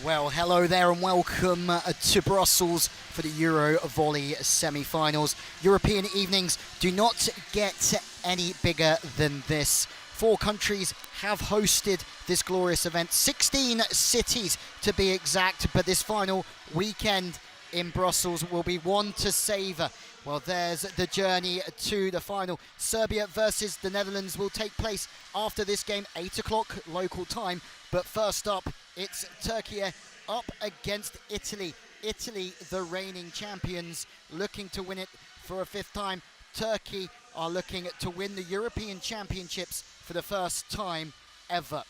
Well, hello there and welcome to Brussels for the EuroVolley semi-finals. European evenings do not get any bigger than this. 4 countries have hosted this glorious event, 16 cities to be exact, but this final weekend in Brussels will be one to savour. Well, there's the journey to the final. Serbia versus the Netherlands will take place after this game, 8 o'clock local time. But first up, it's Turkey up against Italy. Italy, the reigning champions, looking to win it for a 5th time. Turkey are looking to win the European Championships for the first time ever.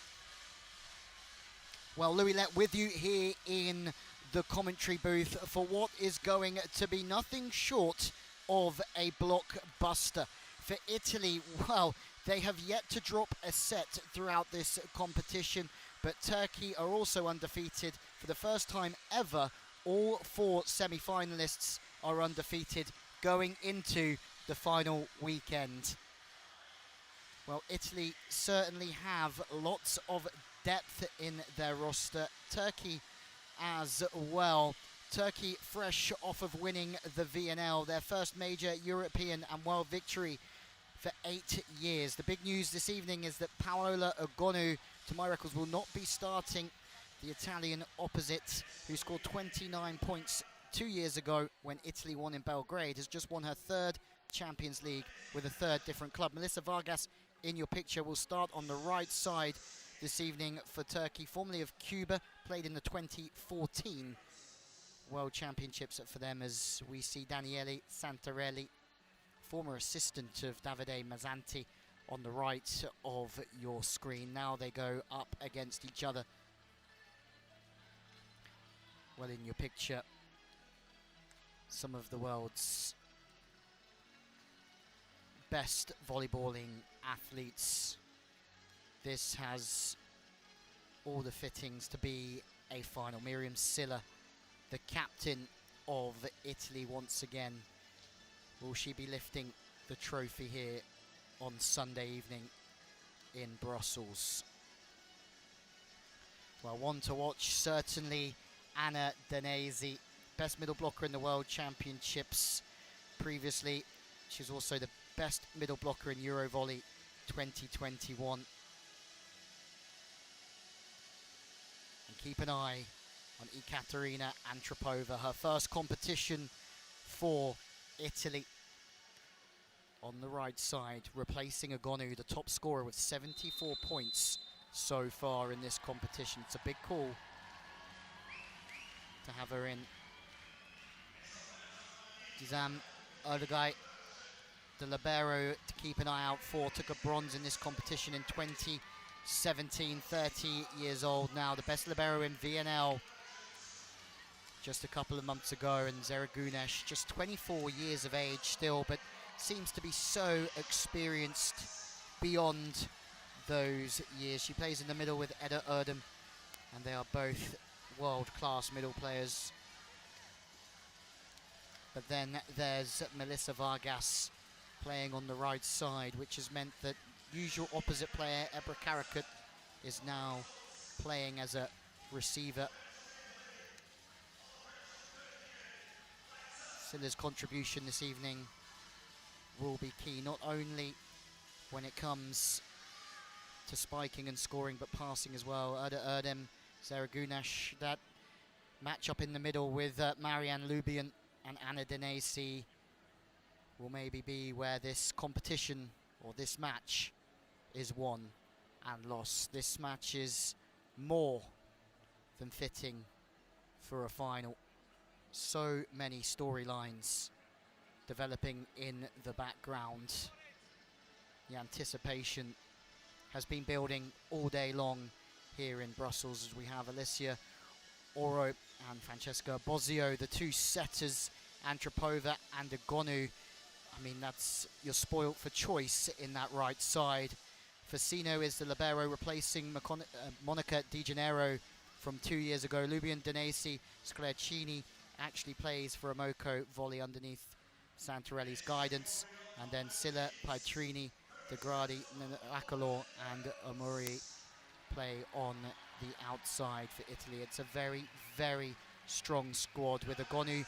Well, Louis Lett with you here in the commentary booth for what is going to be nothing short of a blockbuster. For Italy, well, they have yet to drop a set throughout this competition, but Turkey are also undefeated for the first time ever. All 4 semi-finalists are undefeated going into the final weekend. Well, Italy certainly have lots of depth in their roster. Turkey as well. Turkey fresh off of winning the VNL, their first major European and world victory for 8 years. The big news this evening is that Paola Egonu, to my records, will not be starting. The Italian opposite, who scored 29 points 2 years ago when Italy won in Belgrade, has just won her 3rd Champions League with a 3rd different club. Melissa Vargas in your picture will start on the right side this evening for Turkey, formerly of Cuba, played in the 2014 World Championships for them, as we see Daniele Santarelli, former assistant of Davide Mazzanti, on the right of your screen. Now they go up against each other. Well, in your picture, some of the world's best volleyballing athletes. This has all the fittings to be a final. Miriam Silla, the captain of Italy once again. Will she be lifting the trophy here on Sunday evening in Brussels? Well, one to watch, certainly Anna Danesi, best middle blocker in the World Championships previously. She's also the best middle blocker in EuroVolley 2021. And keep an eye on Ekaterina Antropova, her first competition for Italy. On the right side, replacing Egonu, the top scorer with 74 points so far in this competition. It's a big call to have her in. Gizem Erdoğay, the libero to keep an eye out for, took a bronze in this competition in 2017, 30 years old now, the best libero in VNL just a couple of months ago. And Zara Gunesh, just 24 years of age still, but seems to be so experienced beyond those years. She plays in the middle with Eda Erdem, and they are both world-class middle players. But then there's Melissa Vargas playing on the right side, which has meant that usual opposite player Ebra Karakut is now playing as a receiver. Silla's contribution this evening will be key, not only when it comes to spiking and scoring, but passing as well. Eda Erdem, Zara Gunesh, that matchup in the middle with Marianne Lubian and Anna Danesi will maybe be where this competition or this match is won and lost. This match is more than fitting for a final. So many storylines developing in the background. The anticipation has been building all day long here in Brussels, as we have Alicia Oro and Francesca Bozio, the 2 setters, Antropova and Egonu. I mean, that's, you're spoilt for choice in that right side. Facino is the libero, replacing Monica Di Gennaro from 2 years ago. Lubian Danesi Sclercini actually plays for Amoco Volley underneath Santarelli's guidance. And then Silla Pietrini, De Gradi, Acolor and Amuri play on the outside for Italy. It's a very, very strong squad with Agonu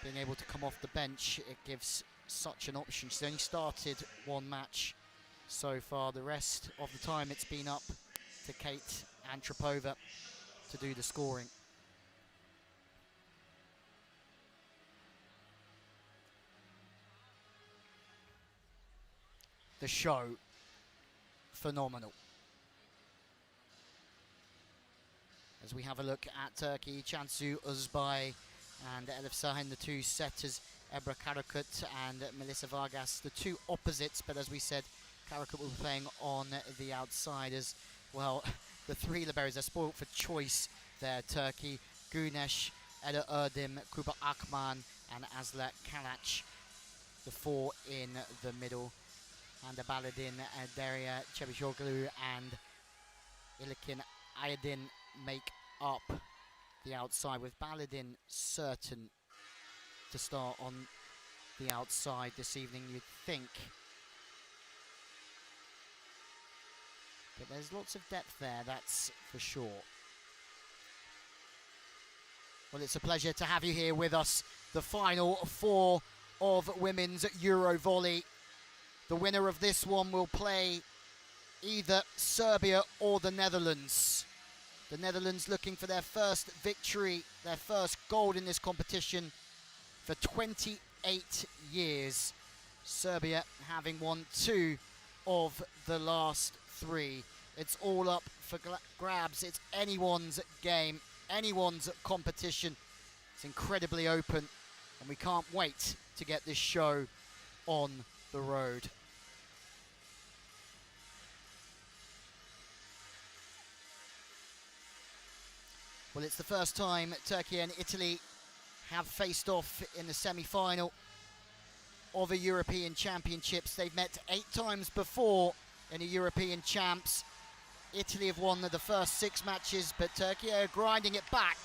being able to come off the bench. It gives such an option. She's only started one match so far. The rest of the time it's been up to Kate Antropova to do the scoring. The show, phenomenal. As we have a look at Turkey, Cansu Uzbay and Elif Sahin, the two setters, Ebra Karakut and Melissa Vargas, the two opposites, but as we said, Karakut will be playing on the outside as well. The three liberos are spoiled for choice there, Turkey. Güneş, Eda Erdim, Kuba Akman and Asla Kalac, the four in the middle. And the Baladin, Derya Çebişoglu and Ilkin Ayadin make up the outside, with Baladin certain to start on the outside this evening, you'd think. But there's lots of depth there, that's for sure. Well, it's a pleasure to have you here with us. The final four of women's EuroVolley. The winner of this one will play either Serbia or the Netherlands. The Netherlands looking for their first victory, their first gold in this competition for 28 years. Serbia having won 2 of the last 3. It's all up for grabs. It's anyone's game, anyone's competition. It's incredibly open, and we can't wait to get this show on the road. Well, it's the first time Turkey and Italy have faced off in the semi-final of a European Championships. They've met 8 times before in a European Champs. Italy have won the first 6 matches, but Turkey are grinding it back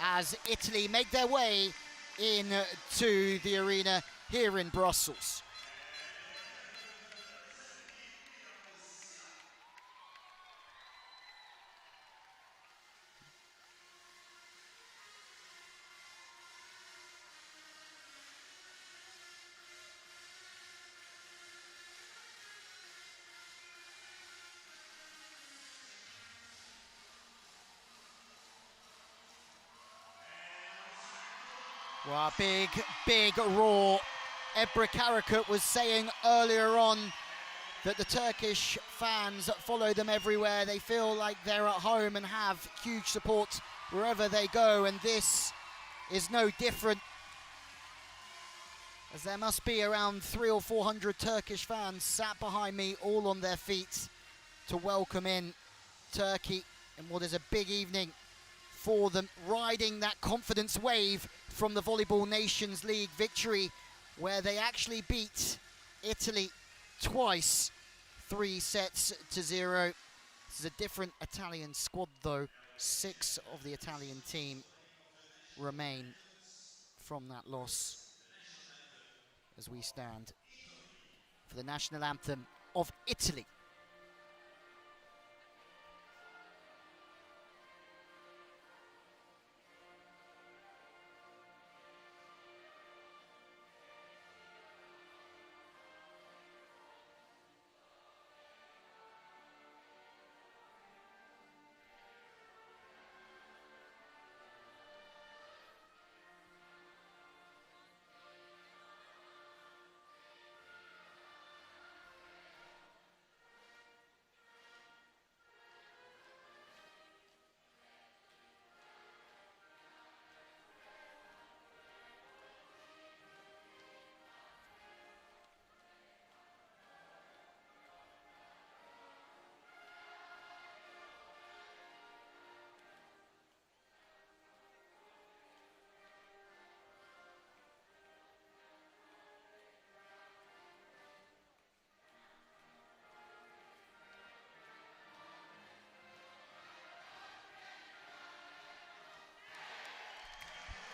as Italy make their way into the arena here in Brussels. Well, big roar. Ebra Karakut was saying earlier on that the Turkish fans follow them everywhere. They feel like they're at home and have huge support wherever they go, and this is no different, as there must be around 300 or 400 Turkish fans sat behind me, all on their feet to welcome in Turkey in what is a big evening for them, riding that confidence wave from the Volleyball Nations League victory, where they actually beat Italy twice, 3-0. This is a different Italian squad though. 6 of the Italian team remain from that loss as we stand for the national anthem of Italy.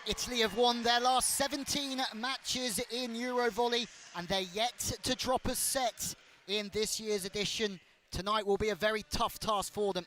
Italy have won their last 17 matches in EuroVolley, and they're yet to drop a set in this year's edition. Tonight will be a very tough task for them.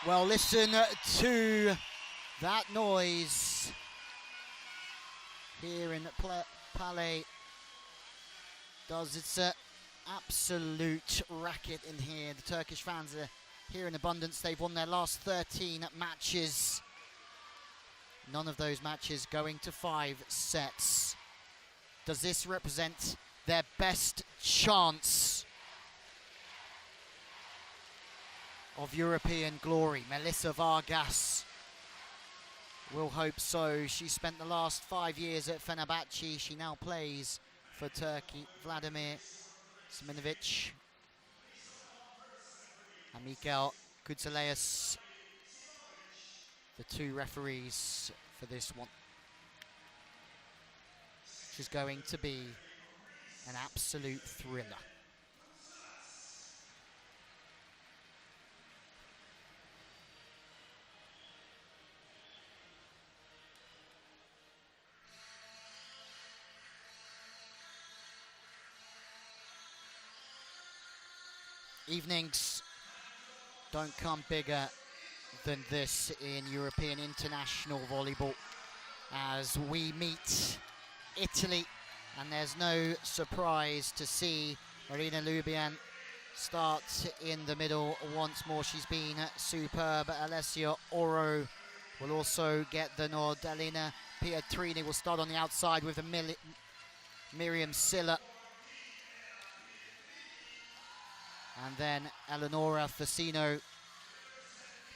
Well, listen to that noise here in Palais. Does its absolute racket in here. The Turkish fans are here in abundance. They've won their last 13 matches. None of those matches going to 5 sets. Does this represent their best chance of European glory? Melissa Vargas will hope so. She spent the last 5 years at Fenerbahce. She now plays for Turkey. Vladimir Sminovic and Mikael Kutseleas, the 2 referees for this one. Which is going to be an absolute thriller. Evenings don't come bigger than this in European international volleyball as we meet Italy, and there's no surprise to see Marina Lubian start in the middle once more. She's been superb. Alessia Oro will also get the nod. Alina Pietrini will start on the outside with the Miriam Silla. And then Eleonora Fasino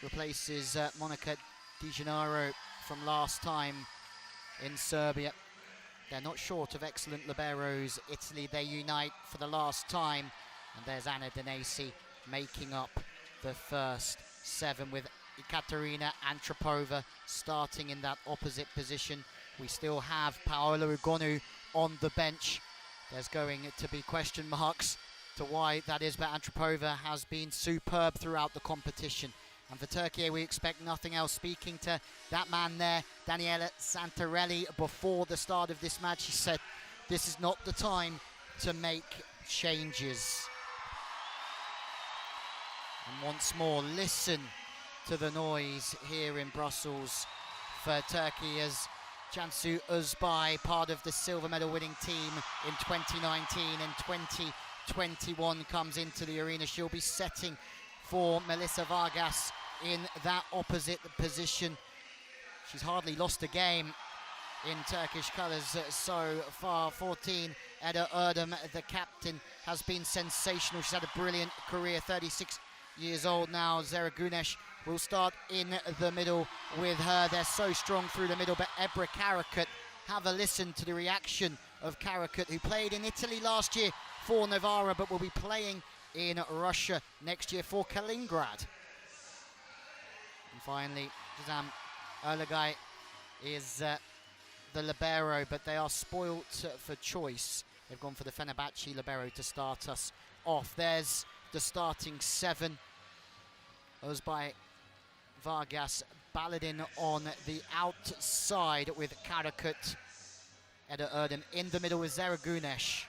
replaces Monica Di Gennaro from last time in Serbia. They're not short of excellent liberos. Italy, they unite for the last time. And there's Anna Danesi making up the first 7 with Ekaterina Antropova starting in that opposite position. We still have Paola Ugonu on the bench. There's going to be question marks to why that is, but Antropova has been superb throughout the competition. And for Türkiye, we expect nothing else. Speaking to that man there, Daniele Santarelli, before the start of this match, he said, this is not the time to make changes. And once more, listen to the noise here in Brussels for Turkey as Cansu Özbay, part of the silver medal winning team in 2019 and 2021, comes into the arena. She'll be setting for Melissa Vargas in that opposite position. She's hardly lost a game in Turkish colours so far. 14, Eda Erdem, the captain, has been sensational. She's had a brilliant career, 36 years old now. Zara Gunesh will start in the middle with her. They're so strong through the middle, but Ebra Karakat, have a listen to the reaction of Karakat, who played in Italy last year for Novara, but will be playing in Russia next year for Kaliningrad. And finally, Jazam Erlagai is the libero, but they are spoilt for choice. They've gone for the Fenerbahce libero to start us off. There's the starting 7. Özbay, Vargas, Baladin on the outside with Karakat. Eda Erdem in the middle with Zara Gunesh.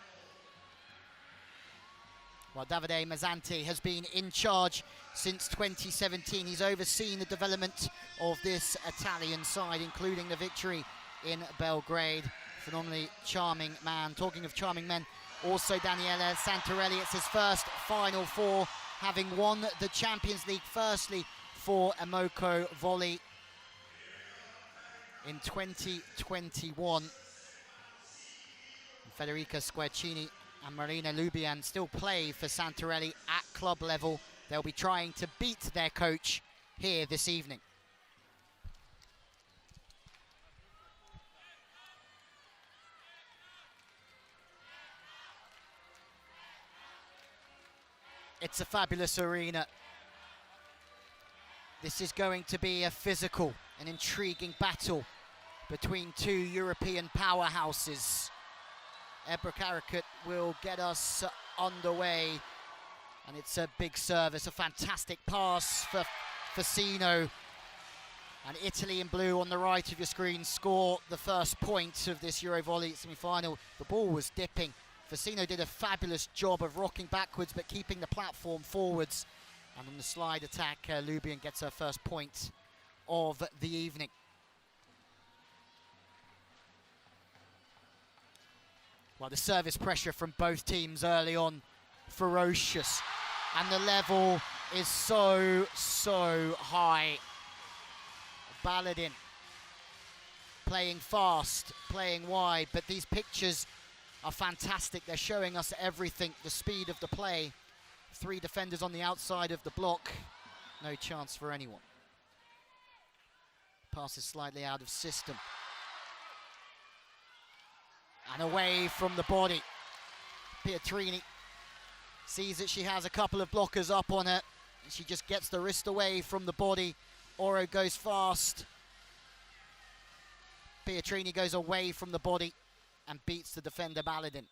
Well, Davide Mazzanti has been in charge since 2017. He's overseen the development of this Italian side, including the victory in Belgrade. Phenomenally charming man. Talking of charming men, also Daniele Santarelli. It's his first Final Four, having won the Champions League firstly for Emoco Volley in 2021. Federica Squarcini and Marina Lubian still play for Santarelli at club level. They'll be trying to beat their coach here this evening. It's a fabulous arena. This is going to be a physical and intriguing battle between 2 European powerhouses. Ebra Karakat will get us underway, and it's a big service, a fantastic pass for Fasino, and Italy in blue on the right of your screen score the first point of this EuroVolley semi-final. The ball was dipping. Fasino did a fabulous job of rocking backwards but keeping the platform forwards, And on the slide attack, Lubian gets her first point of the evening. Well, the service pressure from both teams early on, ferocious. And the level is so high. Baladin playing fast, playing wide, but these pictures are fantastic. They're showing us everything, the speed of the play. 3 defenders on the outside of the block. No chance for anyone. Passes slightly out of system. And away from the body. Pietrini sees that she has a couple of blockers up on her. And she just gets the wrist away from the body. Oro goes fast. Pietrini goes away from the body and beats the defender Baladin.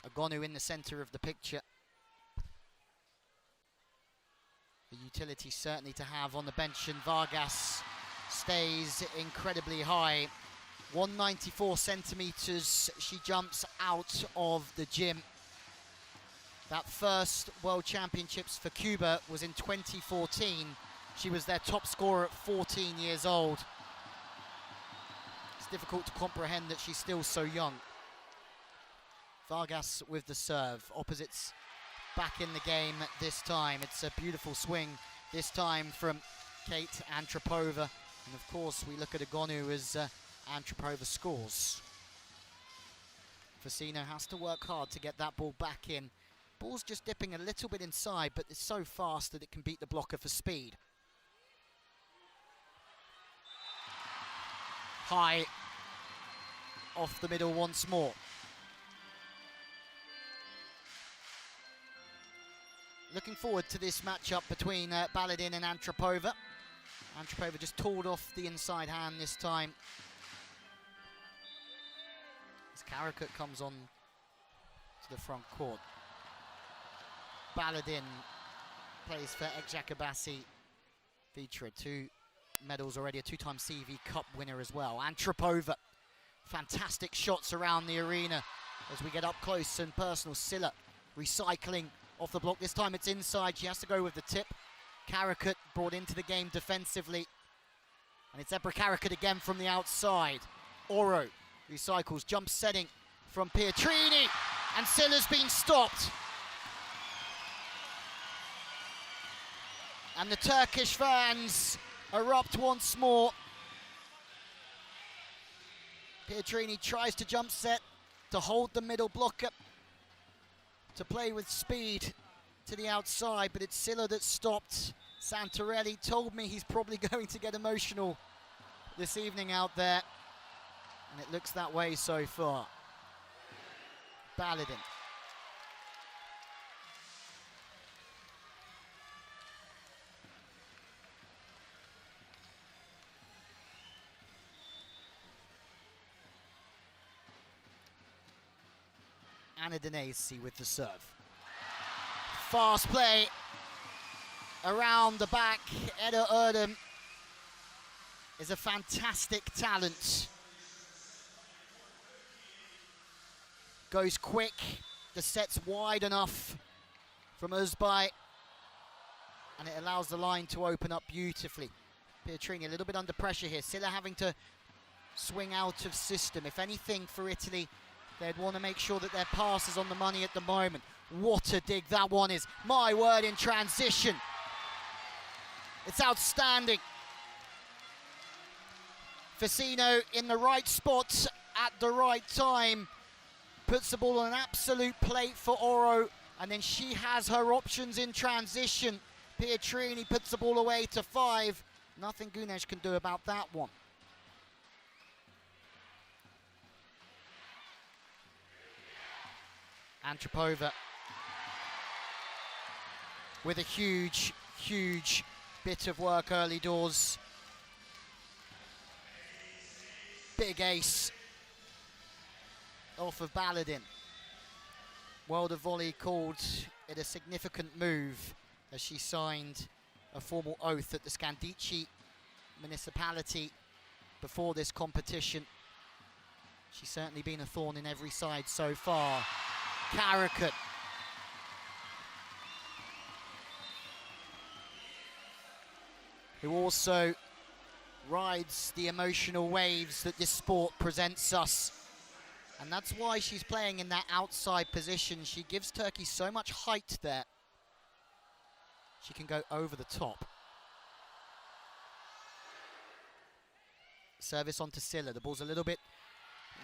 Ogonu in the centre of the picture. The utility certainly to have on the bench, and Vargas stays incredibly high. 194 centimetres she jumps out of the gym. That first World Championships for Cuba was in 2014. She was their top scorer at 14 years old. It's difficult to comprehend that she's still so young. Vargas with the serve. Opposites back in the game this time. It's a beautiful swing this time from Kate Antropova. And of course we look at Ogonu as Antropova scores. Facino has to work hard to get that ball back in. Ball's just dipping a little bit inside, but it's so fast that it can beat the blocker for speed. High off the middle once more. Looking forward to this matchup between Baladin and Antropova. Antropova just tooled off the inside hand this time. As Karakut comes on to the front court. Baladin plays for Ekjakabasi Vitra. 2 medals already, a 2-time CEV Cup winner as well. Antropova, fantastic shots around the arena as we get up close and personal. Silla recycling off the block. This time it's inside. She has to go with the tip. Karakut brought into the game defensively. And it's Ebra Karakut again from the outside. Oro recycles, jump setting from Pietrini. And Silla's been stopped. And the Turkish fans erupt once more. Pietrini tries to jump set, to hold the middle blocker, to play with speed to the outside, but it's Silla that stopped. Santarelli told me he's probably going to get emotional this evening out there, and it looks that way so far. Baladin. Anna Denesi with the serve. Fast play around the back. Eda Erdem is a fantastic talent. Goes quick. The set's wide enough from Özbay. And it allows the line to open up beautifully. Pietrini a little bit under pressure here. Silla having to swing out of system. If anything for Italy, they'd want to make sure that their pass is on the money at the moment. What a dig that one is. My word, in transition. It's outstanding. Facino in the right spot at the right time. Puts the ball on an absolute plate for Oro. And then she has her options in transition. Pietrini puts the ball away to 5. Nothing Gunesh can do about that one. Antropova with a huge bit of work early doors. Big ace off of Baladin. World of Volley called it a significant move as she signed a formal oath at the Scandici municipality before this competition. She's certainly been a thorn in every side so far. Karakut who also rides the emotional waves that this sport presents us. And that's why she's playing in that outside position. She gives Turkey so much height there. She can go over the top. Service onto Silla. The ball's a little bit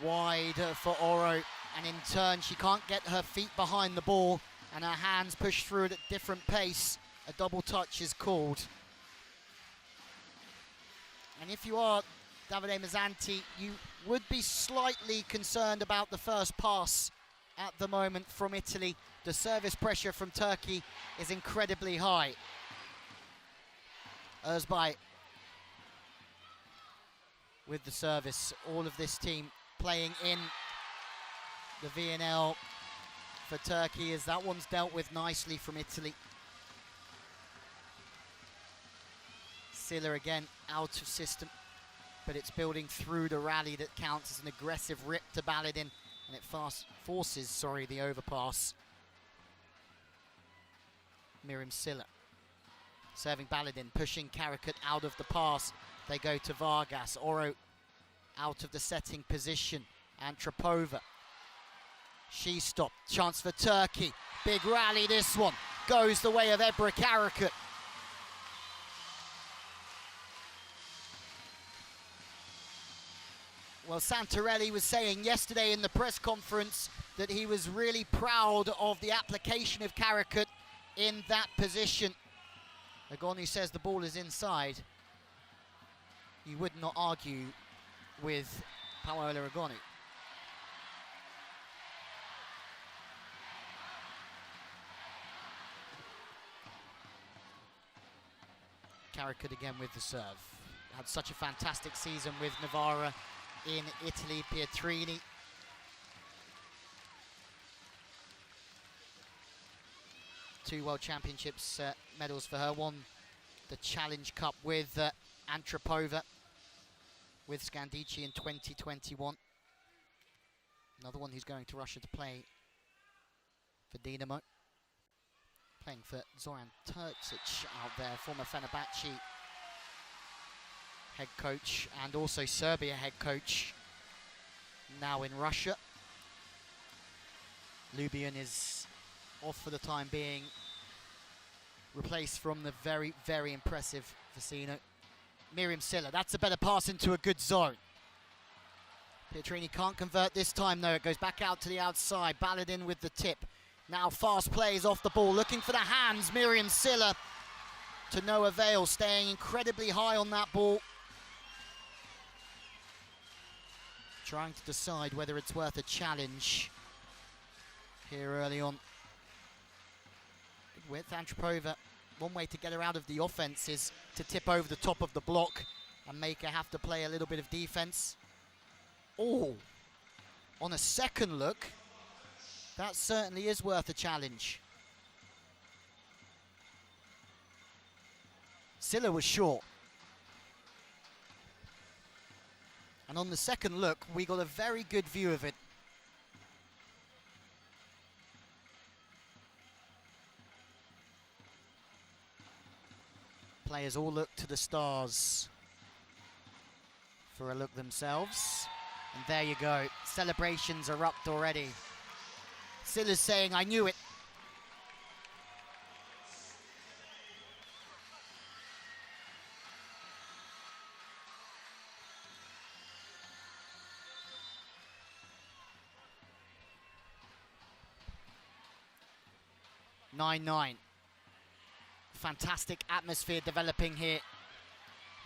wide for Oro. And in turn, she can't get her feet behind the ball. And her hands push through at a different pace. A double touch is called. And if you are Davide Mazzanti, you would be slightly concerned about the first pass at the moment from Italy. The service pressure from Turkey is incredibly high. Özbay with the service. All of this team playing in the VNL for Turkey, as that one's dealt with nicely from Italy. Silla again out of system, but it's building through the rally that counts as an aggressive rip to Baladin, and it forces the overpass. Miriam Silla serving Baladin, pushing Karakat out of the pass. They go to Vargas. Oro out of the setting position. Antropova. She stopped. Chance for Turkey. Big rally this one. Goes the way of Ebru Karakat. Well, Santarelli was saying yesterday in the press conference that he was really proud of the application of Karakat in that position. Agonu says the ball is inside. You would not argue with Paola Agonu. Karakat again with the serve. Had such a fantastic season with Novara in Italy. Pietrini. Two World Championships medals for her. Won the Challenge Cup with Antropova, with Scandici in 2021. Another one who's going to Russia to play for Dinamo. Playing for Zoran Terzic out there, former Fenerbahce head coach and also Serbia head coach, now in Russia. Lubian is off for the time being, replaced from the very, very impressive Vicino. Miriam Silla, that's a better pass into a good zone. Pietrini can't convert this time though, it goes back out to the outside. Baladin with the tip. Now fast plays off the ball, looking for the hands. Miriam Silla to no avail, staying incredibly high on that ball. Trying to decide whether it's worth a challenge here early on. Good width, Antropova. One way to get her out of the offense is to tip over the top of the block and make her have to play a little bit of defense. Oh, on a second look, that certainly is worth a challenge. Silla was short. And on the second look, we got a very good view of it. Players all look to the stars for a look themselves. And there you go. Celebrations erupt already. Silla's saying, I knew it. (9-9). Fantastic atmosphere developing here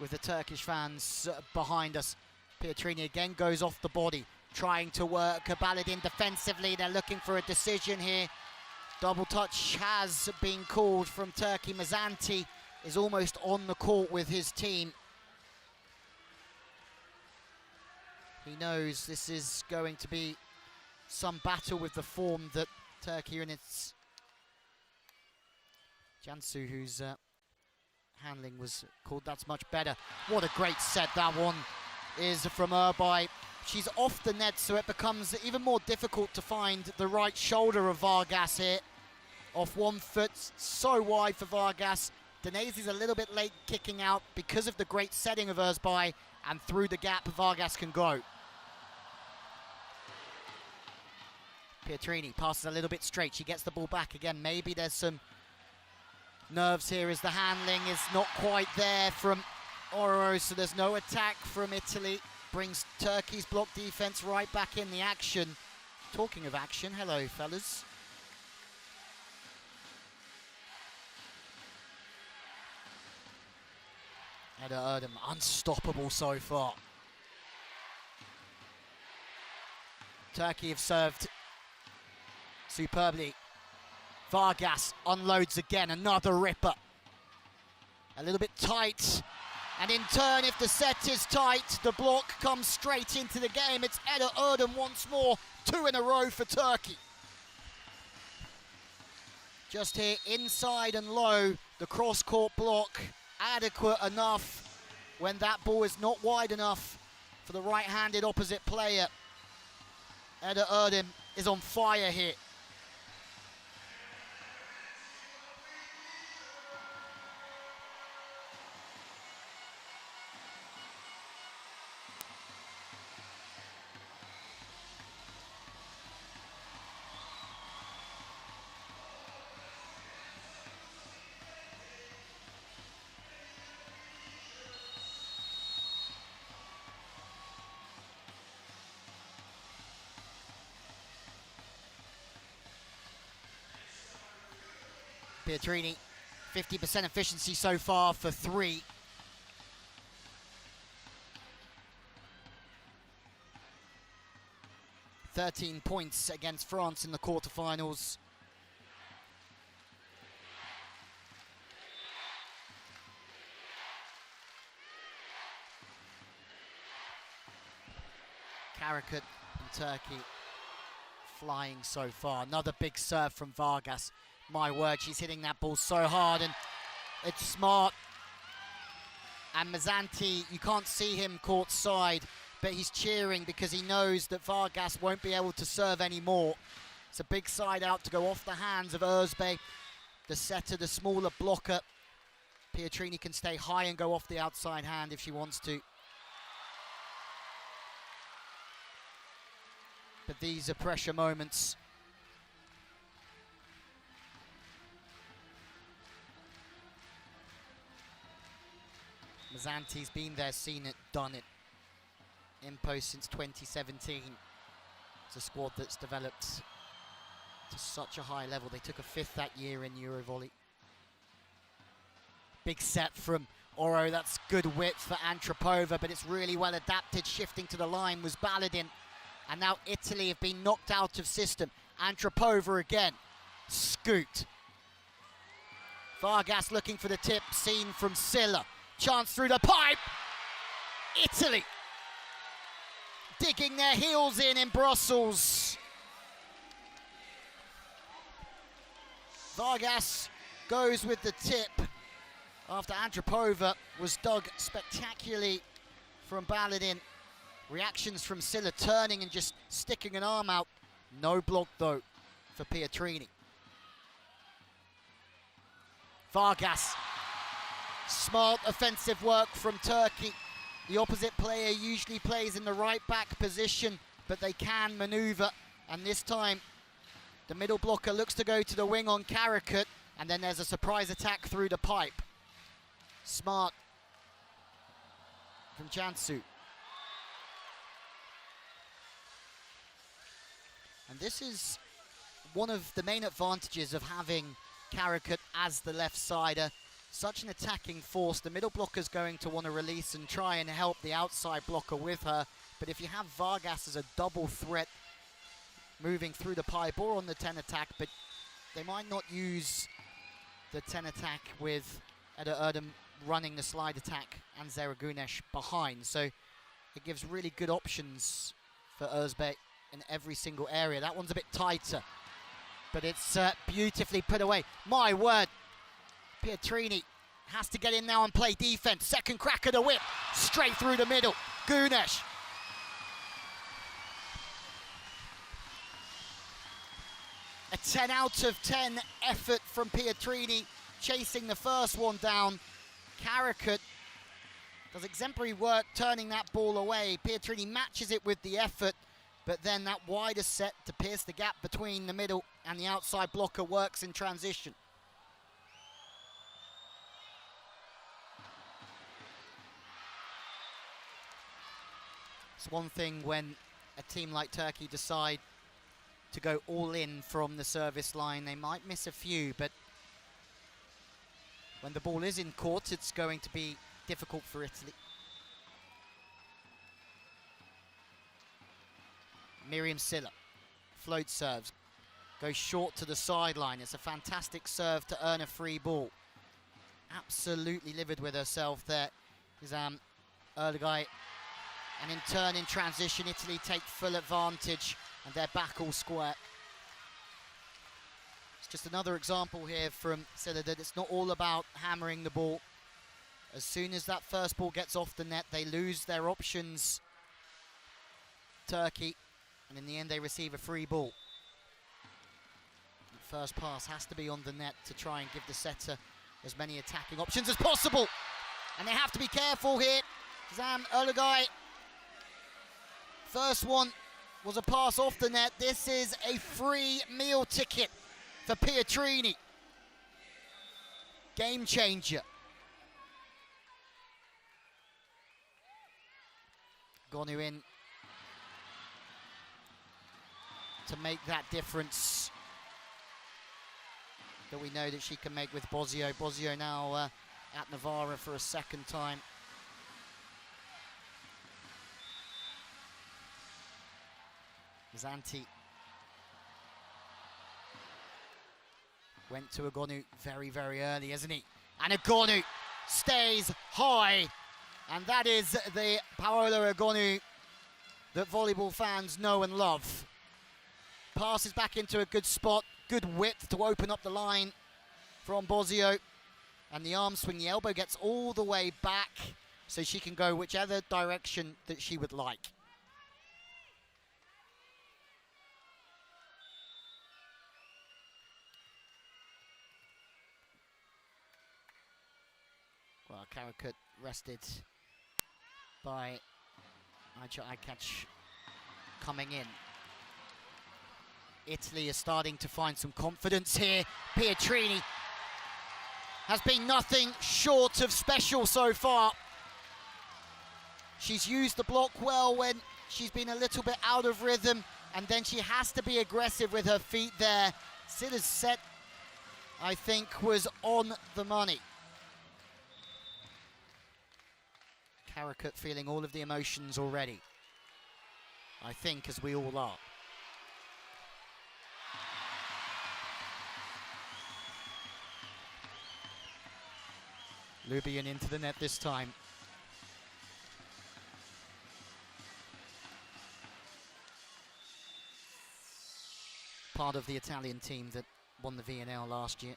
with the Turkish fans behind us. Pietrini again goes off the body, trying to work Baladin defensively. They're looking for a decision here. Double touch has been called from Turkey. Mazzanti is almost on the court with his team. He knows this is going to be some battle with the form that Turkey are in. Its Cansu, whose handling was called. That's much better. What a great set that one is from Özbay. She's off the net, so it becomes even more difficult to find the right shoulder of Vargas here. Off 1 foot, so wide for Vargas. Danesi's a little bit late kicking out because of the great setting of Özbay, and through the gap Vargas can go. Pietrini passes a little bit straight. She gets the ball back again. Maybe there's some nerves here as the handling is not quite there from Oro, so there's no attack from Italy. Brings Turkey's block defense right back in the action. Talking of action, hello fellas. Eda Erdem, unstoppable so far. Turkey have served superbly. Vargas unloads again, another ripper. A little bit tight, and in turn, if the set is tight, the block comes straight into the game. It's Eda Erdem once more, 2 in a row for Turkey. Just here, inside and low, the cross-court block, adequate enough when that ball is not wide enough for the right-handed opposite player. Eda Erdem is on fire here. Pietrini, 50% efficiency so far for 3. (13 points against France in the quarterfinals. Karakat and Turkey flying so far. Another big serve from Vargas. My word, she's hitting that ball so hard, and it's smart. And Mazzanti, you can't see him court side, but he's cheering because he knows that Vargas won't be able to serve anymore. It's a big side out to go off the hands of Özbay, the setter, the smaller blocker. Pietrini can stay high and go off the outside hand if she wants to. But these are pressure moments. Mazzanti's been there, seen it, done it. In post since 2017. It's a squad that's developed to such a high level. They took a 5th that year in EuroVolley. Big set from Oro, that's good width for Antropova, but it's really well adapted. Shifting to the line was Baladin. And now Italy have been knocked out of system. Antropova again. Scoot. Vargas looking for the tip, seen from Silla. Chance through the pipe. Italy digging their heels in Brussels. Vargas goes with the tip after Antropova was dug spectacularly from Baladin. Reactions from Silla, turning and just sticking an arm out. No block though for Pietrini. Vargas. Smart offensive work from Turkey. The opposite player usually plays in the right back position, but they can maneuver. And this time, the middle blocker looks to go to the wing on Karakat, and then there's a surprise attack through the pipe. Smart from Jansu. And this is one of the main advantages of having Karakat as the left-sider. Such an attacking force. The middle blocker's going to want to release and try and help the outside blocker with her. But if you have Vargas as a double threat moving through the pipe or on the 10 attack, but they might not use the 10 attack with Eda Erdem running the slide attack and Zeragunesh behind. So it gives really good options for Özbek in every single area. That one's a bit tighter, but it's beautifully put away. My word, Pietrini has to get in now and play defense. Second crack of the whip, straight through the middle. Gunesh. A 10 out of 10 effort from Pietrini. chasing the first one down. Karakut does exemplary work turning that ball away. Pietrini matches it with the effort, but then that wider set to pierce the gap between the middle and the outside blocker works in transition. It's one thing when a team like Turkey decide to go all in from the service line. They might miss a few, but when the ball is in court, it's going to be difficult for Italy. Miriam Silla, float serves, goes short to the sideline. It's a fantastic serve to earn a free ball. Absolutely livid with herself there, Erlegai. And in turn, in transition, Italy take full advantage and they're back all square. It's just another example here from Silla that it's not all about hammering the ball. As soon as that first ball gets off the net, they lose their options, Turkey, and in the end they receive a free ball. The first pass has to be on the net to try and give the setter as many attacking options as possible. And they have to be careful here. Zam Erlegai. First one was a pass off the net. This is a free meal ticket for Pietrini. Game changer. Gonu in to make that difference that we know that she can make with Bosio. Bosio now at Navarra for a second time. Zanti went to Agonu very, very early, isn't he? And Agonu stays high. And that is the Paola Agonu that volleyball fans know and love. Passes back into a good spot, good width to open up the line from Bosio. And the arm swing, the elbow gets all the way back so she can go whichever direction that she would like. Well, Karakut rested by Ayça Aykaç coming in. Italy is starting to find some confidence here. Pietrini has been nothing short of special so far. She's used the block well when she's been a little bit out of rhythm, and then she has to be aggressive with her feet there. Silla's set, I think, was on the money. Karakut feeling all of the emotions already, I think, as we all are. Lubian into the net this time. Part of the Italian team that won the VNL last year.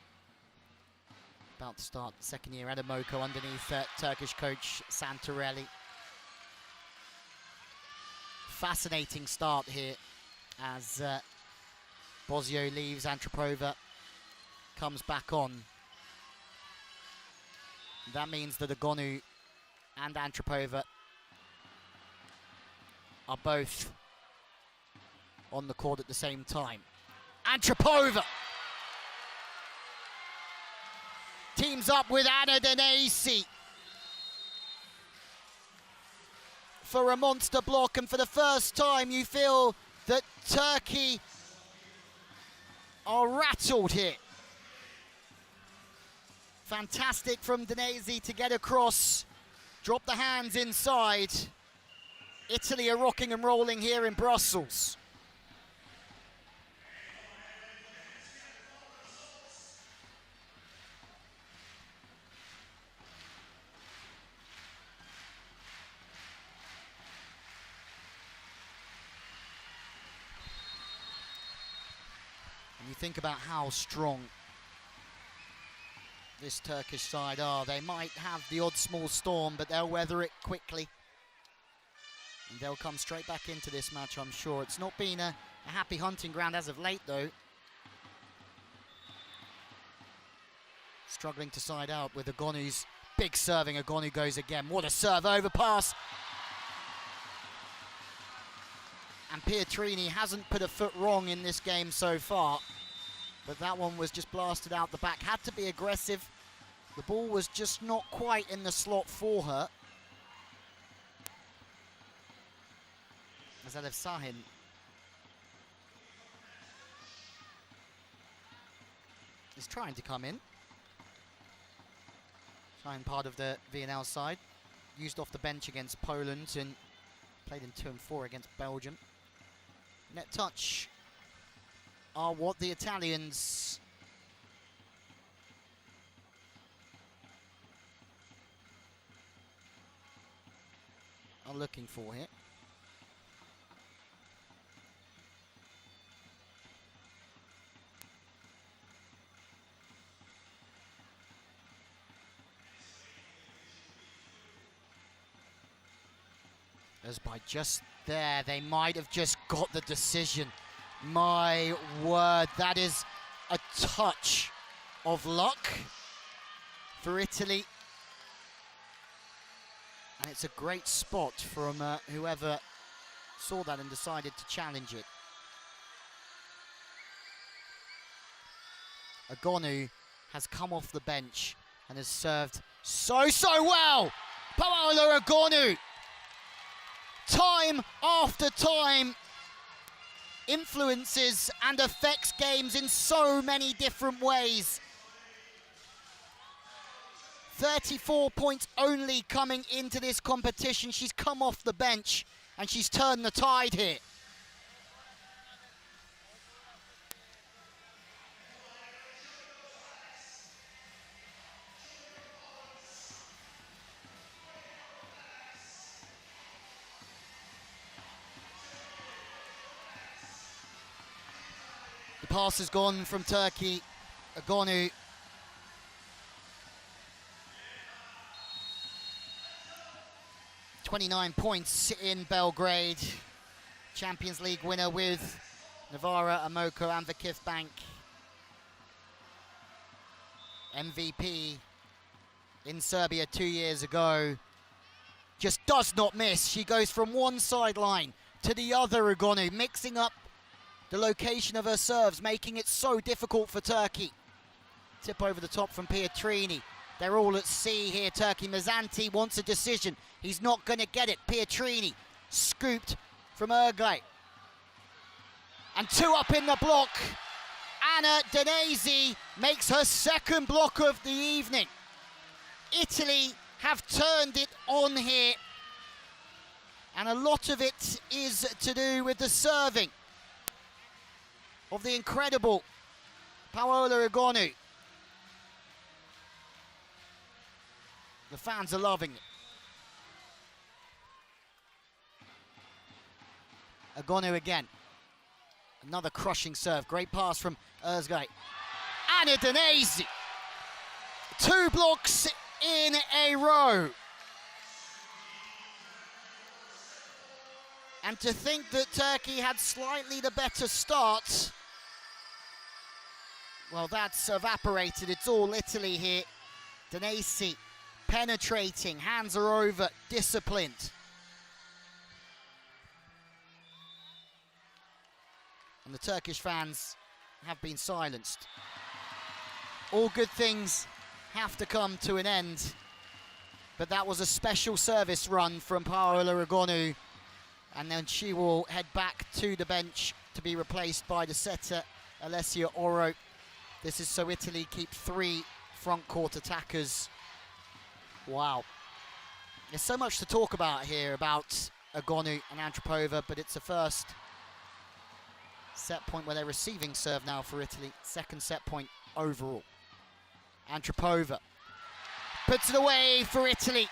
About to start second year. Adamoko underneath Turkish coach Santarelli. Fascinating start here as Bosio leaves, Antropova comes back on. That means that Agonu and Antropova are both on the court at the same time. Antropova teams up with Anna Denesi for a monster block, and for the first time you feel that Turkey are rattled here. Fantastic from Denesi to get across, drop the hands inside. Italy are rocking and rolling here in Brussels. And you think about how strong this Turkish side are. They might have the odd small storm, but they'll weather it quickly. And they'll come straight back into this match, I'm sure. It's not been a happy hunting ground as of late, though. It's struggling to side out with Agonu's big serving. Agonu goes again. What a serve overpass. And Pietrini hasn't put a foot wrong in this game so far, but that one was just blasted out the back. Had to be aggressive. The ball was just not quite in the slot for her. Azalev Sahin is trying to come in. Sahin, part of the VNL side, used off the bench against Poland and played in 2 and 4 against Belgium. Net touch are what the Italians are looking for here. As by just there, they might have just got the decision. My word, that is a touch of luck for Italy. And it's a great spot from whoever saw that and decided to challenge it. Agonu has come off the bench and has served so well. Paolo Agonu, time after time, influences and affects games in so many different ways. 34 points only coming into this competition. She's come off the bench and she's turned the tide here. The pass has gone from Turkey. Agonu .29 points in Belgrade. Champions League winner with Navara, Amoco and Vakif Bank. MVP in Serbia 2 years ago. Just does not miss. She goes from one sideline to the other, Agonu, mixing up the location of her serves, making it so difficult for Turkey. Tip over the top from Pietrini. They're all at sea here, Turkey. Mazzanti wants a decision. He's not going to get it. Pietrini scooped from Erglay. And 2 up in the block. Anna Danesi makes her second block of the evening. Italy have turned it on here. And a lot of it is to do with the serving of the incredible Paola Agonu. The fans are loving it. Agonu again. Another crushing serve. Great pass from Özgay. Anna Danesi. 2 blocks in a row. And to think that Turkey had slightly the better start, well, that's evaporated. It's all Italy here. Danesi penetrating, hands are over, disciplined. And the Turkish fans have been silenced. All good things have to come to an end, but that was a special service run from Paola Agonu, and then she will head back to the bench to be replaced by the setter, Alessia Oro. This is so Italy keep 3 front court attackers. Wow. There's so much to talk about here about Agonu and Antropova, but it's a first set point where they're receiving serve now for Italy. Second set point overall. Antropova puts it away for Italy.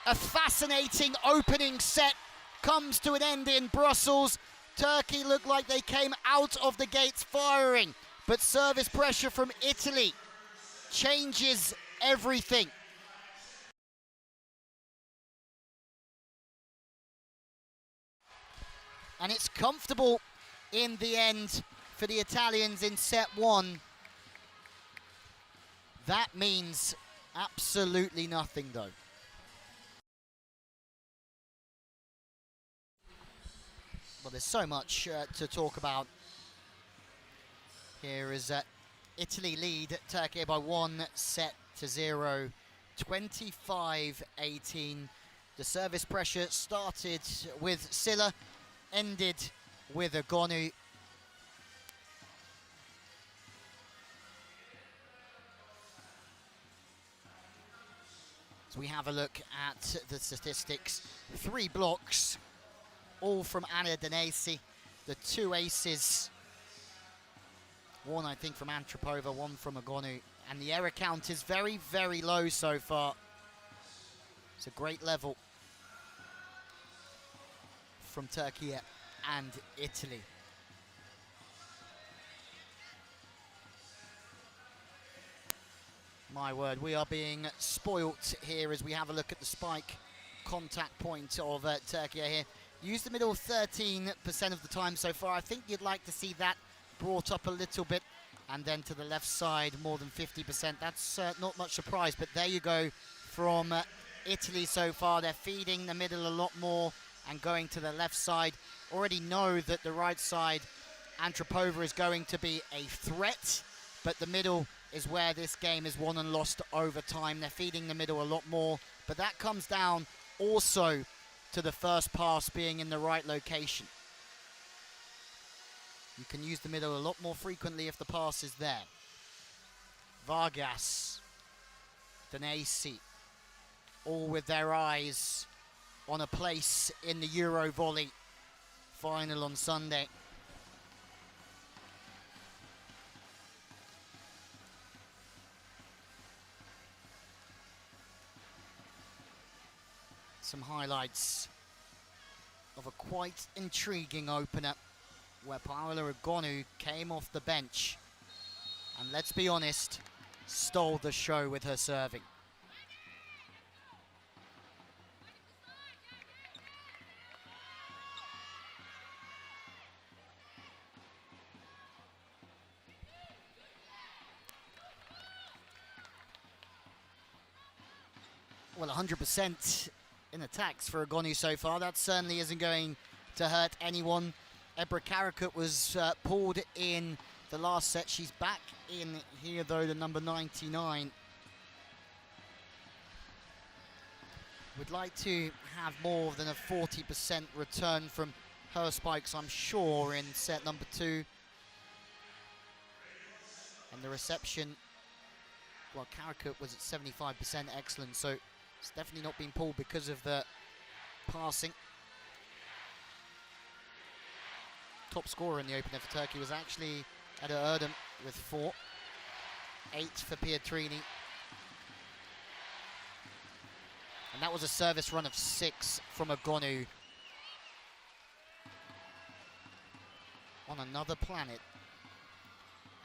A fascinating opening set comes to an end in Brussels. Turkey looked like they came out of the gates firing, but service pressure from Italy changes everything. And it's comfortable in the end for the Italians in set 1. That means absolutely nothing, though. Well, there's so much to talk about here as Italy lead Turkey by 1-0, 25-18. The service pressure started with Silla, ended with Agonu. So we have a look at the statistics. 3 blocks, all from Anna Denesi. The 2 aces, one I think from Antropova, one from Agonu. And the error count is very, very low so far. It's a great level from Turkey and Italy. My word, we are being spoilt here as we have a look at the spike contact point of Turkey here. Used the middle 13% of the time so far. I think you'd like to see that brought up a little bit, and then to the left side more than 50%. That's not much surprise, but there you go from Italy so far. They're feeding the middle a lot more and going to the left side. Already know that the right side, Antropova, is going to be a threat, but the middle is where this game is won and lost over time. They're feeding the middle a lot more, but that comes down also to the first pass being in the right location. You can use the middle a lot more frequently if the pass is there. Vargas, Denesi, all with their eyes on a place in the EuroVolley final on Sunday. Some highlights of a quite intriguing opener where Paola Agonu came off the bench and, let's be honest, stole the show with her serving. Well, 100% in attacks for Agonu so far. That certainly isn't going to hurt anyone. Ebra Karakut was pulled in the last set. She's back in here, though, the number 99. Would like to have more than a 40% return from her spikes, I'm sure, in set number 2. And the reception, well, Karakut was at 75% excellent, so it's definitely not been pulled because of the passing. Top scorer in the opener for Turkey was actually Eda Erdem with 4. 8 for Pietrini. And that was a service run of 6 from Agonu. On another planet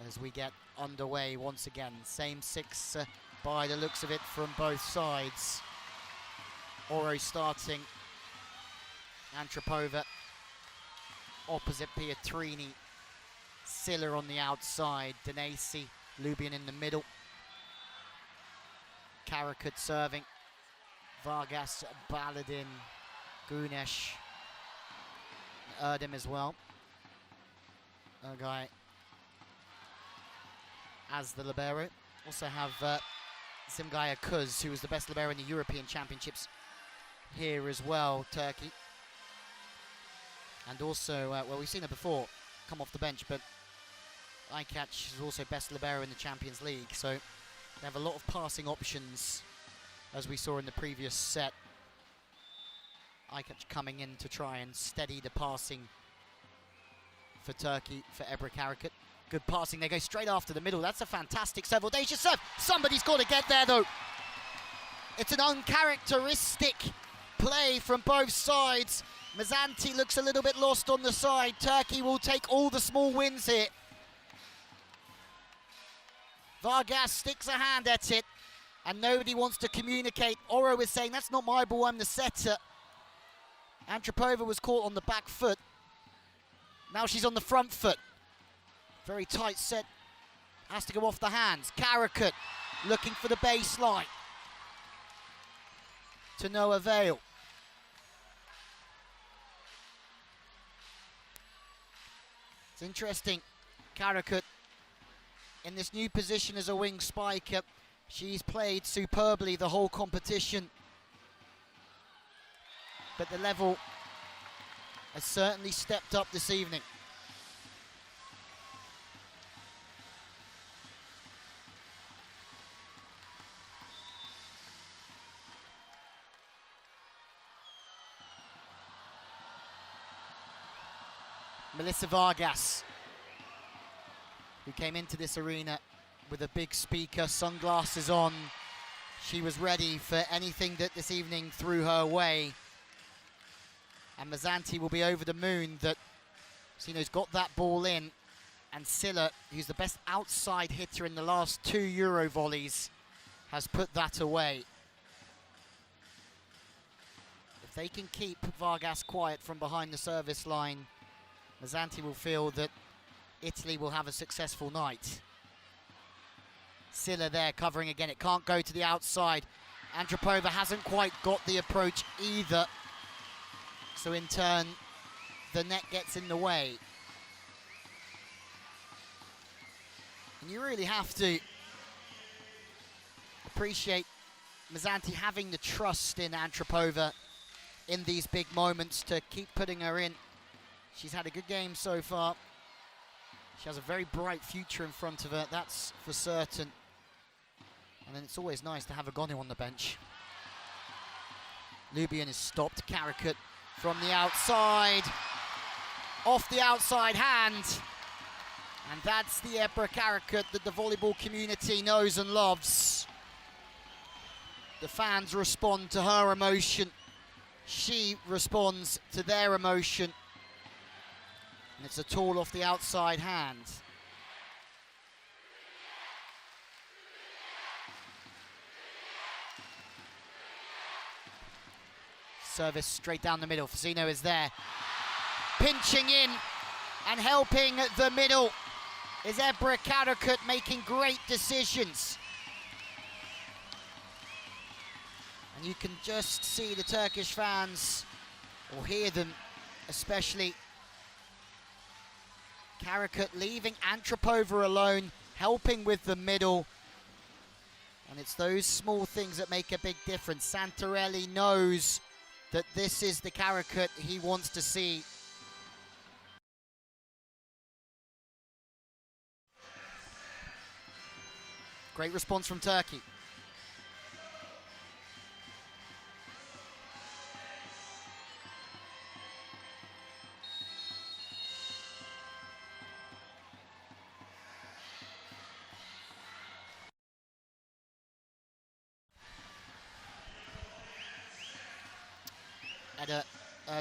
as we get underway once again. Same 6 by the looks of it from both sides. Oro starting. Antropova opposite Pietrini. Silla on the outside. Denesi, Lubian in the middle. Karakut serving. Vargas, Baladin, Gunesh, Erdem as well. A guy as the libero. Also have Simgaya Kuz, who was the best libero in the European Championships here as well, Turkey. And also, well, we've seen her before, come off the bench, but Aykaç is also best libero in the Champions League, so they have a lot of passing options, as we saw in the previous set. Aykaç coming in to try and steady the passing for Turkey, for Ebra Karakut. Good passing, they go straight after the middle. That's a fantastic serve, audacious serve. Somebody's got to get there though. It's an uncharacteristic play from both sides. Mazzanti looks a little bit lost on the side. Turkey will take all the small wins here. Vargas sticks a hand at it, and nobody wants to communicate. Oro is saying, that's not my ball, I'm the setter. Antropova was caught on the back foot. Now she's on the front foot. Very tight set. Has to go off the hands. Karakut looking for the baseline. To no avail. It's interesting, Karakut in this new position as a wing spiker, she's played superbly the whole competition. But the level has certainly stepped up this evening. Melissa Vargas, who came into this arena with a big speaker, sunglasses on. She was ready for anything that this evening threw her way. And Mazzanti will be over the moon that Sino's got that ball in. And Silla, who's the best outside hitter in the last 2 EuroVolleys, has put that away. If they can keep Vargas quiet from behind the service line, Mazzanti will feel that Italy will have a successful night. Silla there covering again. It can't go to the outside. Antropova hasn't quite got the approach either. So in turn, the net gets in the way. And you really have to appreciate Mazzanti having the trust in Antropova in these big moments to keep putting her in. She's had a good game so far. She has a very bright future in front of her, that's for certain. And then it's always nice to have a Gonu on the bench. Lubian is stopped. Karakut from the outside. Off the outside hand. And that's the Ebra Karakut that the volleyball community knows and loves. The fans respond to her emotion. She responds to their emotion. And it's a tall off the outside hand. Service straight down the middle. Fasino is there. Pinching in and helping the middle is Ebra Karakut, making great decisions. And you can just see the Turkish fans, or hear them especially. Karakut leaving Antropova alone, helping with the middle. And it's those small things that make a big difference. Santarelli knows that this is the Karakut he wants to see. Great response from Turkey.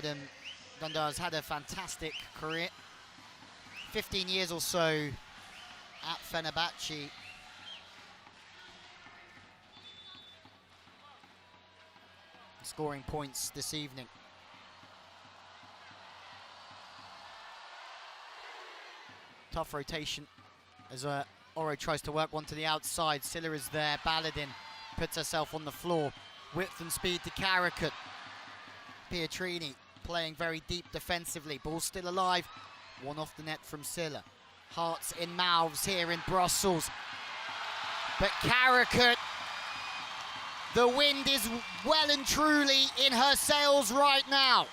Erdem Dundar's had a fantastic career. 15 years or so at Fenerbahce. Scoring points this evening. Tough rotation as Oro tries to work one to the outside. Silla is there. Baladin puts herself on the floor. Width and speed to Karakut. Pietrini playing very deep defensively. Ball still alive. One off the net from Silla. Hearts in mouths here in Brussels. But Karakut, the wind is well and truly in her sails right now.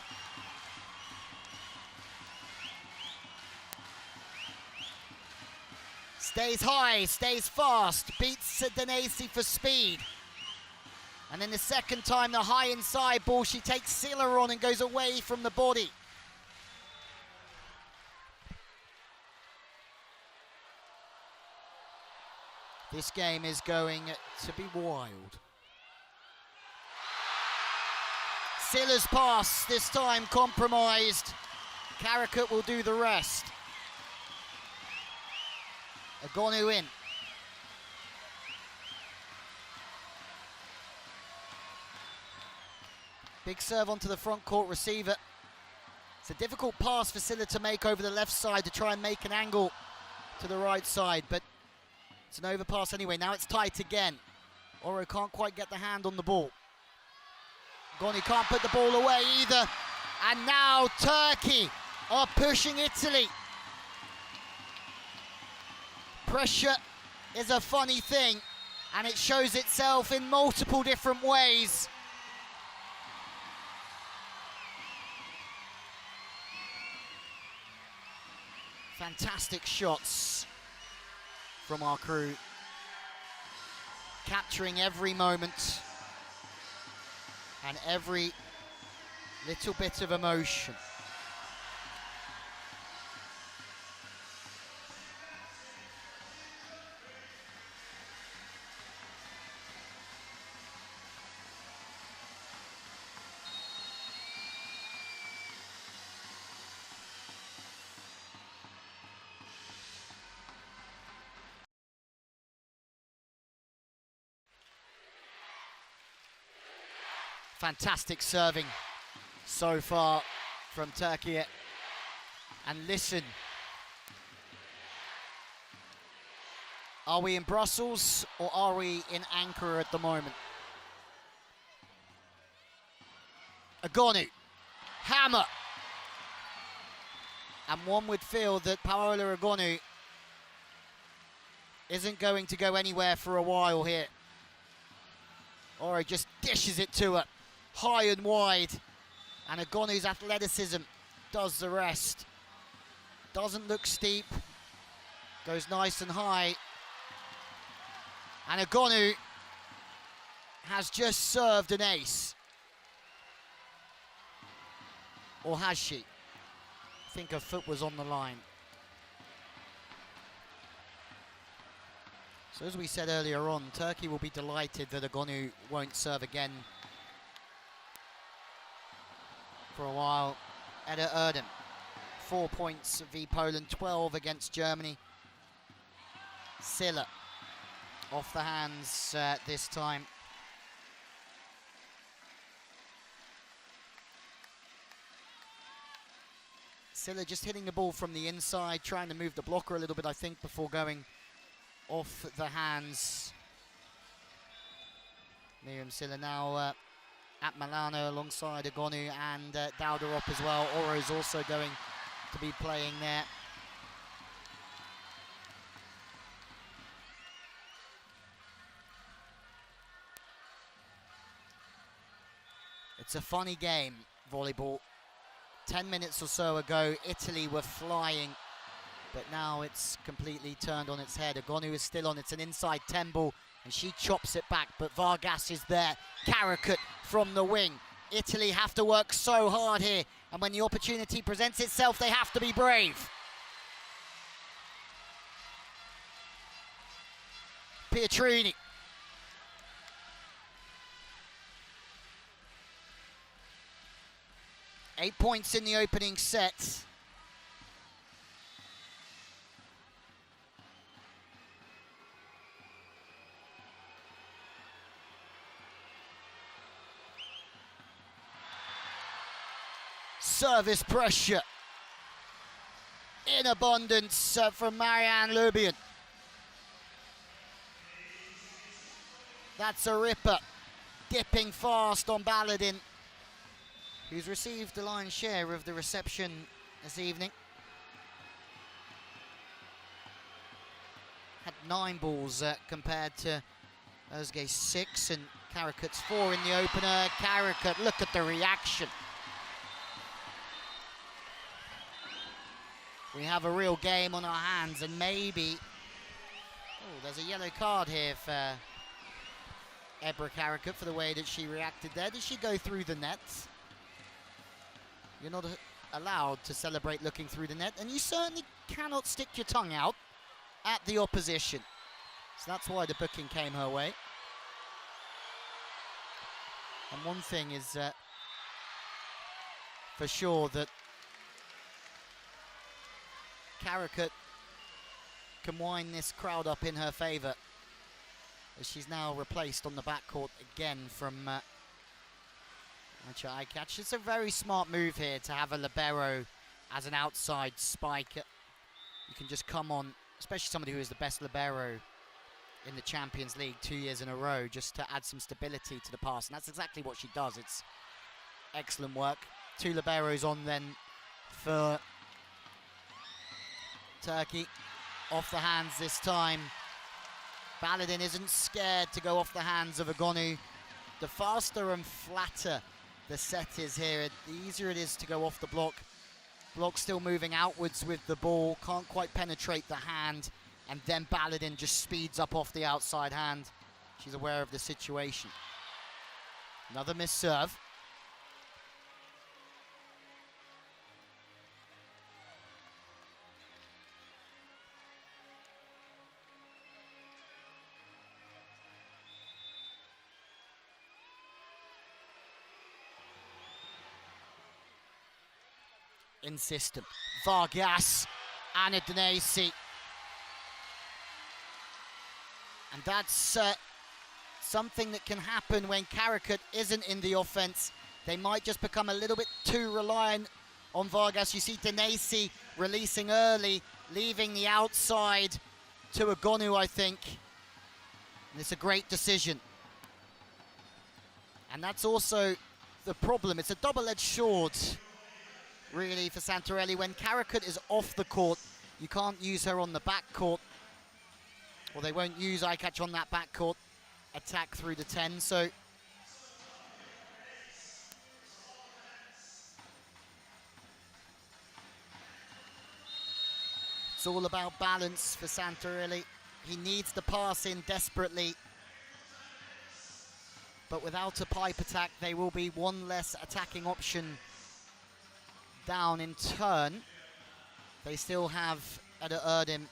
Stays high, stays fast, beats Danesi for speed. And then the second time, the high inside ball, she takes Silla on and goes away from the body. This game is going to be wild. Silla's pass, this time compromised. Karakut will do the rest. Agonu in. Big serve onto the front court receiver. It's a difficult pass for Silla to make over the left side to try and make an angle to the right side, but It's an overpass anyway. Now it's tight again. Oro can't quite get the hand on the ball. Goni can't put the ball away either. And now Turkey are pushing Italy. Pressure is a funny thing, and it shows itself in multiple different ways. Fantastic shots from our crew, capturing every moment and every little bit of emotion. Fantastic serving so far from Turkey. And listen, are we in Brussels or are we in Ankara at the moment? Agonu, hammer. And one would feel that Paola Agonu isn't going to go anywhere for a while here. Oro just dishes it to her, high and wide. And Agonu's athleticism does the rest. Doesn't look steep, goes nice and high. And Agonu has just served an ace. Or has she? I think her foot was on the line. So as we said earlier on, Turkey will be delighted that Agonu won't serve again for a while. Eda Erdem, 4 points v Poland, 12 against Germany. Silla off the hands this time. Silla just hitting the ball from the inside, trying to move the blocker a little bit, I think, before going off the hands. Miriam Silla now at Milano alongside Agonu and Daudarop as well. Oro's also going to be playing there. It's a funny game, volleyball. 10 minutes or so ago, Italy were flying, but now it's completely turned on its head. Agonu is still on. It's an inside 10 ball, and she chops it back, but Vargas is there. Karakut from the wing. Italy have to work so hard here, and when the opportunity presents itself, they have to be brave. Pietrini. Eight points in the opening set. Service pressure in abundance from Marianne Lubian. That's a ripper, dipping fast on Baladin, who's received the lion's share of the reception this evening. Had 9 balls compared to Özge's 6, and Karakut's 4 in the opener. Karakut, look at the reaction. We have a real game on our hands, and maybe... Oh, there's a yellow card here for Ebra Karakut for the way that she reacted there. Did she go through the net? You're not allowed to celebrate looking through the net, and you certainly cannot stick your tongue out at the opposition. So that's why the booking came her way. And one thing is for sure, that Karakut can wind this crowd up in her favour, as she's now replaced on the backcourt again from eye catch. It's a very smart move here to have a libero as an outside spiker. You can just come on, especially somebody who is the best libero in the Champions League 2 years in a row, just to add some stability to the pass, and that's exactly what she does. It's excellent work. 2 liberos on then for Turkey. Off the hands this time. Baladin isn't scared to go off the hands of Agonu. The faster and flatter the set is here, the easier it is to go off the block. Block still moving outwards with the ball, can't quite penetrate the hand, and then Baladin just speeds up off the outside hand. She's aware of the situation. Another missed serve. In system, Vargas, Anna Denesi. And that's something that can happen when Karakut isn't in the offense. They might just become a little bit too reliant on Vargas. You see Denesi releasing early, leaving the outside to Agonu, I think. And it's a great decision. And that's also the problem. It's a double-edged sword, really, for Santarelli. When Karakut is off the court, you can't use her on the back court, or they won't use eye catch on that back court attack through the 10, so it's all about balance for Santarelli. He needs the pass in desperately, but without a pipe attack, they will be one less attacking option down in turn. They still have Eda Erdem.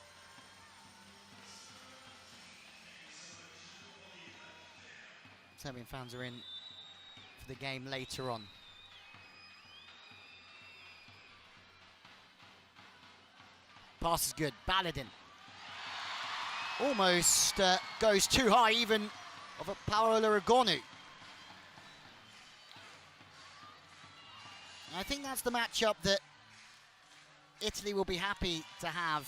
Serbian fans are in for the game later on. Pass is good. Baladin almost goes too high, even of a Paola Agonu. I think that's the matchup that Italy will be happy to have.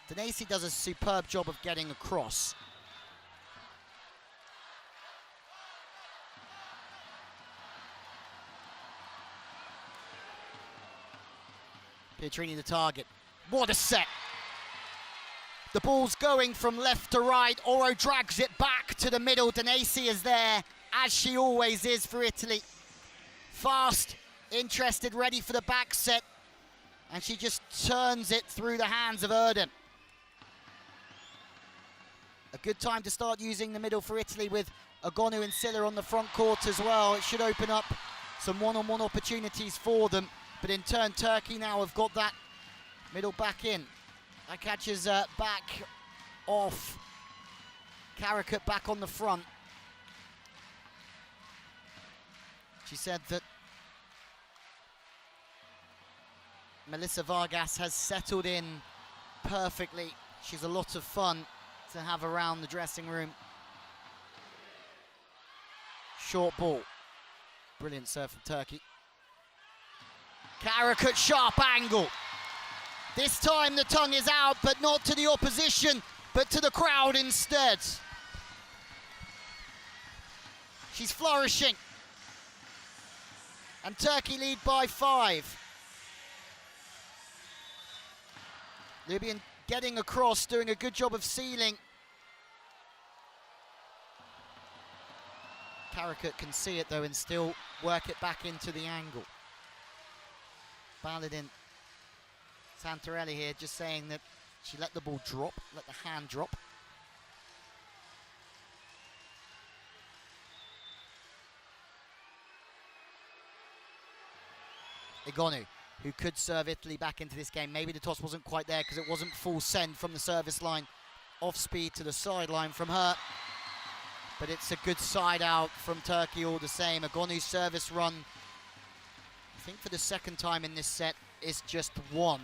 Denesi does a superb job of getting across. Pietrini the target. What a set! The ball's going from left to right. Oro drags it back to the middle. Denesi is there, as she always is for Italy. Fast, interested, ready for the back set, and she just turns it through the hands of Erdem. A good time to start using the middle for Italy with Agonu and Silla on the front court as well. It should open up some one-on-one opportunities for them, but in turn Turkey now have got that middle back in. That catches back off. Karakut back on the front. She said that Melissa Vargas has settled in perfectly. She's a lot of fun to have around the dressing room. Short ball. Brilliant serve from Turkey. Karakut, sharp angle. This time the tongue is out, but not to the opposition, but to the crowd instead. She's flourishing. And Turkey lead by 5. Libyan getting across, doing a good job of sealing. Karakut can see it though and still work it back into the angle. Baladin, Santarelli here just saying that she let the ball drop, let the hand drop. Agonu, who could serve Italy back into this game. Maybe the toss wasn't quite there because it wasn't full send from the service line. Off speed to the sideline from her. But it's a good side out from Turkey all the same. Agonu's service run, I think for the second time in this set, is just 1.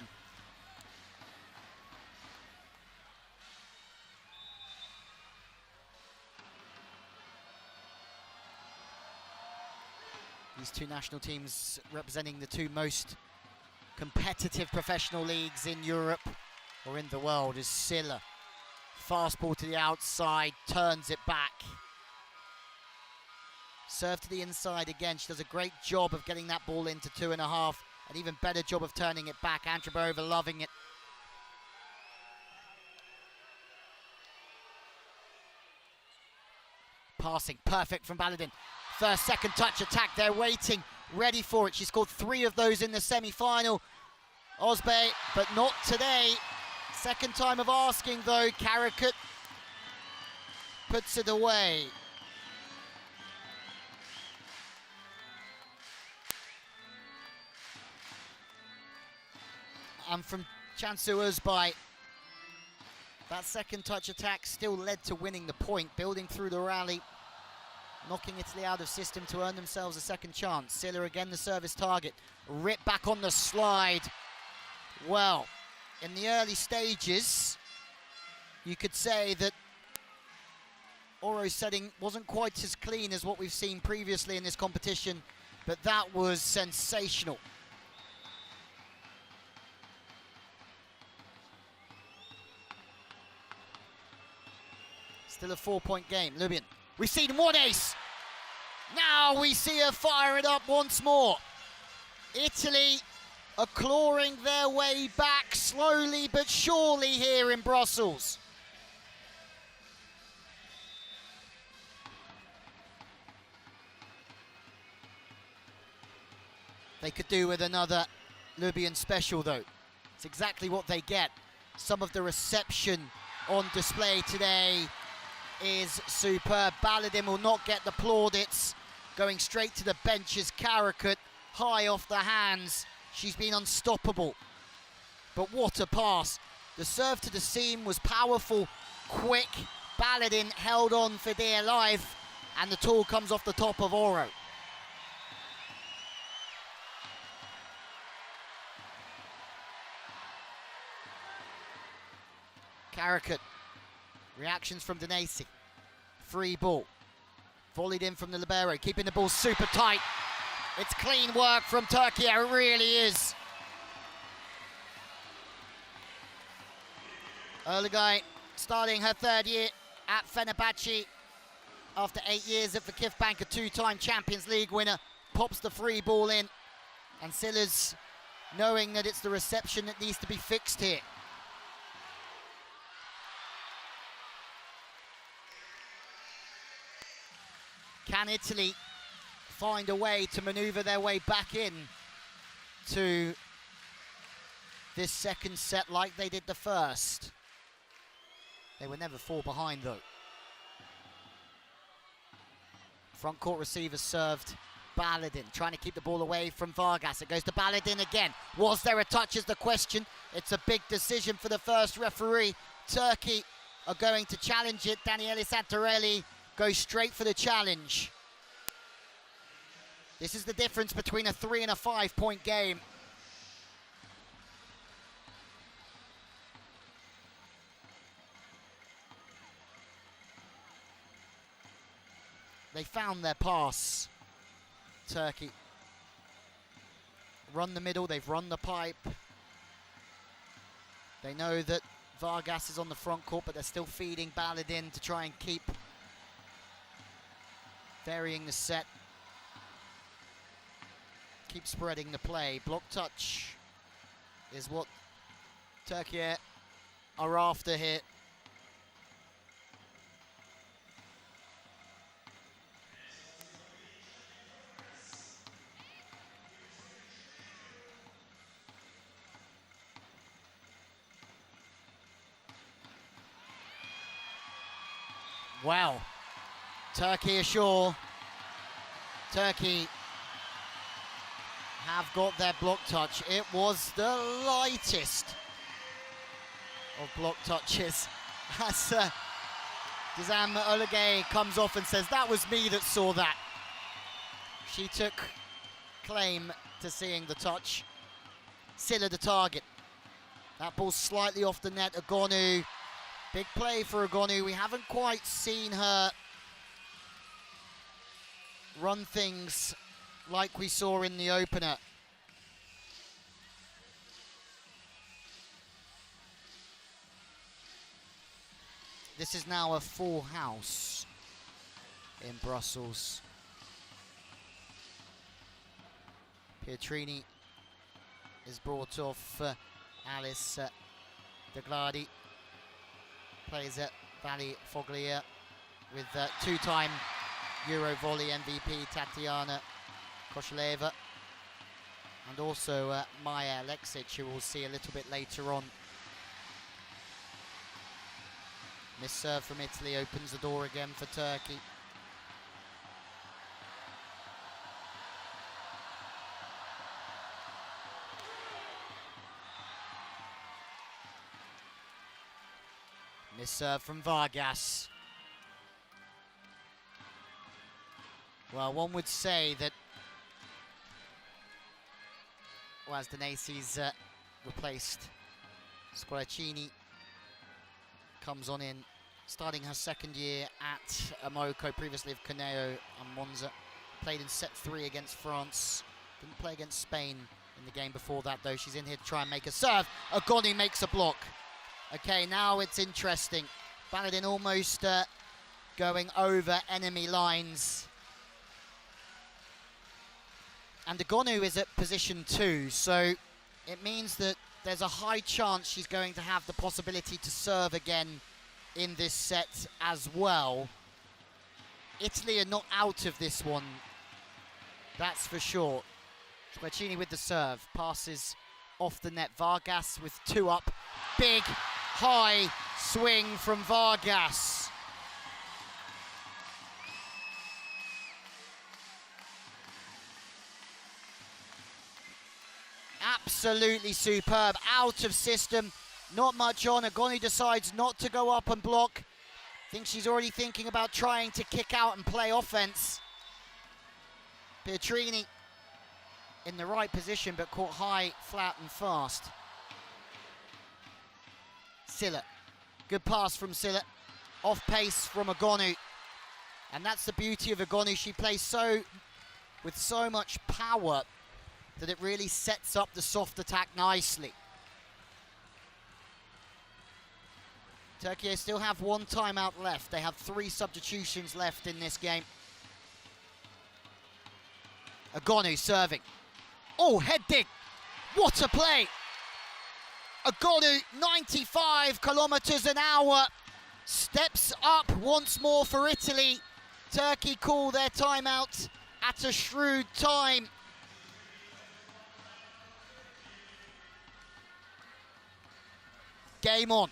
These two national teams representing the two most competitive professional leagues in Europe or in the world is Silla Fast ball to the outside, turns it back. Serve to the inside again. She does a great job of getting that ball into 2.5. An even better job of turning it back. Androbova loving it. Passing, perfect from Baladin. First, second touch attack, they're waiting, ready for it. She scored 3 of those in the semi-final. Osbe, but not today. Second time of asking though, Karakut puts it away. And from Cansu Özbay, that second touch attack still led to winning the point, building through the rally, knocking Italy out of system to earn themselves a second chance. Silla again the service target, Rip back on the slide. Well, in the early stages, you could say that Oro's setting wasn't quite as clean as what we've seen previously in this competition, but that was sensational. Still a 4-point game. Lubin. We've seen one ace. Now we see her fire it up once more. Italy are clawing their way back slowly but surely here in Brussels. They could do with another Lubin special though. It's exactly what they get. Some of the reception on display today is superb. Baladin will not get the plaudits. Going straight to the bench is Karakut, high off the hands. She's been unstoppable. But what a pass. The serve to the seam was powerful, quick. Baladin held on for dear life, and the tool comes off the top of Oro. Karakut. Reactions from Denesi. Free ball. Volleyed in from the libero, keeping the ball super tight. It's clean work from Turkey, it really is. Erlagay starting her 3rd year at Fenerbahce after 8 years at Vakifbank, a 2-time Champions League winner, pops the free ball in, and Silla's knowing that it's the reception that needs to be fixed here. Can Italy find a way to maneuver their way back in to this second set like they did the first? They were never 4 behind though. Front court receiver served. Baladin trying to keep the ball away from Vargas. It goes to Baladin again. Was there a touch is the question. It's a big decision for the first referee. Turkey are going to challenge it. Daniele Santarelli goes straight for the challenge. This is the difference between a 3 and a 5-point game. They found their pass, Turkey. Run the middle, they've run the pipe. They know that Vargas is on the front court, but they're still feeding Baladin to try and keep varying the set. Keep spreading the play. Block touch is what Turkey are after here. Wow. Turkey ashore. Turkey have got their block touch. It was the lightest of block touches. As Dizam Olagay comes off and says, that was me that saw that. She took claim to seeing the touch. Silla the target. That ball slightly off the net. Agonu. Big play for Agonu. We haven't quite seen her run things like we saw in the opener. this is now a full house in Brussels. Pietrini is brought off. Alice De Gladi plays at Valley Foglia with two-time EuroVolley MVP Tatiana Kosheleva, and also Maya Alexic, who we'll see a little bit later on. Miss serve from Italy opens the door again for Turkey. Miss serve from Vargas. Well, one would say that, well, as Denacy's replaced, Squarcini comes on in, starting her second year at Monaco, previously of Cuneo and Monza. Played in set 3 against France. Didn't play against Spain in the game before that, though. She's in here to try and make a serve. Agoni makes a block. Okay, now it's interesting. Baladin almost going over enemy lines. And Agonu is at position 2, so it means that there's a high chance she's going to have the possibility to serve again in this set as well. Italy are not out of this one, that's for sure. Squarcini with the serve, passes off the net. Vargas with 2 up. Big, high swing from Vargas. Absolutely superb, out of system, not much on. Agoni decides not to go up and block. I think she's already thinking about trying to kick out and play offense. Pietrini in the right position, but caught high, flat and fast. Silla, good pass from Silla, off pace from Agonu. And that's the beauty of Agonu, she plays with so much power that it really sets up the soft attack nicely. Turkey still have 1 timeout left. They have 3 substitutions left in this game. Agonu serving. Oh, head dig. What a play. Agonu, 95 kilometers an hour. Steps up once more for Italy. Turkey call their timeout at a shrewd time. Game on.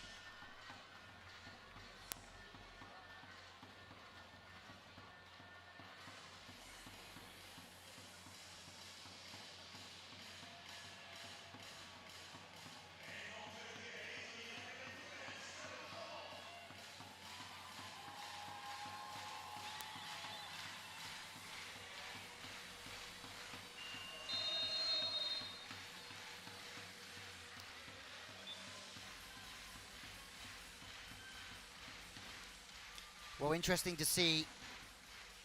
Well, interesting to see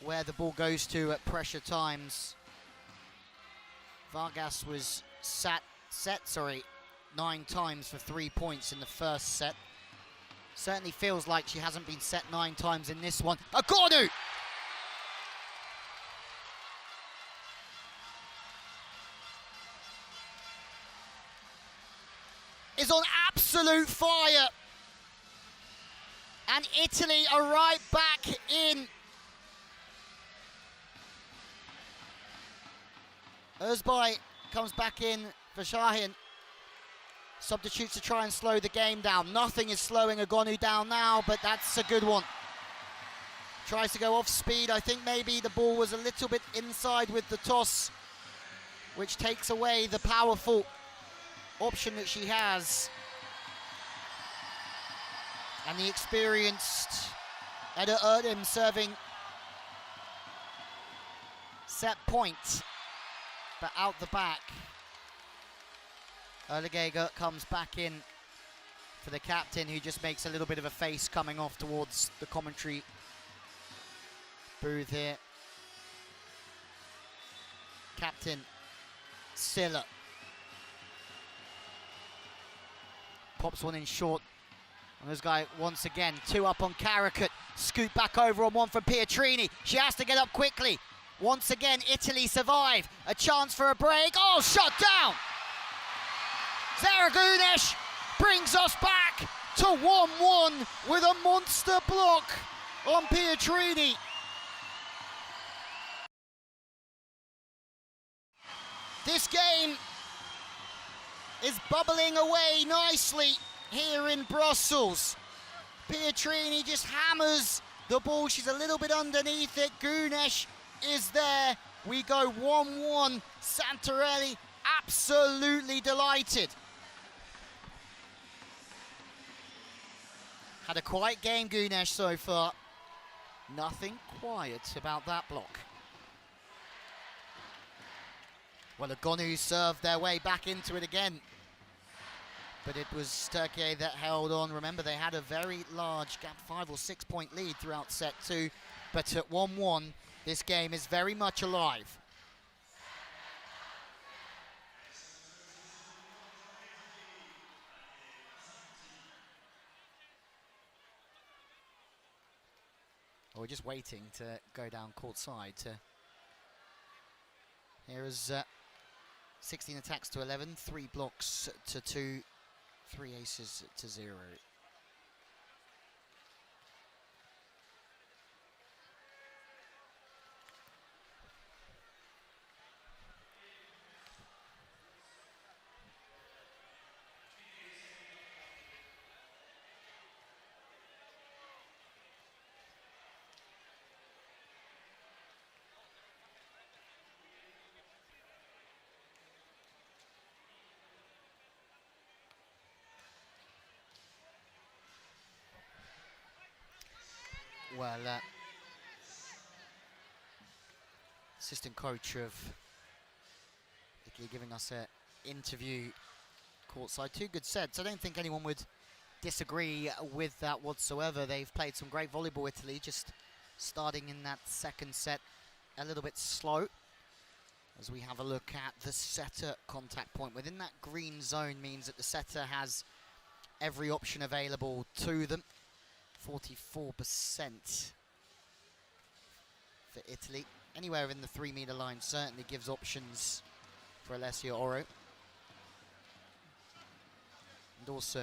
where the ball goes to at pressure times. Vargas was set 9 times for 3 points in the first set. Certainly feels like she hasn't been set 9 times in this one. Agonu! Is on absolute fire. And Italy are right back in. Özbay comes back in for Shahin. Substitutes to try and slow the game down. Nothing is slowing Agonu down now, but that's a good one. Tries to go off speed. I think maybe the ball was a little bit inside with the toss, which takes away the powerful option that she has. And the experienced Edda Erdem serving set point, but out the back. Erlegega comes back in for the captain, who just makes a little bit of a face coming off towards the commentary booth here. Captain Silla pops one in short And this guy, once again, 2 up on Caracat. Scoot back over on 1 from Pietrini. She has to get up quickly. Once again, Italy survive. A chance for a break. Oh, shot down! Zaragunes brings us back to 1-1 with a monster block on Pietrini. This game is bubbling away nicely here in Brussels. Pietrini just hammers the ball. She's a little bit underneath it. Gunesh is there. We go 1-1. Santarelli absolutely delighted. Had a quiet game, Gunesh, so far. Nothing quiet about that block. Well, Agonu served their way back into it again. But it was Türkiye that held on. Remember, they had a very large gap, 5 or 6 point lead throughout set 2. But at 1-1, this game is very much alive. We're just waiting to go down court side. Here is 16 attacks to 11, 3 blocks to 2, 3 aces to 0. Well, assistant coach of Italy giving us an interview courtside. 2 good sets. I don't think anyone would disagree with that whatsoever. They've played some great volleyball, Italy, just starting in that second set a little bit slow. As we have a look at the setter contact point. Within that green zone means that the setter has every option available to them. 44% for Italy. Anywhere in the 3 meter line certainly gives options for Alessia Oro. And also,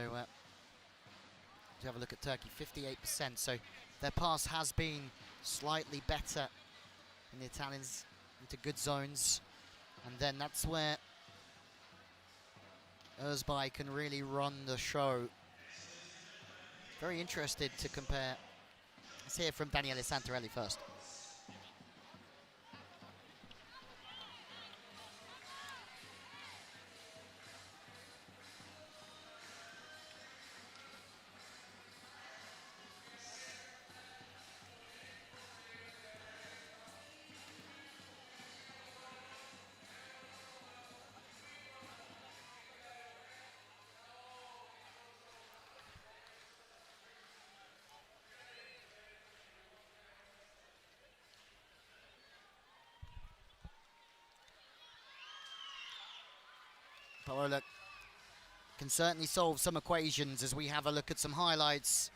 to have a look at Turkey, 58%. So their pass has been slightly better in the Italians into good zones. And then that's where Özbay can really run the show. Very interested to compare. Let's hear from Daniele Santarelli first. Paola can certainly solve some equations as we have a look at some highlights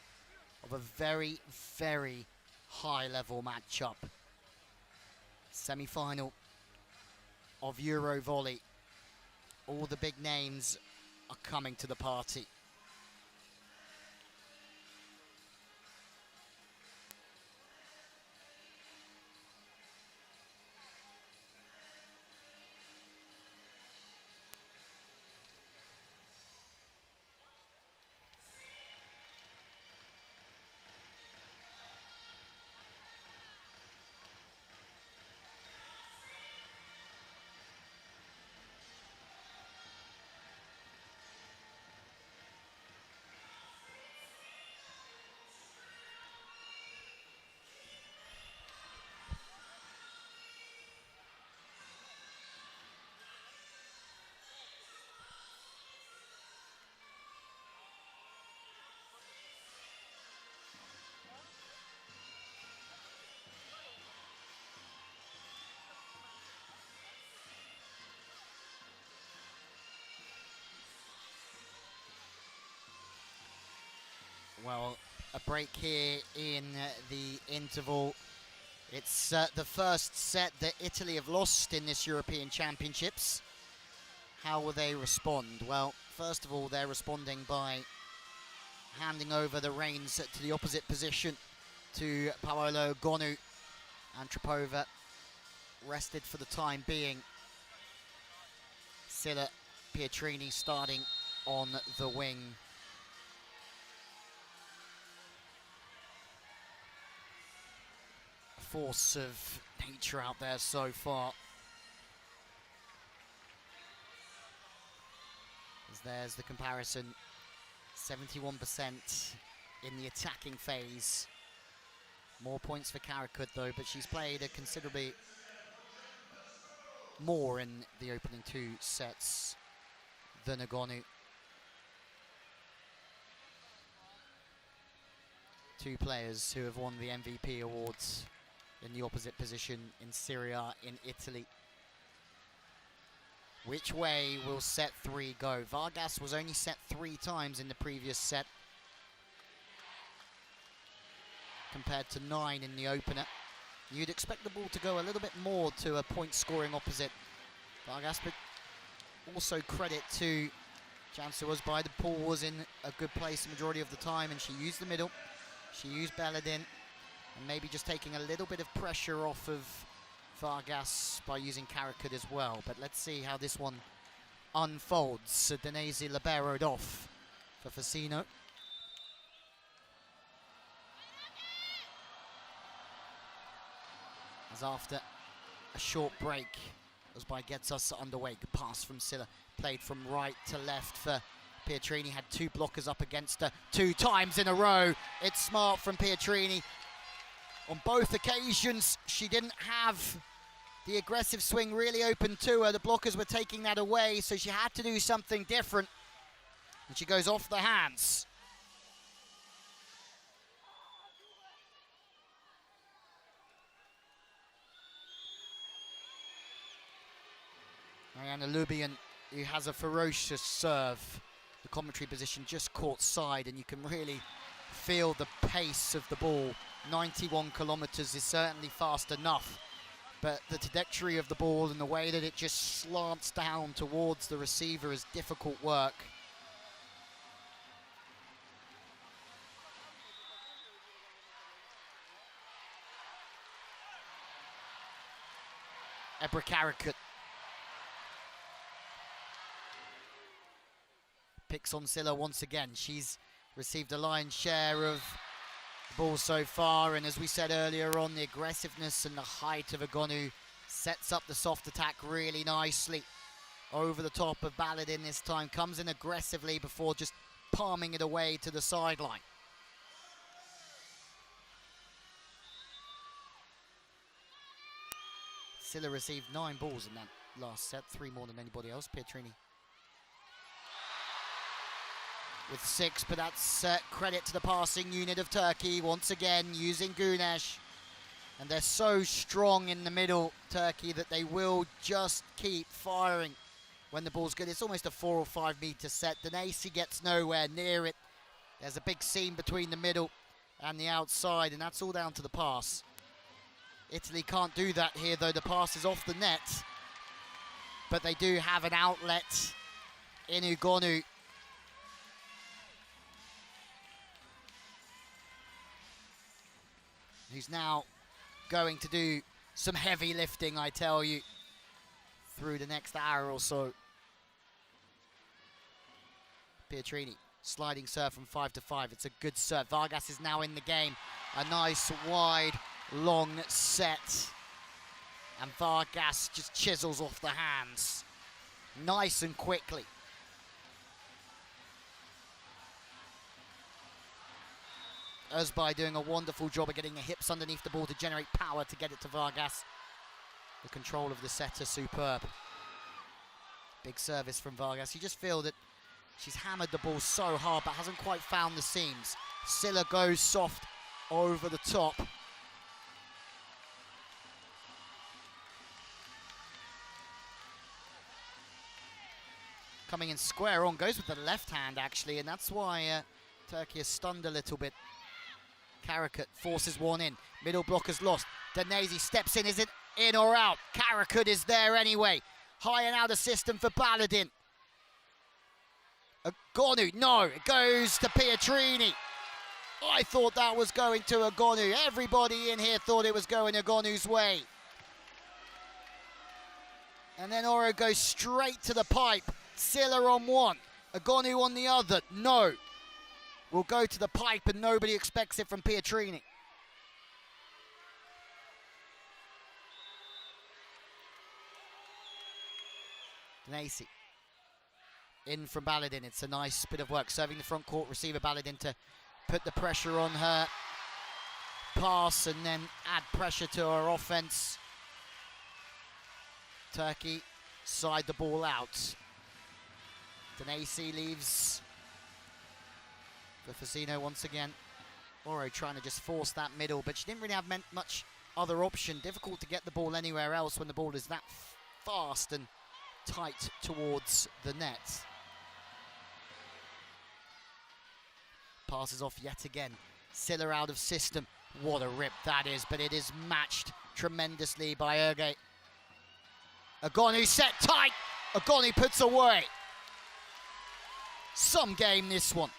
of a very, very high-level matchup. Semi-final of EuroVolley. All the big names are coming to the party. Well, a break here in the interval. It's the first set that Italy have lost in this European Championships. How will they respond? Well, first of all, they're responding by handing over the reins to the opposite position to Paolo Gonu. Antropova rested for the time being. Silla Pietrini starting on the wing. Force of nature out there so far. As there's the comparison, 71% in the attacking phase. More points for Karakut though, but she's played a considerably more in the opening 2 sets than Agonu. 2 players who have won the MVP awards in the opposite position in Serie A in Italy. Which way will set 3 go? Vargas was only set 3 times in the previous set, compared to 9 in the opener. You'd expect the ball to go a little bit more to a point-scoring opposite Vargas, but also credit to Jansu was by the ball was in a good place the majority of the time, and she used the middle. She used Belladin, and maybe just taking a little bit of pressure off of Vargas by using Karakut as well. But let's see how this one unfolds. Danese liberoed off for Facino. As after a short break, as by gets us underway. Good pass from Silla, played from right to left for Pietrini. Had 2 blockers up against her 2 times in a row. It's smart from Pietrini. On both occasions, she didn't have the aggressive swing really open to her. The blockers were taking that away, so she had to do something different. And she goes off the hands. Mariana Lubian, who has a ferocious serve. The commentary position just caught side, and you can really feel the pace of the ball. 91 kilometers is certainly fast enough, but the trajectory of the ball and the way that it just slants down towards the receiver is difficult work. Ebra Karakut picks on Silla once again. She's received a lion's share of the ball so far, and as we said earlier on, the aggressiveness and the height of Agonu sets up the soft attack really nicely. Over the top of Baladin this time, comes in aggressively before just palming it away to the sideline. Silla received 9 balls in that last set, 3 more than anybody else. Pietrini with 6, but that's credit to the passing unit of Turkey, once again using Güneş. And they're so strong in the middle, Turkey, that they will just keep firing when the ball's good. It's almost a 4 or 5 meter set. Danesi gets nowhere near it. There's a big seam between the middle and the outside, and that's all down to the pass. Italy can't do that here, though. The pass is off the net, but they do have an outlet in Ugonu. Who's now going to do some heavy lifting, I tell you, through the next hour or so. Pietrini, sliding serve from 5 to 5. It's a good serve. Vargas is now in the game. A nice, wide, long set. And Vargas just chisels off the hands. Nice and quickly. Özbay doing a wonderful job of getting the hips underneath the ball to generate power to get it to Vargas. The control of the setter, superb. Big service from Vargas. You just feel that she's hammered the ball so hard but hasn't quite found the seams. Silla goes soft over the top. Coming in square on, goes with the left hand actually, and that's why Turkey is stunned a little bit. Karakat forces one in. Middle blocker's lost. Danesi steps in. Is it in or out? Karakat is there anyway. High and out of system for Baladin. Agonu, no, it goes to Pietrini. I thought that was going to Agonu. Everybody in here thought it was going Agonu's way. And then Oro goes straight to the pipe. Silla on one, Agonu on the other. No. Will go to the pipe and nobody expects it from Pietrini. Danesi. In from Baladin. It's a nice bit of work. Serving the front court receiver Baladin to put the pressure on her pass and then add pressure to her offense. Turkey side the ball out. Danesi leaves for Fasino once again. Oro trying to just force that middle, but she didn't really have much other option. Difficult to get the ball anywhere else when the ball is that fast and tight towards the net. Passes off yet again. Silla out of system. What a rip that is, but it is matched tremendously by Erge. Agonu set tight. Agonu puts away. Some game this one.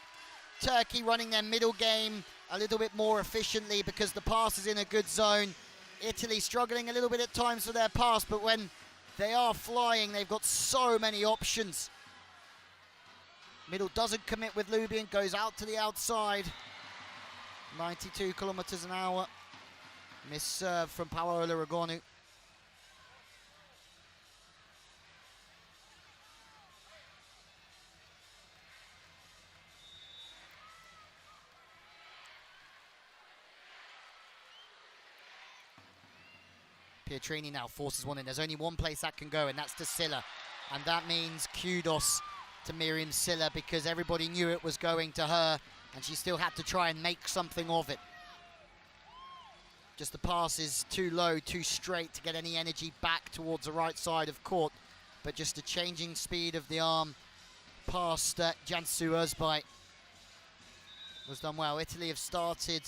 Turkey running their middle game a little bit more efficiently because the pass is in a good zone. Italy struggling a little bit at times for their pass, but when they are flying, they've got so many options. Middle doesn't commit with Lubian, goes out to the outside. 92 kilometers an hour. Miss serve from Paola Agonu. Pietrini now forces one in. There's only one place that can go, and that's to Silla. And that means kudos to Miriam Silla because everybody knew it was going to her, and she still had to try and make something of it. Just the pass is too low, too straight to get any energy back towards the right side of court. But just a changing speed of the arm past Cansu Özbay was done well. Italy have started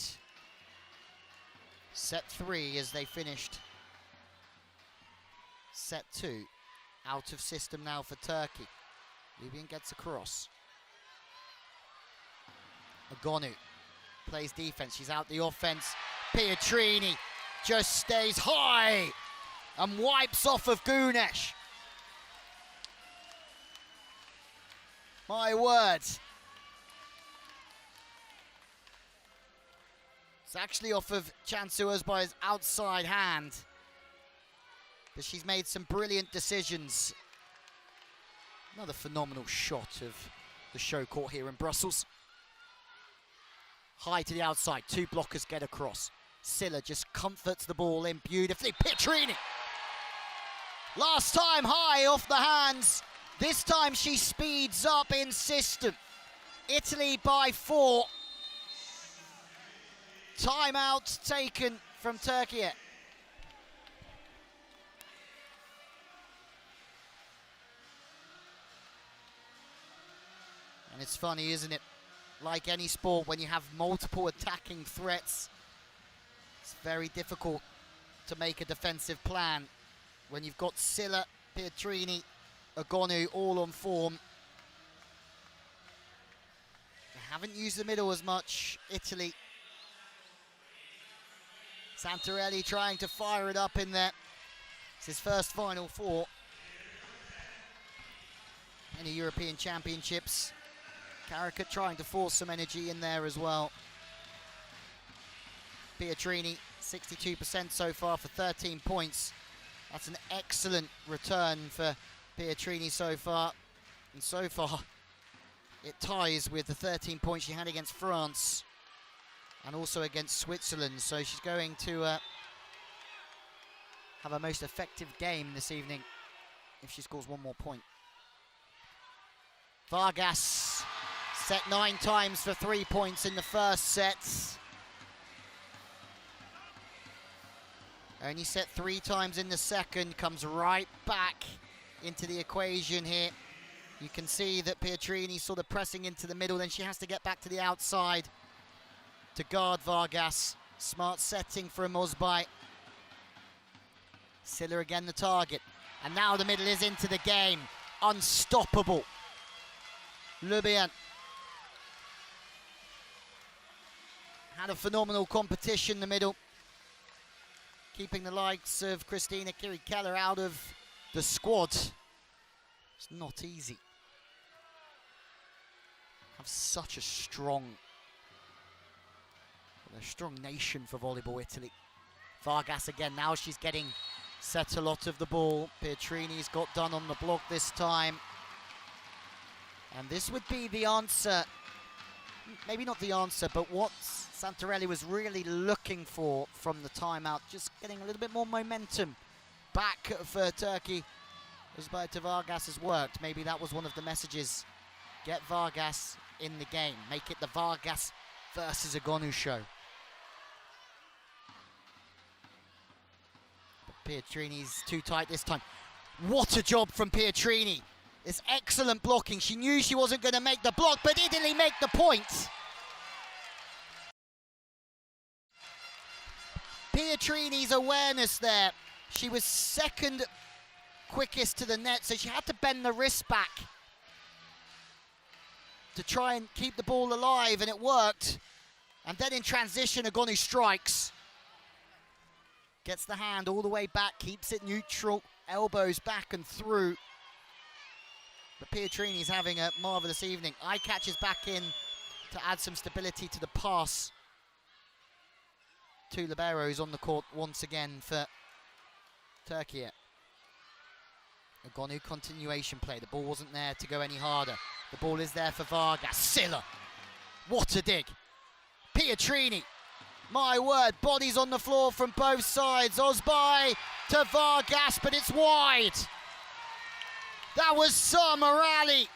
set 3 as they finished set 2. Out of system now for Turkey. Lubian gets across. Agonu plays defense. She's out the offense. Pietrini just stays high and wipes off of Gunesh. My word. It's actually off of Cansu Özbay's outside hand. But she's made some brilliant decisions. Another phenomenal shot of the show court here in Brussels. High to the outside, 2 blockers get across. Silla just comforts the ball in beautifully. Pietrini! Last time high off the hands. This time she speeds up in system. Italy by 4. Timeout taken from Turkey. And it's funny, isn't it? Like any sport, when you have multiple attacking threats, it's very difficult to make a defensive plan. When you've got Silla, Pietrini, Agonu all on form. They haven't used the middle as much, Italy. Santarelli trying to fire it up in there. It's his first Final Four in the European Championships. Karakat trying to force some energy in there as well. Pietrini, 62% so far for 13 points. That's an excellent return for Pietrini so far. And so far, it ties with the 13 points she had against France and also against Switzerland. So she's going to have a most effective game this evening if she scores one more point. Vargas set 9 times for 3 points in the first set. Only set 3 times in the second, comes right back into the equation here. You can see that Pietrini sort of pressing into the middle, then she has to get back to the outside to guard Vargas. Smart setting from Ozbay. Silla again the target. And now the middle is into the game. Unstoppable. Lubien had a phenomenal competition in the middle, keeping the likes of Christina Kiri-Keller out of the squad. It's not easy. Have such a strong nation for volleyball, Italy. Vargas again, now she's getting set a lot of the ball. Pietrini's got done on the block this time. And this would be the answer, maybe not the answer, but what Santarelli was really looking for from the timeout. Just getting a little bit more momentum back for Turkey. Ozbay to Vargas has worked. Maybe that was one of the messages. Get Vargas in the game. Make it the Vargas versus Egonu show. But Pietrini's too tight this time. What a job from Pietrini. It's excellent blocking. She knew she wasn't going to make the block, but Italy make the point. Pietrini's awareness there. She was second quickest to the net, so she had to bend the wrist back to try and keep the ball alive, and it worked. And then in transition, Egonu strikes. Gets the hand all the way back, keeps it neutral, elbows back and through. But Pietrini's having a marvellous evening. Eye catches back in to add some stability to the pass. Two liberos on the court once again for Turkey. Egonu continuation play. The ball wasn't there to go any harder. The ball is there for Vargas. Silla. What a dig. Pietrini. My word, bodies on the floor from both sides. Ozbay to Vargas, but it's wide. That was Samarali.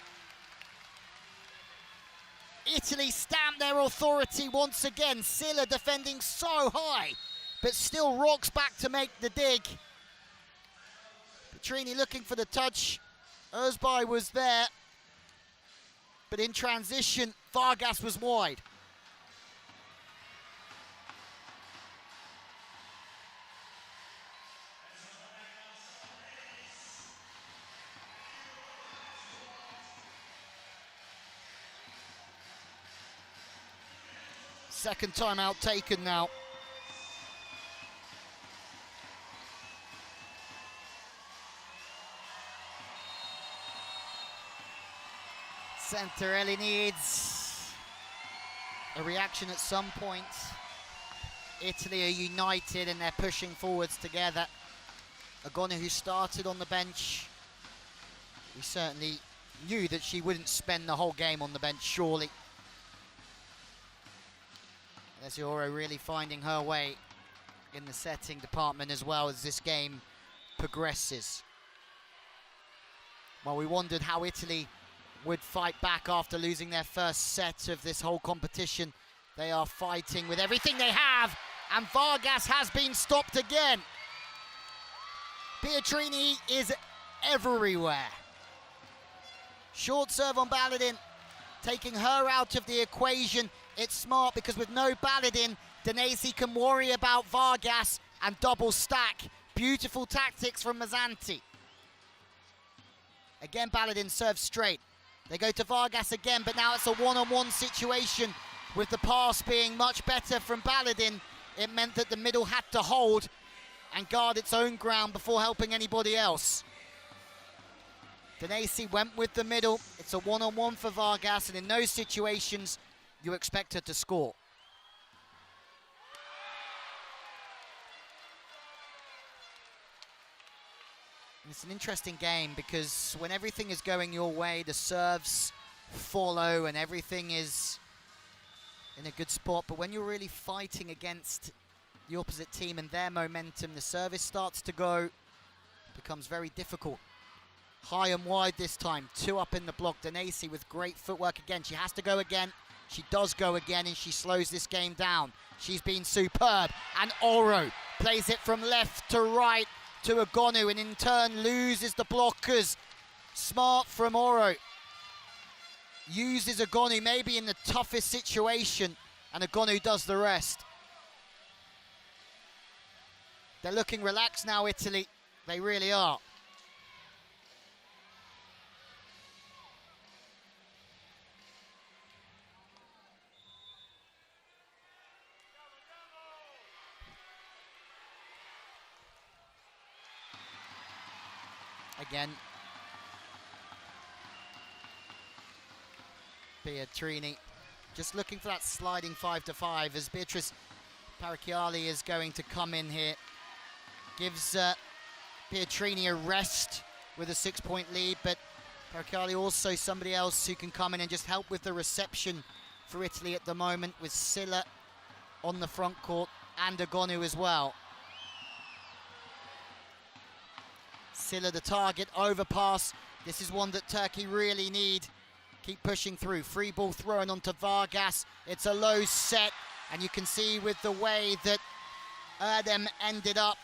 Italy stamped their authority once again. Silla defending so high, but still rocks back to make the dig. Pietrini looking for the touch. Ozbay was there, but in transition, Vargas was wide. Second timeout taken now. Santarelli needs a reaction at some point. Italy are united and they're pushing forwards together. Egonu, who started on the bench, we certainly knew that she wouldn't spend the whole game on the bench, surely. There's Euro really finding her way in the setting department as well as this game progresses. Well, we wondered how Italy would fight back after losing their first set of this whole competition. They are fighting with everything they have, and Vargas has been stopped again. Pietrini is everywhere. Short serve on Baladin, taking her out of the equation. It's smart because with no Baladin, Danesi can worry about Vargas and double stack. Beautiful tactics from Mazzanti. Again, Baladin serves straight. They go to Vargas again, but now it's a one-on-one situation. With the pass being much better from Baladin, it meant that the middle had to hold and guard its own ground before helping anybody else. Danesi went with the middle. It's a one-on-one for Vargas, and in those situations, you expect her to score. It's an interesting game because when everything is going your way, the serves follow and everything is in a good spot. But when you're really fighting against the opposite team and their momentum, the service starts to go, becomes very difficult. High and wide this time, two up in the block. Danesi with great footwork again. She has to go again. She does go again, and she slows this game down. She's been superb. And Oro plays it from left to right to Egonu, and in turn loses the blockers. Smart from Oro. uses Agonu maybe in the toughest situation, and Agonu does the rest. They're looking relaxed now, Italy. They really are. Again, Pietrini just looking for that sliding 5-5 as Beatrice Paracchiali is going to come in here. Gives Pietrini a rest with a 6-point lead, but Paracchiali also somebody else who can come in and just help with the reception for Italy at the moment, with Silla on the front court and Agonu as well. Silla the target, overpass. This is one that Turkey really need. Keep pushing through. Free ball thrown onto Vargas. It's a low set, and you can see with the way that Erdem ended up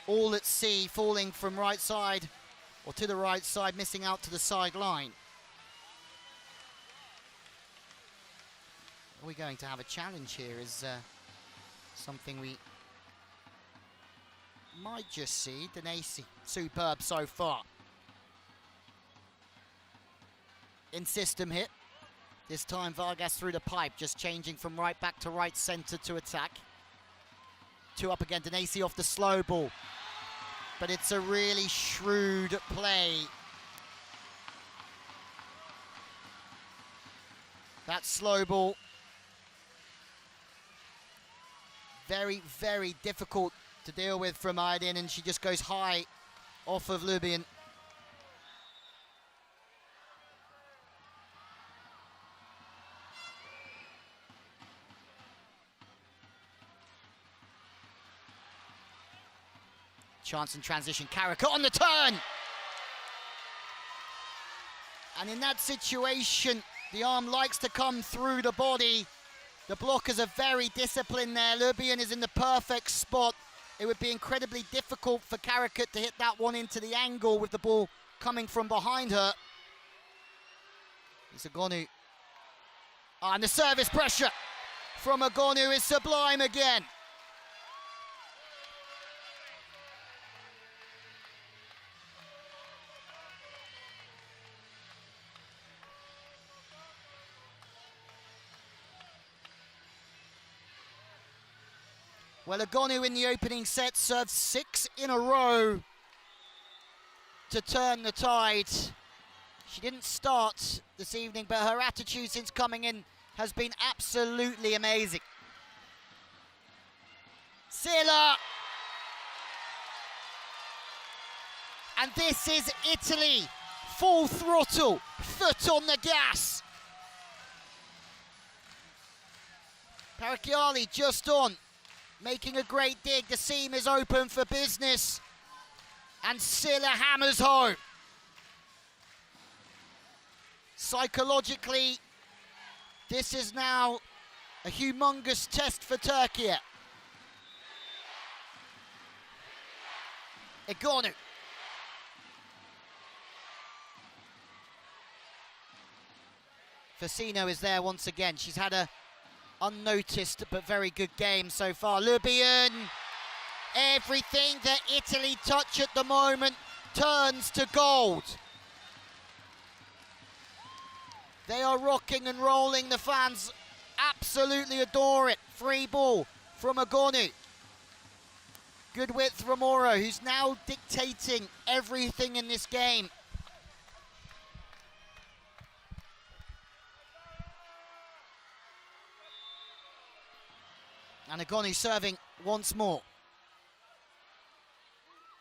all at sea, falling from right side, or to the right side, missing out to the sideline. Are we going to have a challenge here is something we might just see. Denesi, superb so far. In system hit. This time Vargas through the pipe, just changing from right back to right centre to attack. Two up again, Denesi off the slow ball. But it's a really shrewd play. That slow ball. Very, very difficult to deal with from Aydin, and she just goes high off of Lubian. Chance in transition, Karaka on the turn! And in that situation, the arm likes to come through the body. The blockers are very disciplined there. Lubian is in the perfect spot. It would be incredibly difficult for Karakat to hit that one into the angle with the ball coming from behind her. It's Agonu. And the service pressure from Agonu is sublime again. Well, Agonu in the opening set served 6 in a row to turn the tide. She didn't start this evening, but her attitude since coming in has been absolutely amazing. Silla! And this is Italy, full throttle, foot on the gas. Paracchiali just on. Making a great dig, the seam is open for business, and Silla hammers home. Psychologically, this is now a humongous test for Turkey. Agonu. Fasino is there once again. She's had a unnoticed but very good game so far. Lubian, everything that Italy touch at the moment turns to gold. They are rocking and rolling. The fans absolutely adore it. Free ball from Agonu. Good width from Oro, who's now dictating everything in this game. And Agonu serving once more.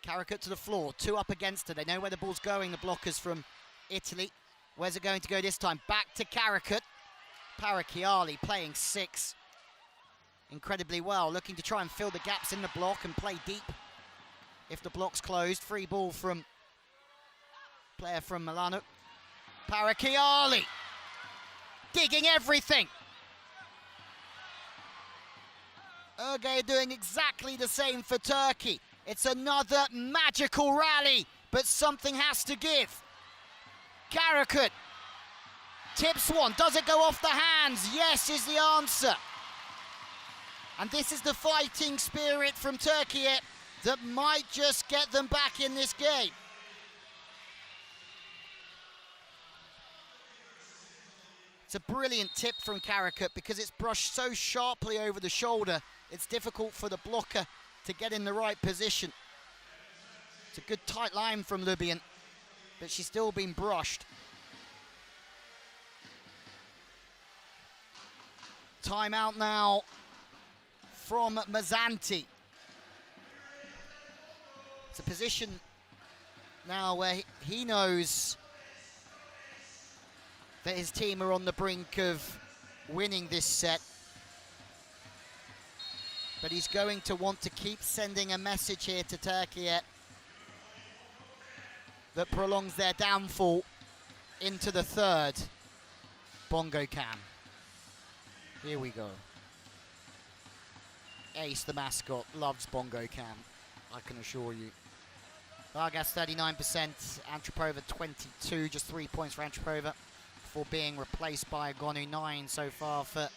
Karakat to the floor, 2 up against her. They know where the ball's going, the blockers from Italy. Where's it going to go this time? Back to Karakat. Paracchiali playing 6 incredibly well, looking to try and fill the gaps in the block and play deep if the block's closed. Free ball from player from Milano. Paracchiali digging everything. Ergay doing exactly the same for Turkey. It's another magical rally, but something has to give. Karakat Tips one, does it go off the hands? Yes is the answer. And this is the fighting spirit from Türkiye that might just get them back in this game. It's a brilliant tip from Karakut because it's brushed so sharply over the shoulder, it's difficult for the blocker to get in the right position. It's a good tight line from Lübyen, but she's still been brushed. Timeout now from Mazzanti. It's a position now where he knows that his team are on the brink of winning this set. But he's going to want to keep sending a message here to Türkiye that prolongs their downfall into the third. Bongo Cam. Here we go. Ace, the mascot, loves Bongo Cam, I can assure you. Vargas 39%, Antropova 22, just 3 points for Antropova before being replaced by Gonu. 9 so far for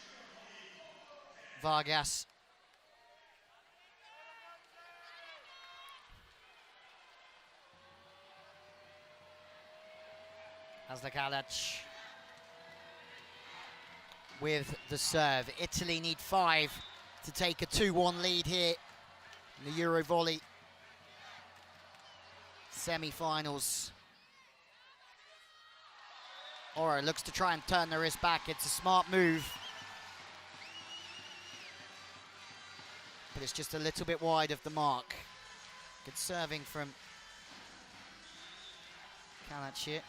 Vargas. Hazlakalac with the serve. Italy need 5 to take a 2-1 lead here in the EuroVolley semi-finals. Oro looks to try and turn the wrist back. It's a smart move, but it's just a little bit wide of the mark. Good serving from Kalac here.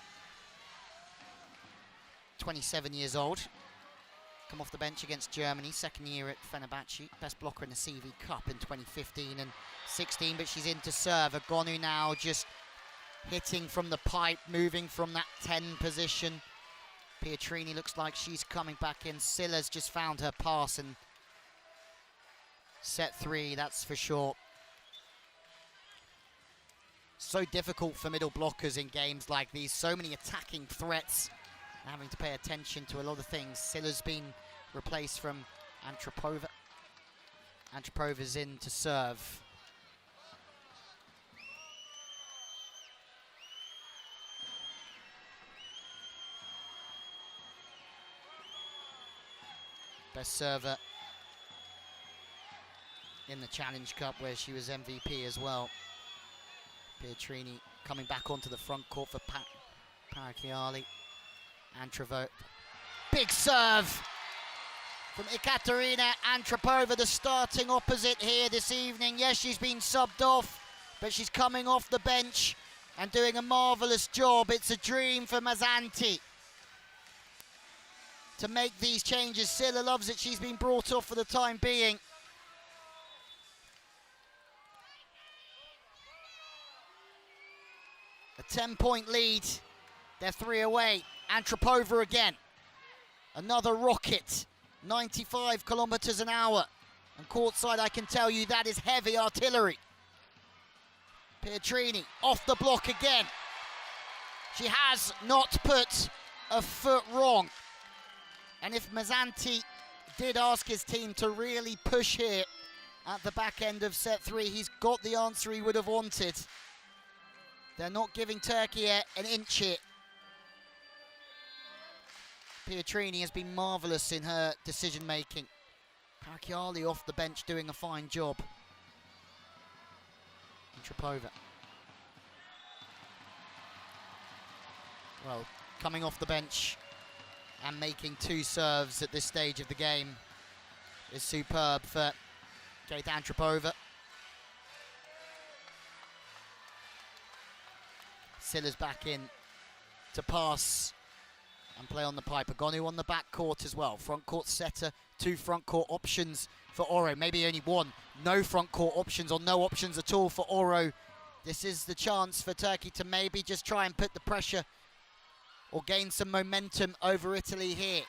27 years old. Come off the bench against Germany, second year at Fenerbahce, best blocker in the CEV Cup in 2015 and 16, but she's in to serve. Agonu now just hitting from the pipe, moving from that 10 position. Pietrini looks like she's coming back in. Silla's just found her pass and set 3, that's for sure. So difficult for middle blockers in games like these, so many attacking threats. Having to pay attention to a lot of things. Silla's been replaced from Antropova. Antropova's in to serve. Best server in the Challenge Cup where she was MVP as well. Pietrini coming back onto the front court for Parakiali. Antrovo, big serve from Ekaterina Antropova, the starting opposite here this evening. Yes, she's been subbed off, but she's coming off the bench and doing a marvellous job. It's a dream for Mazzanti to make these changes. Silla loves it. She's been brought off for the time being. A 10-point lead. They're 3 away. Antropova again. Another rocket. 95 kilometers an hour. And courtside, I can tell you that is heavy artillery. Pietrini off the block again. She has not put a foot wrong. And if Mazzanti did ask his team to really push here at the back end of set 3, he's got the answer he would have wanted. They're not giving Türkiye an inch here. Pietrini has been marvellous in her decision-making. Parakiali off the bench doing a fine job. Antropova. Well, coming off the bench and making 2 serves at this stage of the game is superb for Kate Antropova. Silla's back in to pass and play on the pipe. Agonu on the back court as well. Front court setter, 2 front court options for Oro. Maybe only 1. No front court options or no options at all for Oro. This is the chance for Turkey to maybe just try and put the pressure or gain some momentum over Italy here.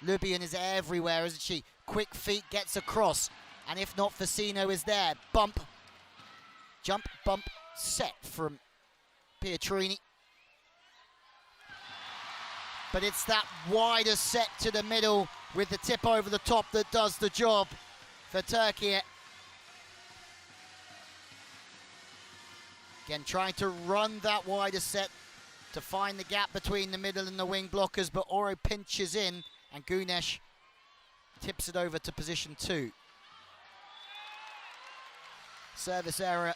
Lübyen is everywhere, isn't she? Quick feet, gets across. And if not, Facino is there. Bump, jump, bump, set from Pietrini. but it's that wider set to the middle with the tip over the top that does the job for Türkiye. Again, trying to run that wider set to find the gap between the middle and the wing blockers, but Oro pinches in and Güneş tips it over to position 2. Service error.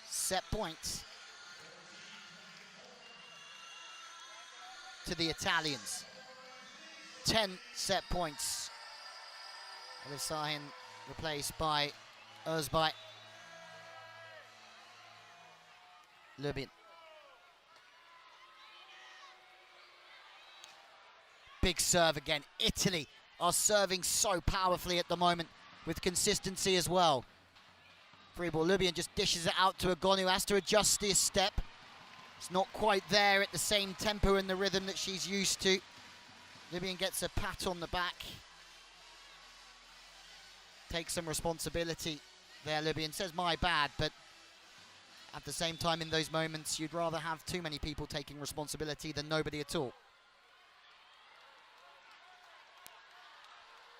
Set point to the Italians. 10 set points. Elif Sahin replaced by Özbay. Lubin. Big serve again. Italy are serving so powerfully at the moment with consistency as well. Free ball. Lubin just dishes it out to Agonu, who has to adjust his step. It's not quite there at the same tempo and the rhythm that she's used to. Lubin gets a pat on the back. Takes some responsibility there, Lubin. Says, my bad, but at the same time, in those moments, you'd rather have too many people taking responsibility than nobody at all.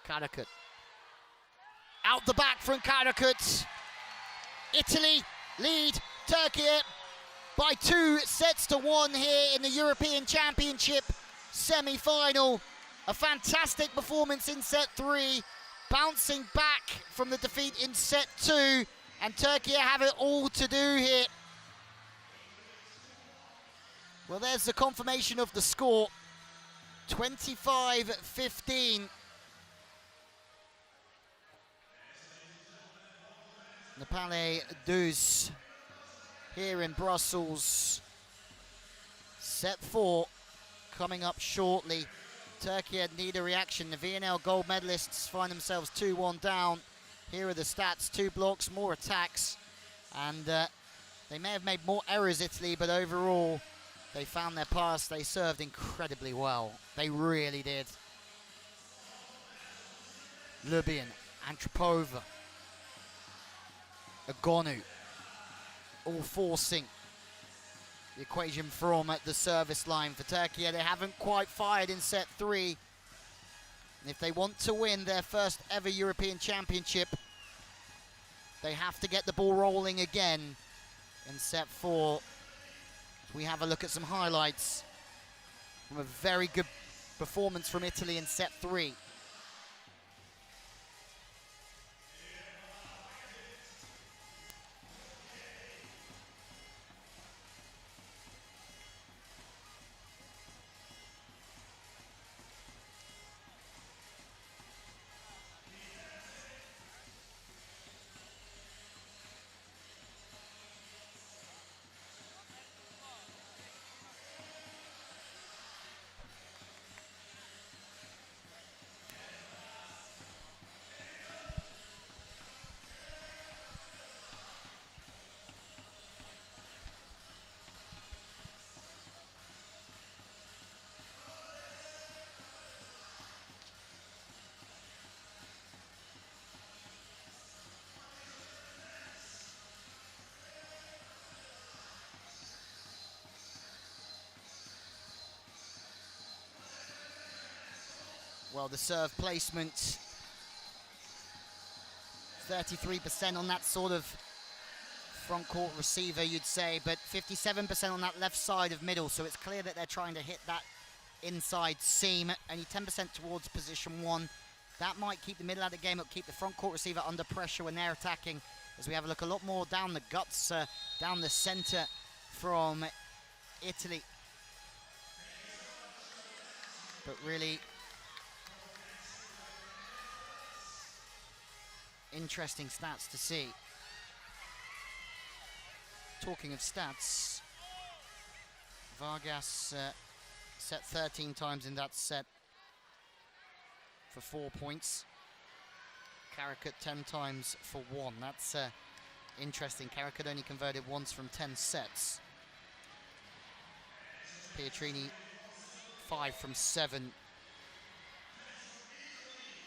Karakut. Out the back from Karakut. Italy lead Türkiye by 2-1 here in the European Championship semi-final. A fantastic performance in set 3, bouncing back from the defeat in set 2, and Türkiye have it all to do here. Well, there's the confirmation of the score. 25-15. The Palais Douze here in Brussels. Set 4 coming up shortly. Türkiye need a reaction. The VNL gold medalists find themselves 2-1 down. Here are the stats: 2 blocks, more attacks, and they may have made more errors, Italy, but overall they found their pass. They served incredibly well. They really did. Lubin, Antropova, Agonu, all forcing the equation from the service line for Türkiye. They haven't quite fired in set 3. And if they want to win their first ever European Championship, they have to get the ball rolling again in set 4. We have a look at some highlights from a very good performance from Italy in set 3. Well, the serve placement, 33% on that sort of front court receiver, you'd say, but 57% on that left side of middle, so it's clear that they're trying to hit that inside seam. Only 10% towards position 1. That might keep the middle of the game up, keep the front court receiver under pressure when they're attacking, as we have a look a lot more down the guts, down the center from Italy. But really interesting stats to see. Talking of stats, Vargas set 13 times in that set for 4 points. Karakut 10 times for 1. That's interesting. Karakut only converted once from 10 sets. Pietrini 5 from 7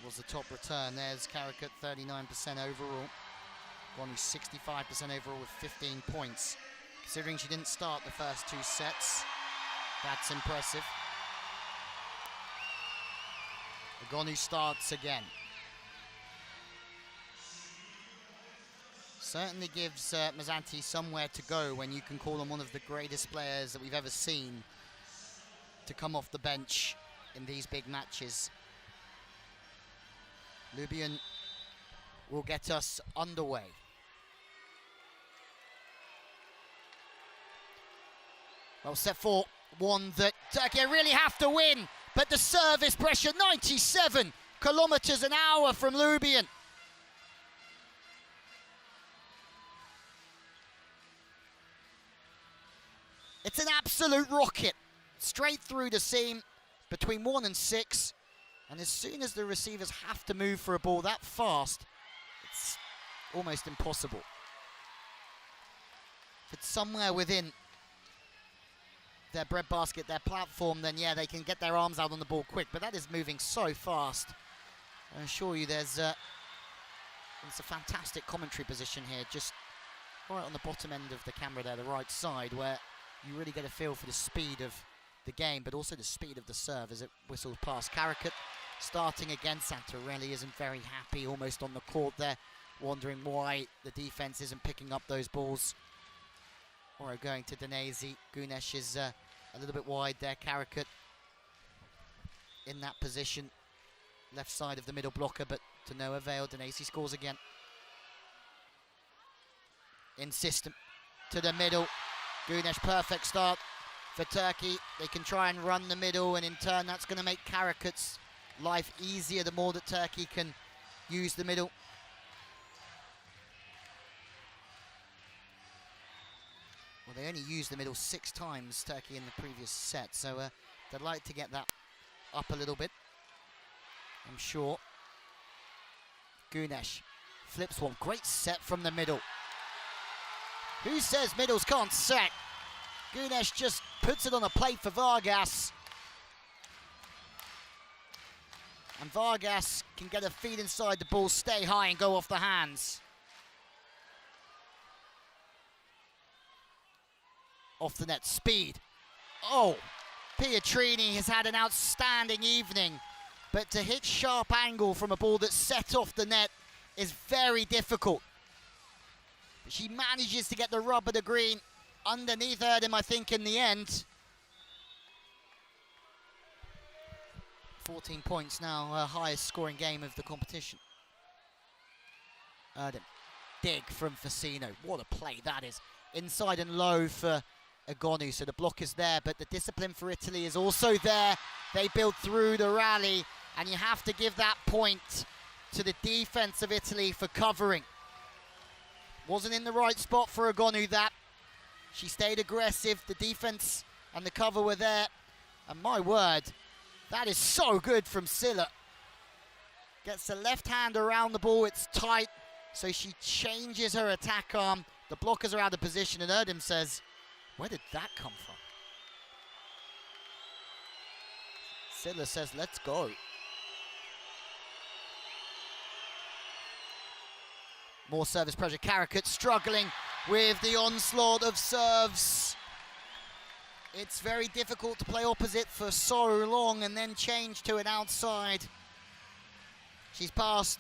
was the top return. There's Karakut, 39% overall. Gonu 65% overall with 15 points. Considering she didn't start the first 2 sets, That's impressive. Egonu starts again. Certainly gives Mazzanti somewhere to go when you can call him one of the greatest players that we've ever seen to come off the bench in these big matches. Lubian will get us underway. Well, set for one that Turkey really have to win, but the service pressure, 97 kilometers an hour from Lubian. It's an absolute rocket, straight through the seam between 1 and 6. And as soon as the receivers have to move for a ball that fast, it's almost impossible. If it's somewhere within their breadbasket, their platform, then yeah, they can get their arms out on the ball quick, but that is moving so fast. I assure you there's a fantastic commentary position here, just right on the bottom end of the camera there, the right side, where you really get a feel for the speed of the game, but also the speed of the serve as it whistles past. Karakat starting again. Santarelli isn't very happy, almost on the court there, wondering why the defense isn't picking up those balls. Or going to Danesi. Gunesh is a little bit wide there. Karakat in that position, left side of the middle blocker, but to no avail. Danesi scores again. In system to the middle. Gunesh, perfect start for Turkey. They can try and run the middle, and in turn that's going to make Karakat's life easier the more that Turkey can use the middle. Well, they only used the middle 6 times, Turkey, in the previous set, so they'd like to get that up a little bit, I'm sure. Gunesh flips one. Great set from the middle. Who says middles can't set? Gunesh just puts it on a plate for Vargas. And Vargas can get a feed inside the ball, stay high and go off the hands. Off the net, speed. Oh, Pietrini has had an outstanding evening, but to hit sharp angle from a ball that's set off the net is very difficult. But she manages to get the rub of the green underneath Erdem, I think, in the end. 14 points now, highest scoring game of the competition. Erdem, dig from Facino. What a play that is. Inside and low for Egonu, so the block is there, but the discipline for Italy is also there. They build through the rally, and you have to give that point to the defense of Italy for covering. Wasn't in the right spot for Egonu, that. She stayed aggressive, the defense and the cover were there, and my word, that is so good from Silla. Gets the left hand around the ball, it's tight, so she changes her attack arm. The blockers are out of position, and Erdem says, where did that come from? Silla says, let's go. More service pressure. Karakat struggling with the onslaught of serves. It's very difficult to play opposite for so long and then change to an outside. She's passed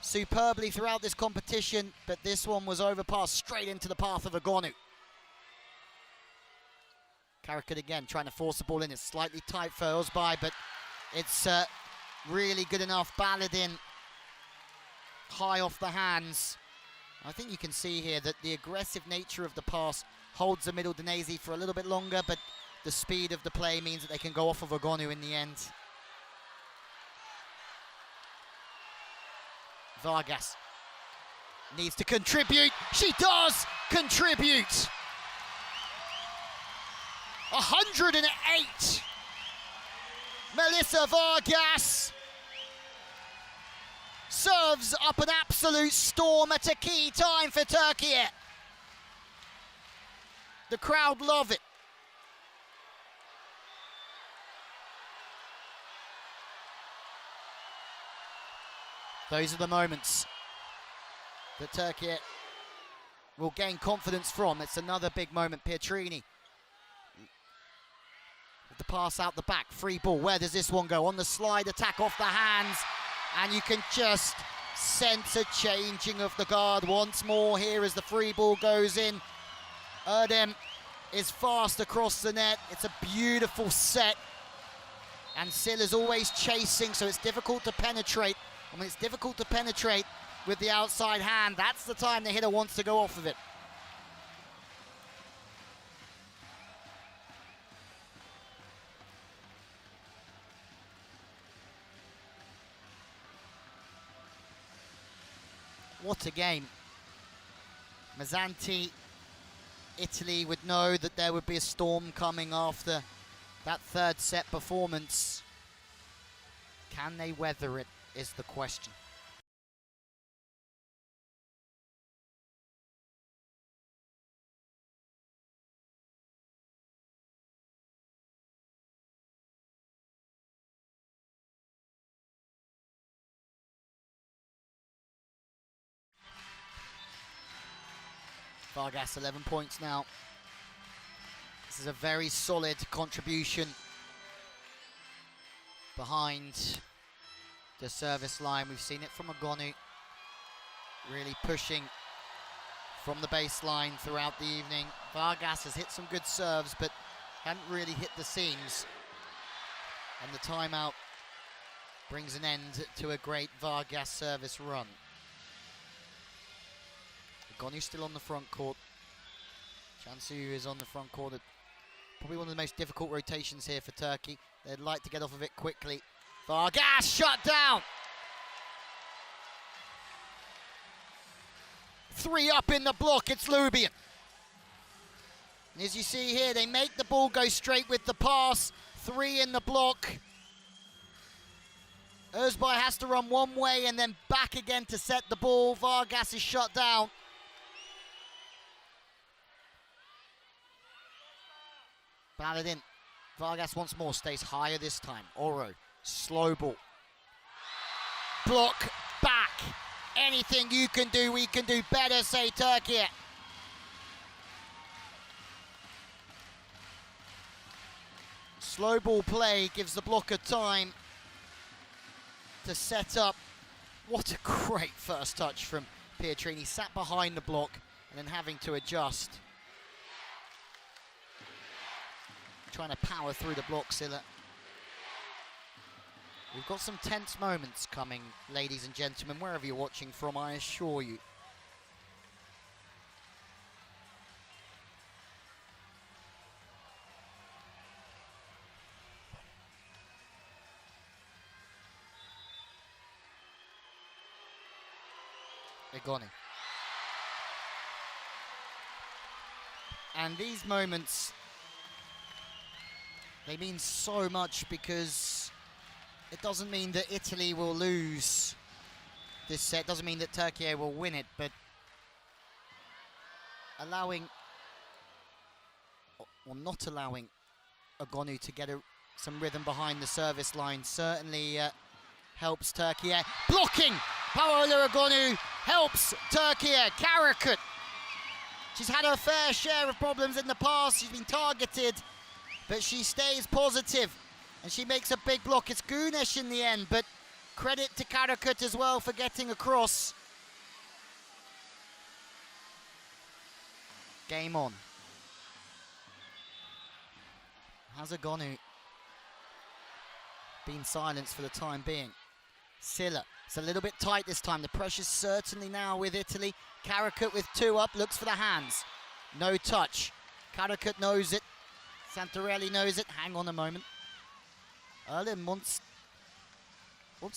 superbly throughout this competition, but this one was overpassed straight into the path of Egonu. Karakat again trying to force the ball in. It's slightly tight for Özbay, but it's really good enough. Baladin high off the hands. I think you can see here that the aggressive nature of the pass holds the middle Danesi for a little bit longer, but the speed of the play means that they can go off of Egonu in the end. Vargas needs to contribute. She does contribute. 108. Melissa Vargas serves up an absolute storm at a key time for Turkey. The crowd love it. Those are the moments that Turkey will gain confidence from. It's another big moment. Pietrini the pass out the back. Free ball. Where does this one go? On the slide attack off the hands. And you can just sense a changing of the guard once more here as the free ball goes in. Erdem is fast across the net. It's a beautiful set. And Silla's always chasing, so it's difficult to penetrate. I mean, it's difficult to penetrate with the outside hand. That's the time the hitter wants to go off of it. What a game. Mazzanti, Italy would know that there would be a storm coming after that third set performance. Can they weather it is the question. Vargas 11 points now. This is a very solid contribution behind the service line. We've seen it from Agonu, really pushing from the baseline throughout the evening. Vargas has hit some good serves, but hadn't really hit the seams. And the timeout brings an end to a great Vargas service run. Agonu still on the front court. Cansu is on the front court. Probably one of the most difficult rotations here for Turkey. They'd like to get off of it quickly. Vargas shut down. 3 up in the block, it's Lubian. And as you see here, they make the ball go straight with the pass. 3 in the block. Özbay has to run one way and then back again to set the ball. Vargas is shut down. Baladin. Vargas once more stays higher this time. Oro, slow ball. Block, back. Anything you can do, we can do better, say Türkiye. Slow ball play gives the blocker time to set up. What a great first touch from Pietrini. Sat behind the block and then having to adjust. Trying to power through the block, Silla. We've got some tense moments coming, ladies and gentlemen, wherever you're watching from, I assure you. Egoni. And these moments, they mean so much because it doesn't mean that Italy will lose this set, doesn't mean that Türkiye will win it, but allowing, or not allowing Agonu to get some rhythm behind the service line certainly helps Türkiye. Blocking! Paola Agonu helps Türkiye. Karakut. She's had her fair share of problems in the past. She's been targeted, but she stays positive and she makes a big block. It's Güneş in the end, but credit to Karakut as well for getting across. Game on. Has Agonu been silenced for the time being? Silla. It's a little bit tight this time. The pressure's certainly now with Italy. Karakut with 2 up, looks for the hands. No touch. Karakut knows it. Santarelli knows it. Hang on a moment. Erlin wants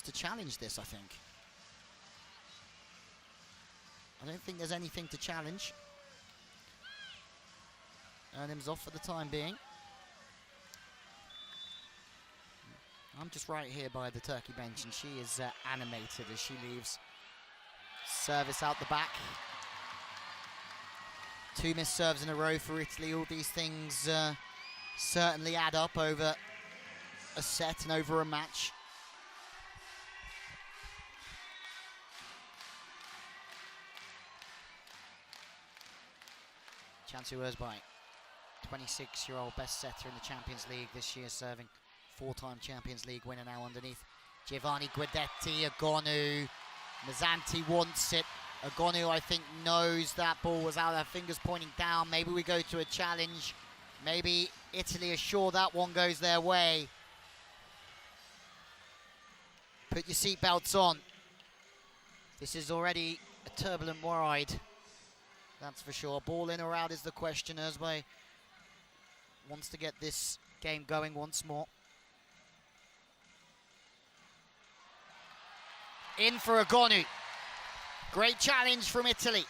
to challenge this, I think. I don't think there's anything to challenge. Erlin's off for the time being. I'm just right here by the Turkey bench, and she is animated as she leaves. Service out the back. 2 missed serves in a row for Italy. All these things certainly add up over a set and over a match. Cansu Özbay. 26-year-old best setter in the Champions League this year, serving. 4-time Champions League winner now underneath. Giovanni Guidetti, Agonu. Mazzanti wants it. Agonu, I think, knows that ball was out, her fingers pointing down. Maybe we go to a challenge. Maybe Italy are sure that one goes their way. Put your seatbelts on. This is already a turbulent ride, that's for sure. Ball in or out is the question. Özbey wants to get this game going once more. In for Agonu. Great challenge from Italy.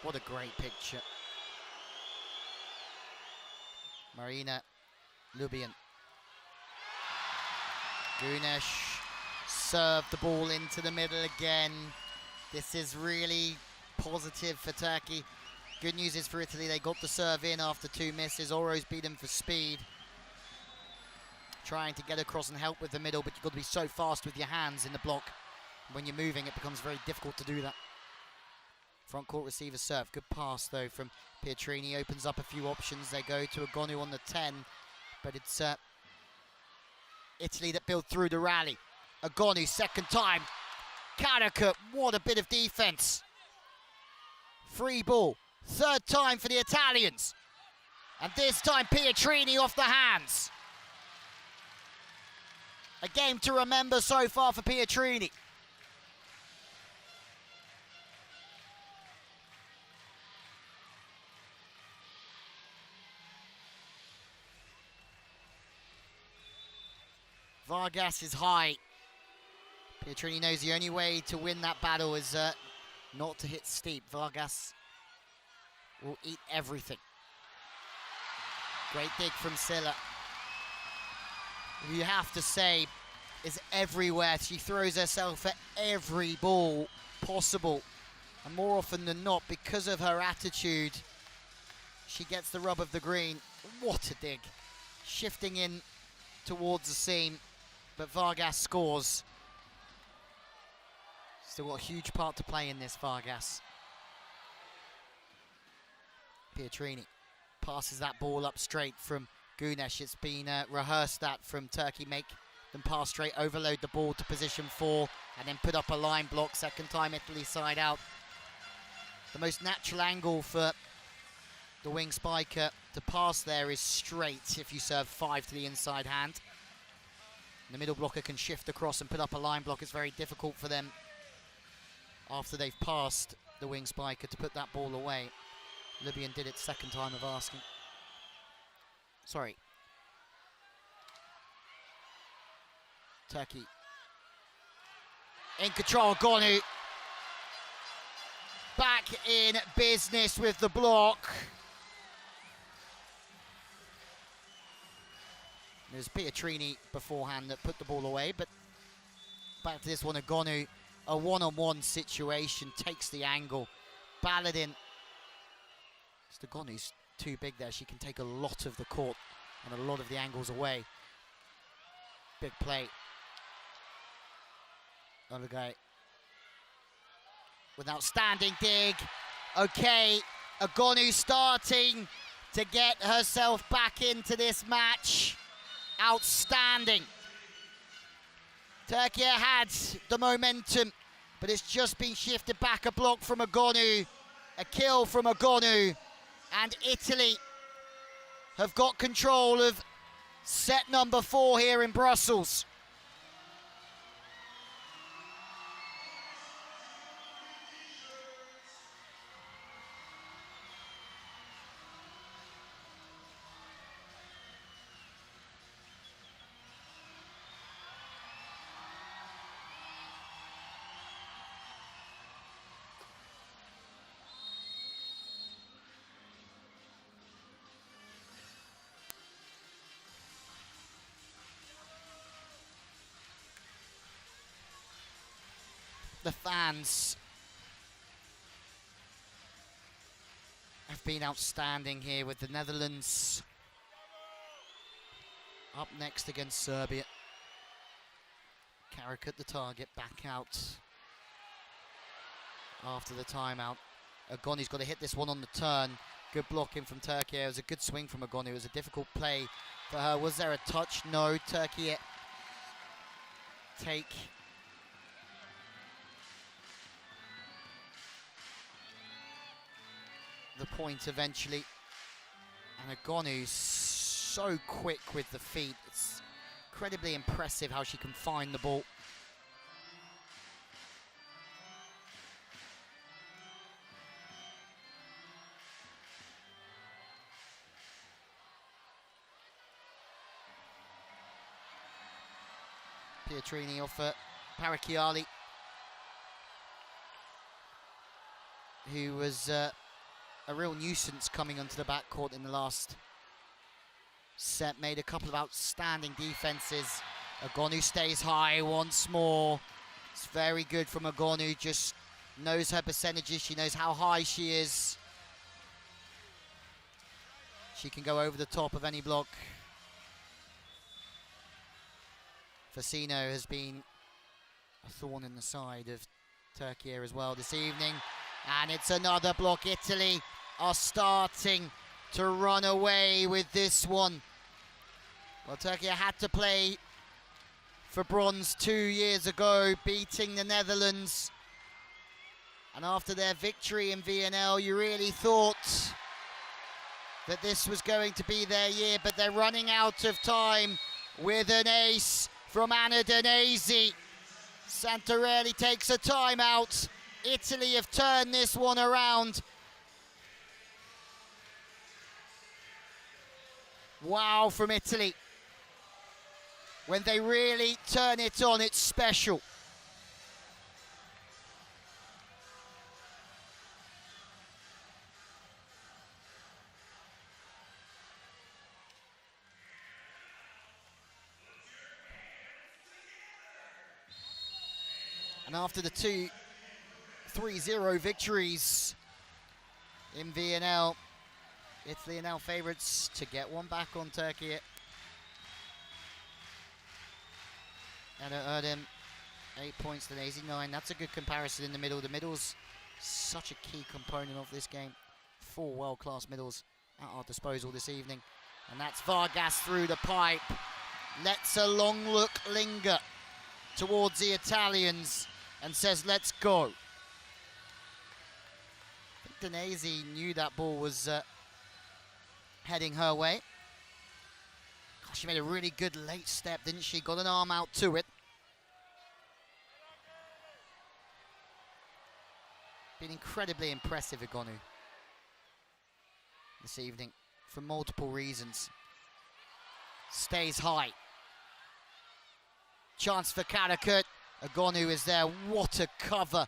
What a great picture. Marina Lubian. Gunesh served the ball into the middle again. This is really positive for Turkey. Good news is for Italy, they got the serve in after 2 misses. Oro's beat them for speed. Trying to get across and help with the middle, but you've got to be so fast with your hands in the block. When you're moving, it becomes very difficult to do that. Front court receiver serve. Good pass, though, from Pietrini. Opens up a few options. They go to Agonu on the 10, but it's Italy that build through the rally. Agonu, second time. Karaka, what a bit of defense. Free ball. Third time for the Italians. And this time, Pietrini off the hands. A game to remember so far for Pietrini. Vargas is high. Pietrini knows the only way to win that battle is not to hit steep. Vargas will eat everything. Great dig from Silla. You have to say, is everywhere. She throws herself at every ball possible. And more often than not, because of her attitude, she gets the rub of the green. What a dig. Shifting in towards the seam. But Vargas scores. Still got a huge part to play in this, Vargas. Pietrini passes that ball up straight from Gunesh. It's been rehearsed that from Turkey. Make them pass straight, overload the ball to position 4, and then put up a line block. Second time Italy side out. The most natural angle for the wing spiker to pass there is straight if you serve 5 to the inside hand. The middle blocker can shift across and put up a line block. It's very difficult for them after they've passed the wing spiker to put that ball away. Libyan did it second time of asking. Sorry. Turkey in control. Agonu back in business with the block. There's Pietrini beforehand that put the ball away, but back to this one. Agonu, a one-on-one situation, takes the angle. Baladin. Agonu's too big there. She can take a lot of the court and a lot of the angles away. Big play. Olagay with outstanding dig. Okay, Agonu starting to get herself back into this match. Outstanding. Turkey had the momentum, but it's just been shifted back. A block from Agonu, a kill from Agonu, and Italy have got control of set number 4 here in Brussels. The fans have been outstanding here with the Netherlands up next against Serbia. Carrick at the target, back out after the timeout. Agoni's got to hit this one on the turn. Good blocking from Turkey. It was a good swing from Agoni. It was a difficult play for her. Was there a touch? No. Turkey take the point eventually. And Agoni's so quick with the feet. It's incredibly impressive how she can find the ball. Pietrini off Parakiali, who was a real nuisance coming onto the backcourt in the last set. Made a couple of outstanding defenses. Agonu stays high once more. It's very good from Agonu, just knows her percentages. She knows how high she is. She can go over the top of any block. Fasino has been a thorn in the side of Turkey as well this evening. And it's another block. Italy are starting to run away with this one. Well, Turkey had to play for bronze 2 years ago, beating the Netherlands. And after their victory in VNL, you really thought that this was going to be their year, but they're running out of time with an ace from Anna Danesi. Santarelli takes a timeout. Italy have turned this one around. Wow from Italy. When they really turn it on, it's special. And after the 3-0 victories in VNL, Italy are now favourites to get one back on Turkey. Anna Erdem, 8 points to Daisy 9. That's a good comparison in the middle. The middle's such a key component of this game. 4 world-class middles at our disposal this evening. And that's Vargas through the pipe. Lets a long look linger towards the Italians and says, let's go. I think Danesi knew that ball was heading her way. Gosh, she made a really good late step, didn't she? Got an arm out to it. Been incredibly impressive, Agonu, this evening, for multiple reasons. Stays high. Chance for Karakurt. Agonu is there. What a cover.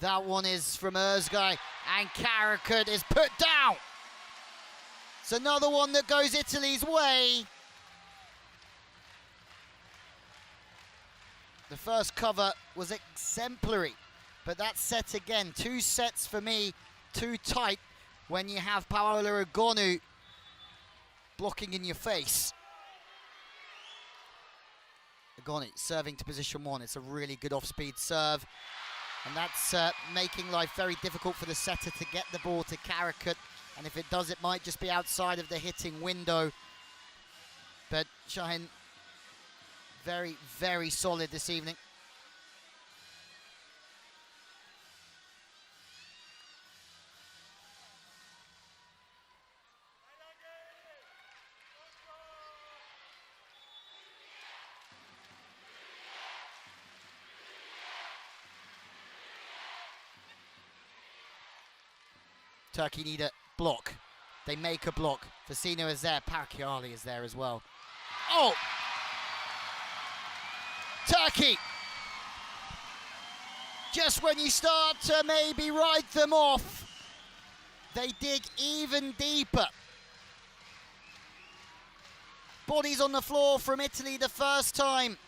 That one is from Özgay. And Karakurt is put down. It's another one that goes Italy's way. The first cover was exemplary. But that set again, 2 sets for me, too tight when you have Paola Agonu blocking in your face. Agoni serving to position 1. It's a really good off-speed serve. And that's making life very difficult for the setter to get the ball to Karakurt. And if it does, it might just be outside of the hitting window. But Shahin, very, very solid this evening. Turkey need a block. They make a block. Fasino is there. Parakiali is there as well. Oh! Turkey! Just when you start to maybe write them off, they dig even deeper. Bodies on the floor from Italy the first time.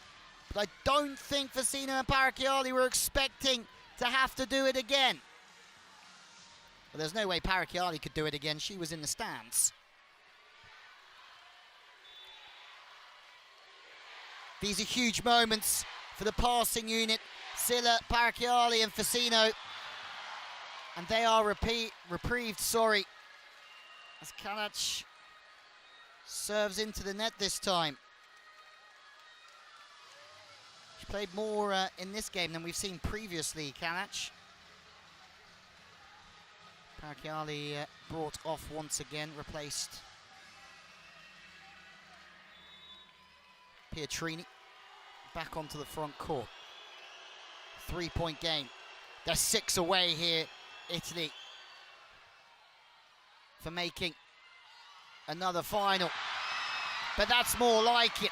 But I don't think Fasino and Parakiali were expecting to have to do it again. But there's no way Parakiali could do it again. She was in the stands. These are huge moments for the passing unit. Silla, Parakiali and Facino. And they are reprieved, as Kalac serves into the net this time. She played more in this game than we've seen previously, Kalac. Parakiali brought off once again, replaced Pietrini. Back onto the front court. 3-point game. They're 6 away here, Italy, for making another final. But that's more like it.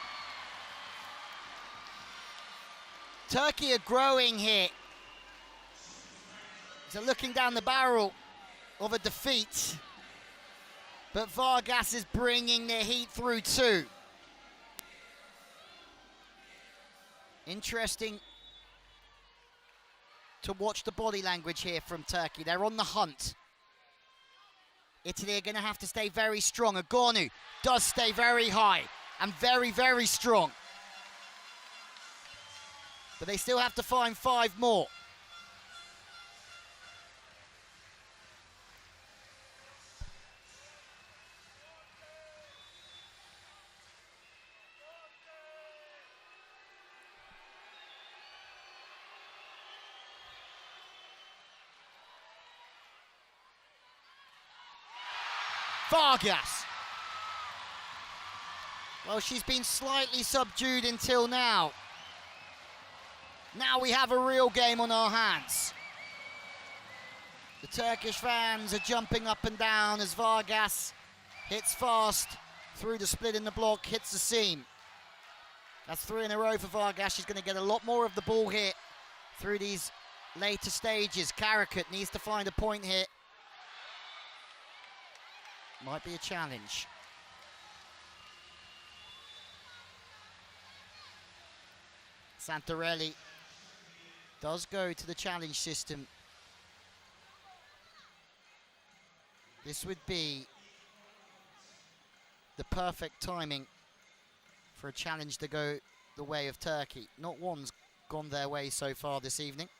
Turkey are growing here. So looking down the barrel of a defeat. But Vargas is bringing the heat through too. Interesting to watch the body language here from Turkey. They're on the hunt. Italy are going to have to stay very strong. Agonu does stay very high and very, very strong. But they still have to find 5 more. Vargas. Well, she's been slightly subdued until now. Now we have a real game on our hands. The Turkish fans are jumping up and down as Vargas hits fast through the split in the block, hits the seam. That's 3 in a row for Vargas. She's going to get a lot more of the ball here through these later stages. Karakut needs to find a point here. Might be a challenge. Santarelli does go to the challenge system. This would be the perfect timing for a challenge to go the way of Turkey. Not one's gone their way so far this evening.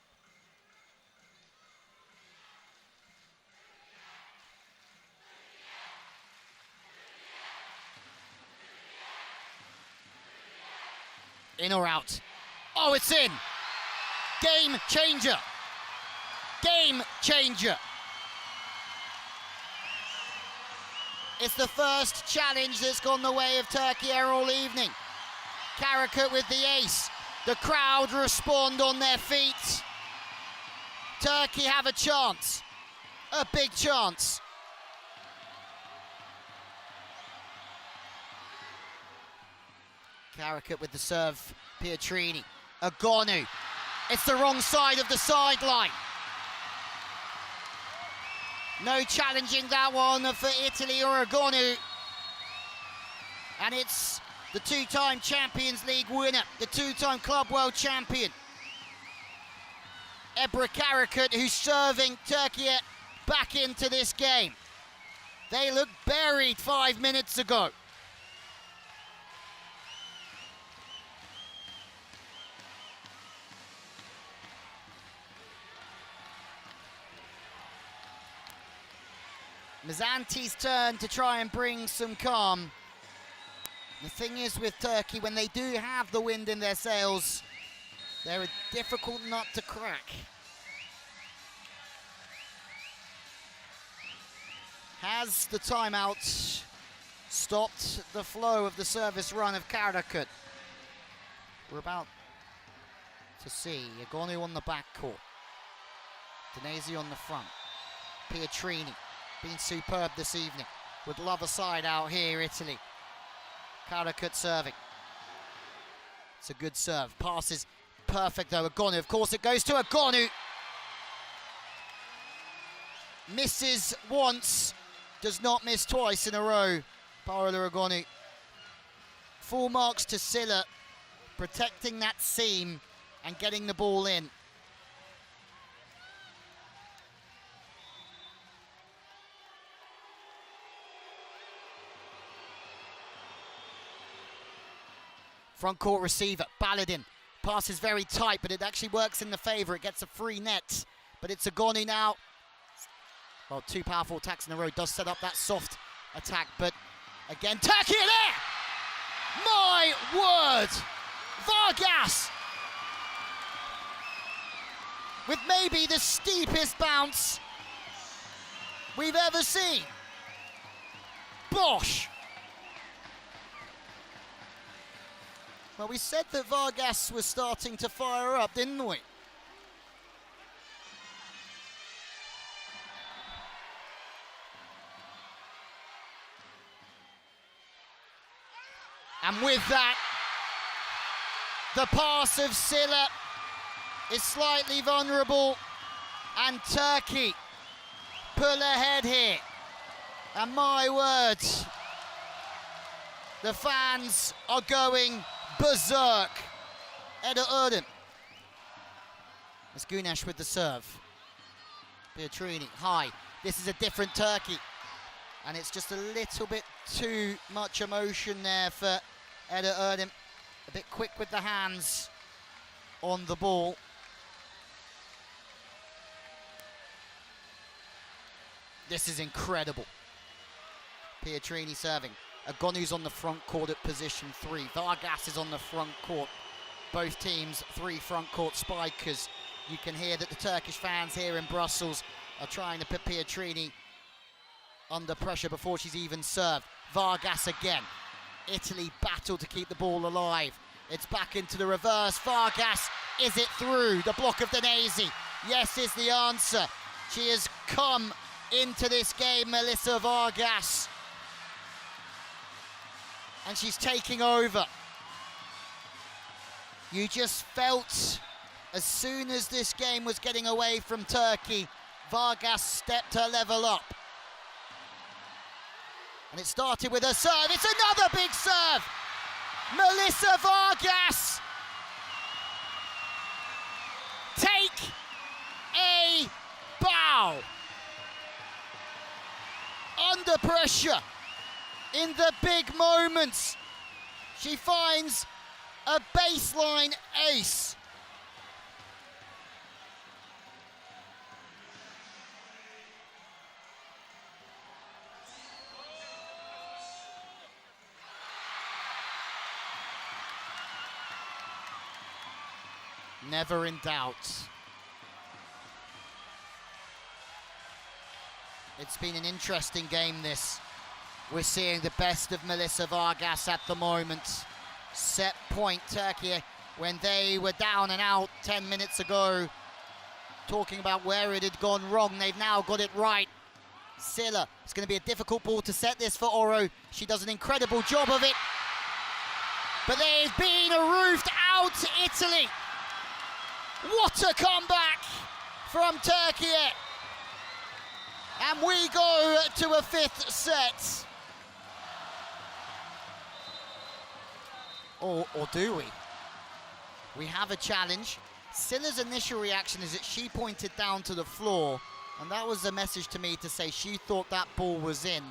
In or out? Oh, it's in! Game changer! Game changer! It's the first challenge that's gone the way of Turkey here all evening. Karakut with the ace. The crowd respond on their feet. Turkey have a chance. A big chance. Karakut with the serve, Pietrini. Agonu. It's the wrong side of the sideline. No challenging that one for Italy or Agonu. And it's the 2-time Champions League winner, the 2-time Club World Champion, Ebru Karakut, who's serving Turkey back into this game. They looked buried 5 minutes ago. Mizanti's turn to try and bring some calm. The thing is with Turkey, when they do have the wind in their sails, they're a difficult nut to crack. Has the timeout stopped the flow of the service run of Karakut? We're about to see Agonu on the backcourt. Danesi on the front. Pietrini. Been superb this evening. Would love a side out here, Italy. Karakut serving. It's a good serve. Passes perfect though. Agonu, of course it goes to Agonu. Misses once, does not miss twice in a row. Paola Agonu. Full marks to Silla, protecting that seam and getting the ball in. Front court receiver, Baladin. Pass is very tight, but it actually works in the favour. It gets a free net, but it's Agonu now. Well, two powerful attacks in a row does set up that soft attack, but again, Turkey there! My word! Vargas! With maybe the steepest bounce we've ever seen. Bosh! Well, we said that Vargas was starting to fire up, didn't we? And with that, the pass of Silla is slightly vulnerable, and Turkey pull ahead here. And my words, the fans are going berserk. Eda Erdem. It's Gunesh with the serve. Pietrini, high. This is a different Turkey. And it's just a little bit too much emotion there for Eda Erdem. A bit quick with the hands on the ball. This is incredible. Pietrini serving. Agonu's on the front court at position 3. Vargas is on the front court. Both teams, 3 front court spikers. You can hear that the Turkish fans here in Brussels are trying to put Pietrini under pressure before she's even served. Vargas again. Italy battle to keep the ball alive. It's back into the reverse. Vargas, is it through? The block of Danesi. Yes is the answer. She has come into this game, Melissa Vargas. And she's taking over. You just felt as soon as this game was getting away from Turkey, Vargas stepped her level up. And it started with a serve. It's another big serve. Melissa Vargas. Take a bow. Under pressure. In the big moments, she finds a baseline ace. Never in doubt. It's been an interesting game, this. We're seeing the best of Melissa Vargas at the moment. Set point, Turkey, when they were down and out 10 minutes ago, talking about where it had gone wrong. They've now got it right. Silla, it's going to be a difficult ball to set this for Oro. She does an incredible job of it. But there's been a roofed out Italy. What a comeback from Turkey. And we go to a 5th set. Or do we? We have a challenge. Silla's initial reaction is that she pointed down to the floor, and that was a message to me to say she thought that ball was in.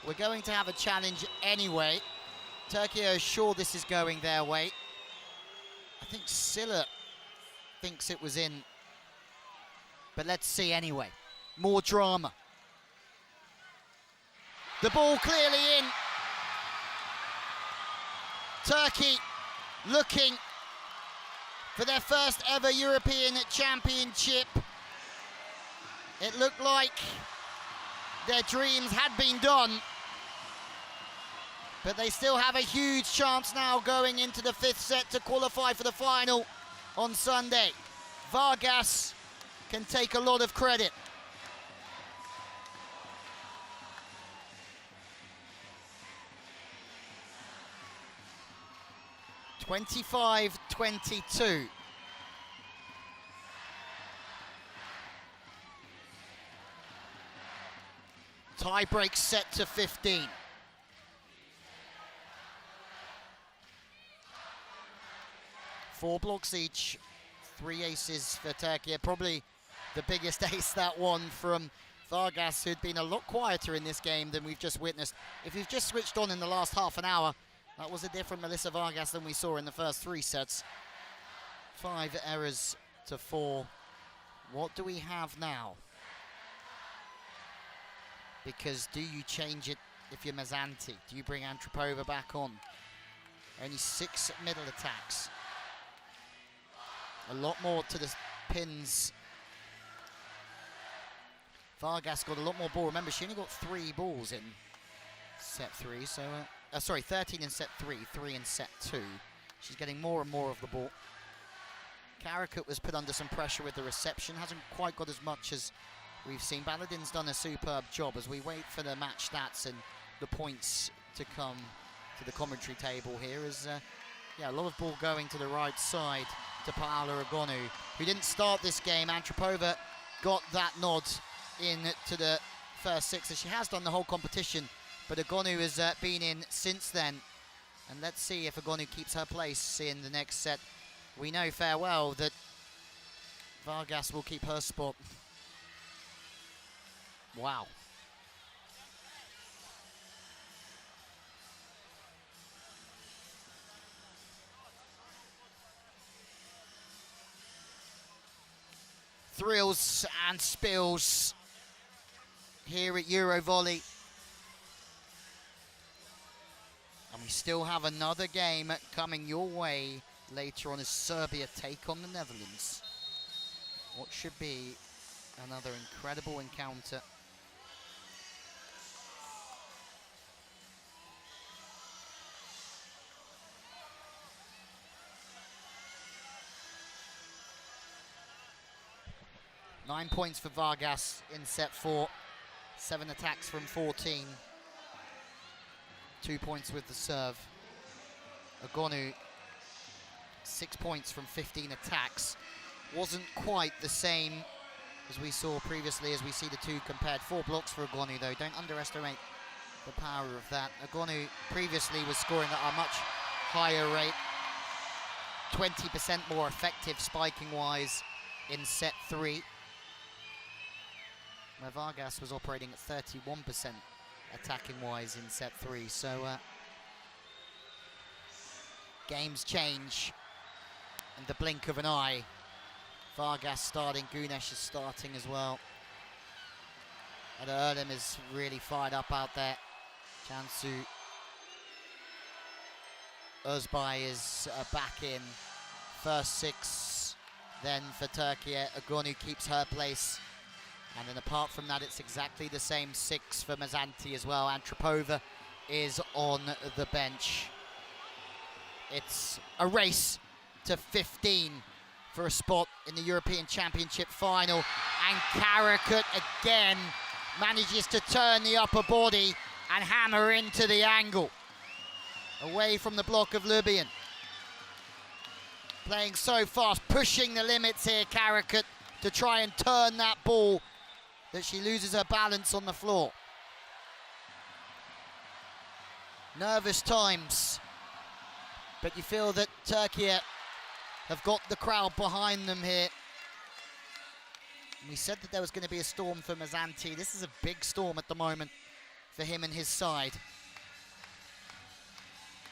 We're going to have a challenge anyway. Turkey is sure this is going their way. I think Silla thinks it was in, but let's see anyway. More drama. The ball clearly in. Turkey looking for their first ever European Championship. It looked like their dreams had been done, but they still have a huge chance now going into the 5th set to qualify for the final on Sunday. Vargas can take a lot of credit. (25-22). Tie break set to 15. Four blocks each, 3 aces for Turkey. Probably the biggest ace, that one from Vargas, who'd been a lot quieter in this game than we've just witnessed. If you've just switched on in the last half an hour, That was a different Melissa Vargas than we saw in the first 3 sets. 5 errors to 4. What do we have now? Because do you change it if you're Mazanti? Do you bring Antropova back on? Only 6 middle attacks. A lot more to the pins. Vargas got a lot more ball. Remember, she only got 3 balls in set 3. So, sorry, 13 in set 3, 3 in set 2. She's getting more and more of the ball. Karakut was put under some pressure with the reception. Hasn't quite got as much as we've seen. Baladin's done a superb job as we wait for the match stats and the points to come to the commentary table here. Yeah, a lot of ball going to the right side to Paola Agonu, who didn't start this game. Antropova got that nod into the first 6, as she has done the whole competition, but Agonu has been in since then. And let's see if Agonu keeps her place in the next set. We know fair well that Vargas will keep her spot. Wow. Thrills and spills here at EuroVolley. And we still have another game coming your way later on as Serbia take on the Netherlands. What should be another incredible encounter. Nine points for Vargas in set 4. 7 attacks from 14. 2 points with the serve. Agonu, 6 points from 15 attacks. Wasn't quite the same as we saw previously as we see the two compared. 4 blocks for Agonu though. Don't underestimate the power of that. Agonu previously was scoring at a much higher rate. 20% more effective spiking wise in set 3. Where Vargas was operating at 31% attacking-wise in set 3. So, games change in the blink of an eye. Vargas starting, Gunesh is starting as well. And Erlem is really fired up out there. Cansu Özbay is back in. First 6 then for Turkey. Agonu keeps her place. And then apart from that, it's exactly the same 6 for Mazanti as well. Antropova is on the bench. It's a race to 15 for a spot in the European Championship final. And Karakut again manages to turn the upper body and hammer into the angle. Away from the block of Libyan. Playing so fast, pushing the limits here, Karakut, to try and turn that ball that she loses her balance on the floor. Nervous times, but you feel that Turkey have got the crowd behind them here. We said that there was going to be a storm for Mazanti. This is a big storm at the moment for him and his side.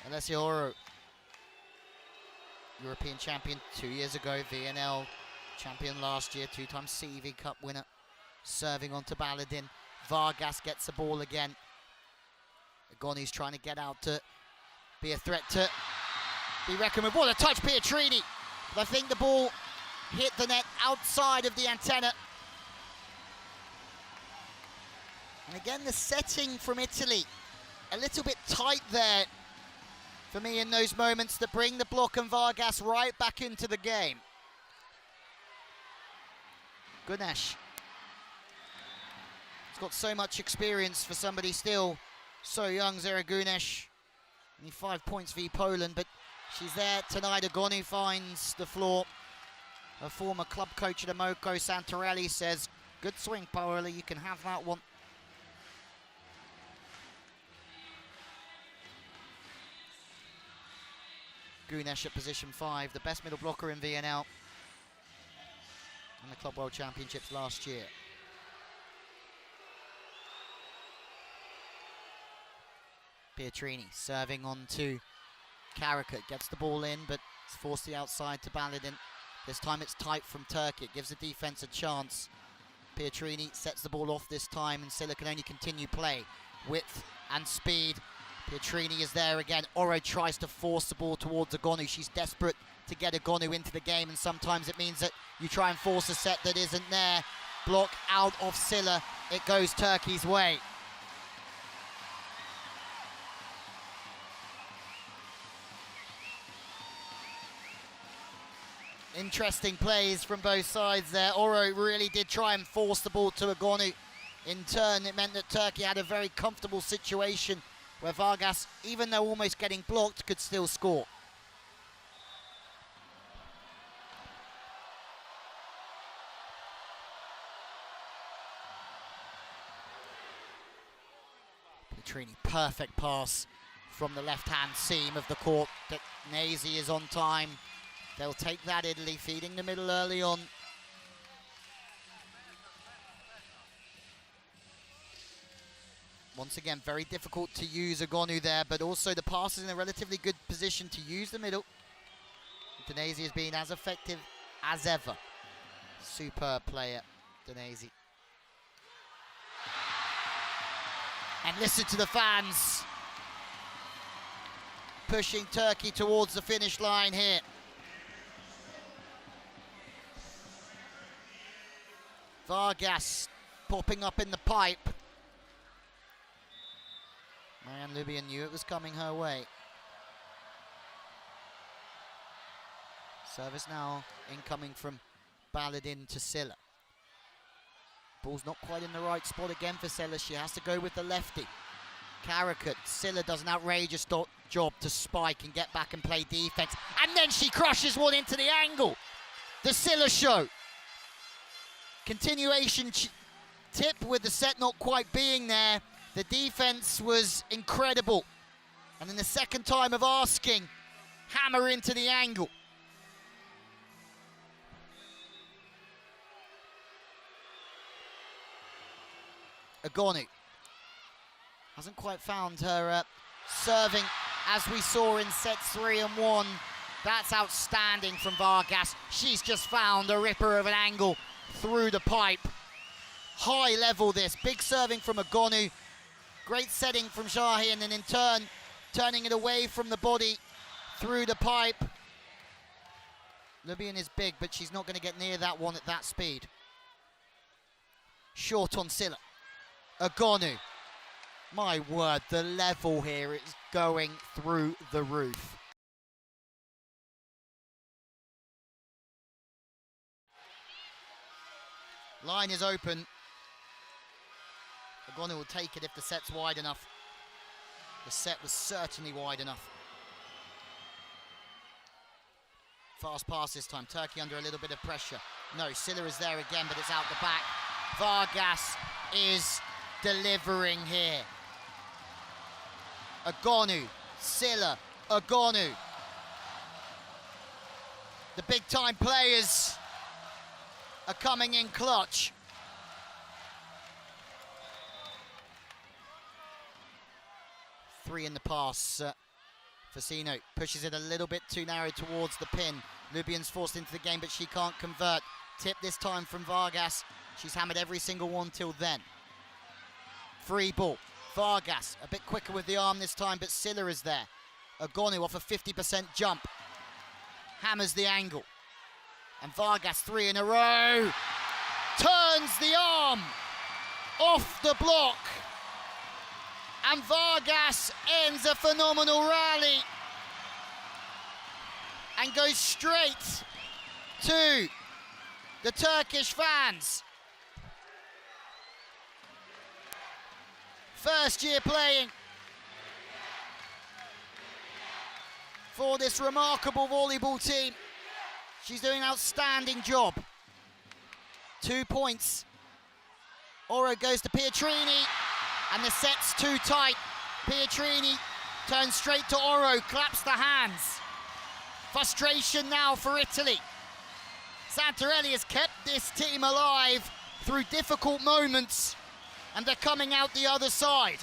Alessia Oro, European champion 2 years ago, VNL champion last year, 2-time CEV Cup winner. Serving on to Baladin. Vargas gets the ball again. Agonu's trying to get out to be a threat to be reckoned with. What a touch, Pietrini! But I think the ball hit the net outside of the antenna. And again, the setting from Italy, a little bit tight there for me in those moments that bring the block and Vargas right back into the game. Gunesh. He's got so much experience for somebody still so young, Zara Gunesh. Only 5 points v Poland, but she's there tonight. Agonu finds the floor. Her former club coach at Amoko, Santarelli, says, good swing, Paola, you can have that one. Gunesh at position 5, the best middle blocker in VNL and the Club World Championships last year. Pietrini serving on to Karakut gets the ball in, but it's forced the outside to Baladin. This time it's tight from Turkey. It gives the defense a chance. Pietrini sets the ball off this time, and Silla can only continue play. Width and speed. Pietrini is there again. Oro tries to force the ball towards Agonu. She's desperate to get Agonu into the game, and sometimes it means that you try and force a set that isn't there. Block out of Silla. It goes Turkey's way. Interesting plays from both sides there. Oro really did try and force the ball to Agonu. In turn, it meant that Turkey had a very comfortable situation where Vargas, even though almost getting blocked, could still score. Pietrini, perfect pass from the left-hand seam of the court. Nazi is on time. They'll take that, Italy, feeding the middle early on. Once again, very difficult to use Agonu there, but also the pass is in a relatively good position to use the middle. Danesi has been as effective as ever. Superb player, Danesi. And listen to the fans pushing Turkey towards the finish line here. Vargas popping up in the pipe. Marianne Lubian knew it was coming her way. Service now incoming from Baladin to Silla. Ball's not quite in the right spot again for Silla. She has to go with the lefty. Karakut. Silla does an outrageous job to spike and get back and play defense. And then she crushes one into the angle. The Silla show. Continuation tip with the set not quite being there. The defense was incredible. And then the second time of asking, hammer into the angle. Agonu hasn't quite found her serving as we saw in sets 3 and 1. That's outstanding from Vargas. She's just found a ripper of an angle through the pipe. High level this, big serving from Agonu. Great setting from Shahi, and then in turn, turning it away from the body through the pipe. Lubian is big, but she's not going to get near that one at that speed. Short on Silla. Agonu. My word, the level here is going through the roof. Line is open. Agonu will take it if the set's wide enough. The set was certainly wide enough. Fast pass this time. Turkey under a little bit of pressure. No, Silla is there again, but it's out the back. Vargas is delivering here. Agonu, Silla, Agonu. The big time players are coming in clutch. Three in the pass. Facino pushes it a little bit too narrow towards the pin. Lubian's forced into the game, but she can't convert. Tip this time from Vargas. She's hammered every single one till then. Free ball. Vargas a bit quicker with the arm this time, but Silla is there. Agonu off a 50% jump. Hammers the angle. And Vargas 3 in a row. Turns the arm off the block. And Vargas ends a phenomenal rally and goes straight to the Turkish fans. First year playing for this remarkable volleyball team. She's doing an outstanding job. 2 points. Oro goes to Pietrini, and the set's too tight. Pietrini turns straight to Oro, claps the hands. Frustration now for Italy. Santarelli has kept this team alive through difficult moments, and they're coming out the other side.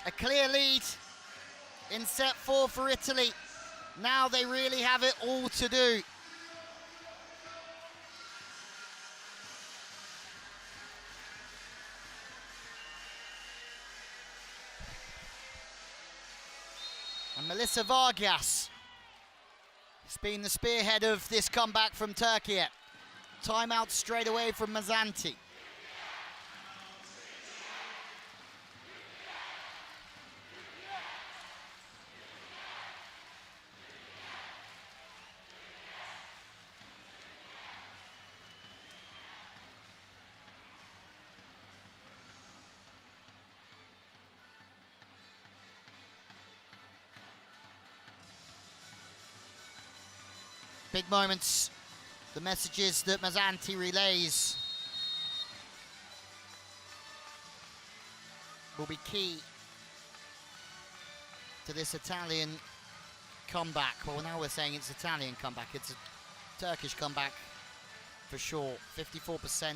A clear lead in set 4 for Italy. Now they really have it all to do. And Melissa Vargas has been the spearhead of this comeback from Türkiye. Timeout straight away from Mazzanti. Big moments, the messages that Mazzanti relays will be key to this Italian comeback. Well, now we're saying it's Italian comeback, it's a Turkish comeback for sure. 54%,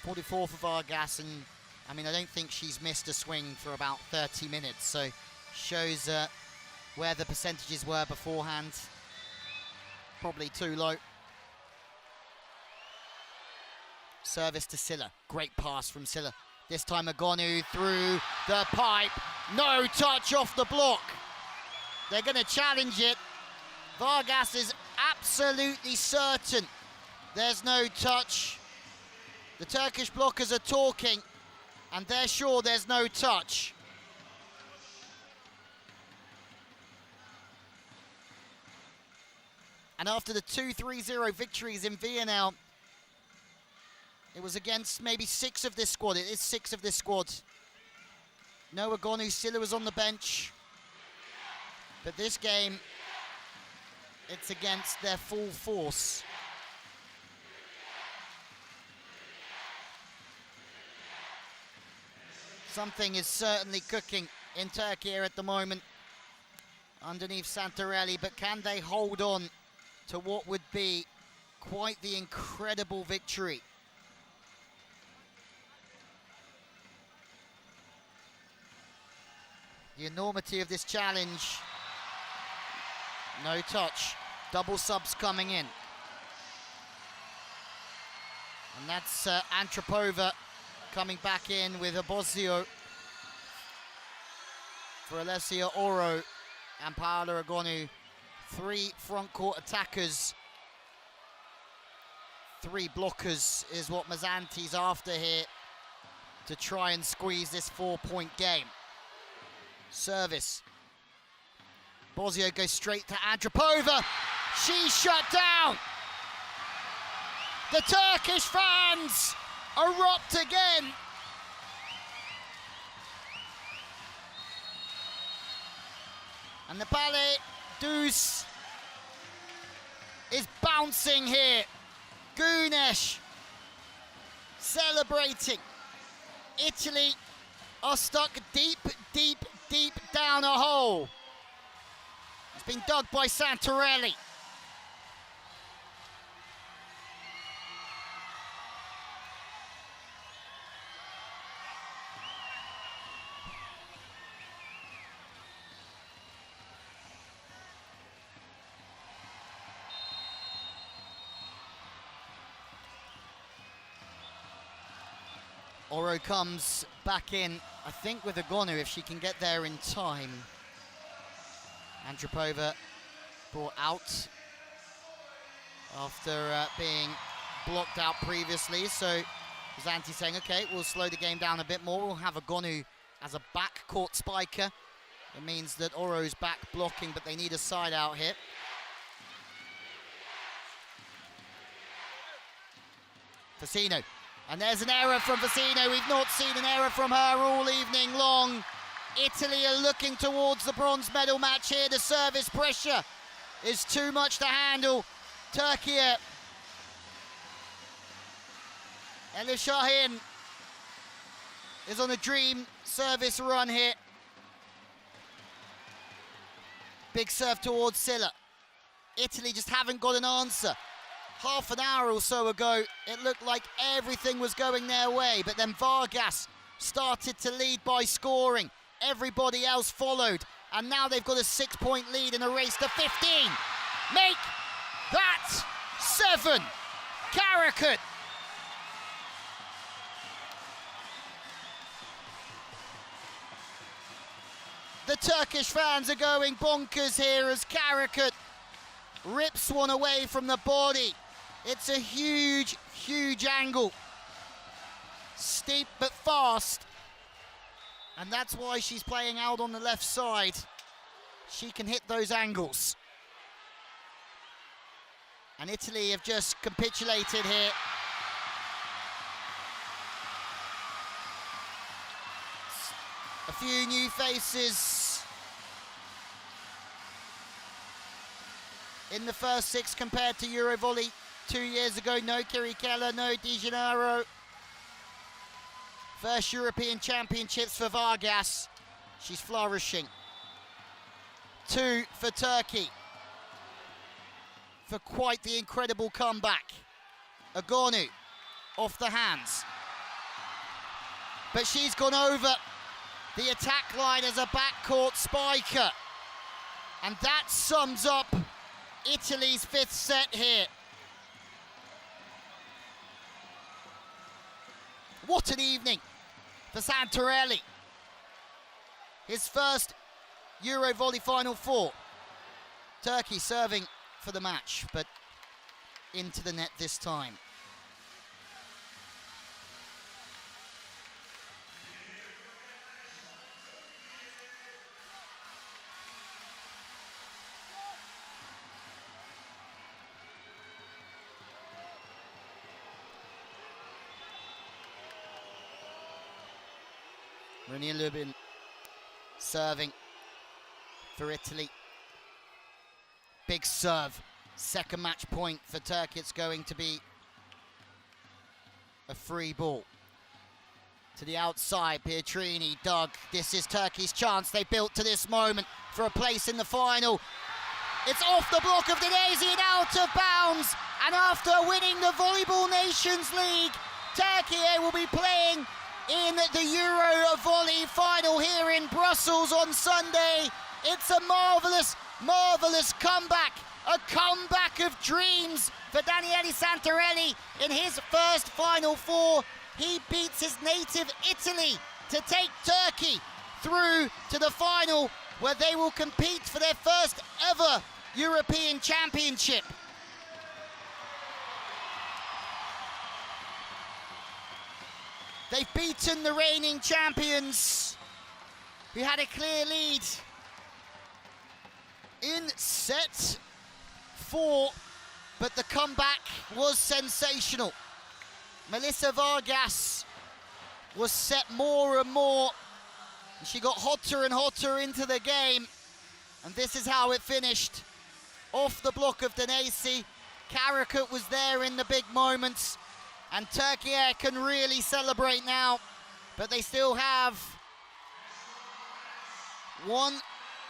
44 for Vargas, and I mean, I don't think she's missed a swing for about 30 minutes, so shows where the percentages were beforehand. Probably too low. Service to Silla. Great pass from Silla. This time Agonu through the pipe. No touch off the block. They're going to challenge it. Vargas is absolutely certain there's no touch. The Turkish blockers are talking and they're sure there's no touch. And after the 2-3-0 victories in Vienna, it was against maybe 6 of this squad. It is 6 of this squad. No Agonu, Silla was on the bench. But this game, it's against their full force. Something is certainly cooking in Turkey at the moment underneath Santarelli, but can they hold on to what would be quite the incredible victory? The enormity of this challenge. No touch. Double subs coming in. And that's Antropova coming back in with Abozio for Alessia Oro and Paola Agonu. 3 front court attackers, 3 blockers is what Mazzanti's after here to try and squeeze this 4-point game. Service. Bozio goes straight to Antropova. She's shut down. The Turkish fans erupt again. And the ballet Deuce is bouncing here. Gunesh celebrating. Italy are stuck deep, deep, deep down a hole. It's been dug by Santarelli. Oro comes back in, I think with Agonu if she can get there in time. Antropova brought out after being blocked out previously, so Mazzanti saying, okay, we'll slow the game down a bit more. We'll have Agonu as a backcourt spiker. It means that Oro's back blocking, but they need a side out here. Facino. And there's an error from Facino. We've not seen an error from her all evening long. Italy are looking towards the bronze medal match here. The service pressure is too much to handle. Türkiye. Elif Şahin is on a dream service run here. Big serve towards Silla. Italy just haven't got an answer. Half an hour or so ago, it looked like everything was going their way, but then Vargas started to lead by scoring. everybody else followed. And now they've got a 6-point lead in a race to 15. Make that 7. Karakut. The Turkish fans are going bonkers here as Karakut rips one away from the body. It's a huge, huge angle. Steep but fast. And that's why she's playing out on the left side. She can hit those angles. And Italy have just capitulated here. A few new faces in the first 6 compared to EuroVolley 2 years ago. No Kiri Keller, no Di Gennaro. First European Championships for Vargas. She's flourishing. 2 for Turkey. For quite the incredible comeback. Agonu off the hands. But she's gone over the attack line as a backcourt spiker. And that sums up Italy's 5th set here. What an evening for Santarelli. His first EuroVolley Final 4. Turkey serving for the match, but into the net this time. Rania Lubin serving for Italy. Big serve. Second match point for Turkey. It's going to be a free ball. To the outside, Pietrini, Doug. This is Turkey's chance. They built to this moment for a place in the final. It's off the block of Denezi and out of bounds. And after winning the Volleyball Nations League, Turkey will be playing in the EuroVolley final here in Brussels on Sunday. It's a marvellous, marvellous comeback. A comeback of dreams for Daniele Santarelli in his first Final 4. He beats his native Italy to take Turkey through to the final, where they will compete for their first ever European Championship. They've beaten the reigning champions, who had a clear lead in set 4, but the comeback was sensational. Melissa Vargas was set more and more, and she got hotter and hotter into the game, and this is how it finished. Off the block of Denesi, Karakut was there in the big moments, and Turkey can really celebrate now, but they still have one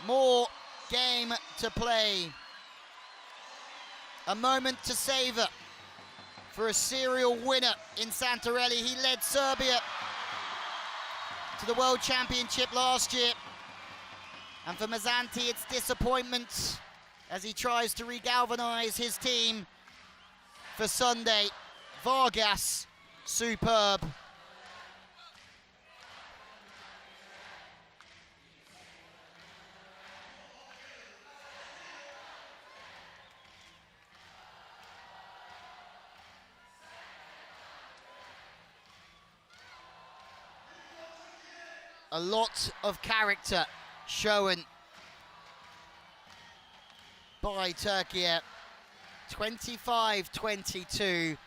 more game to play. A moment to savour for a serial winner in Santarelli. He led Serbia to the World Championship last year. And for Mazzanti, it's disappointment as he tries to regalvanise his team for Sunday. Vargas, superb. A lot of character shown by Turkey. 25-22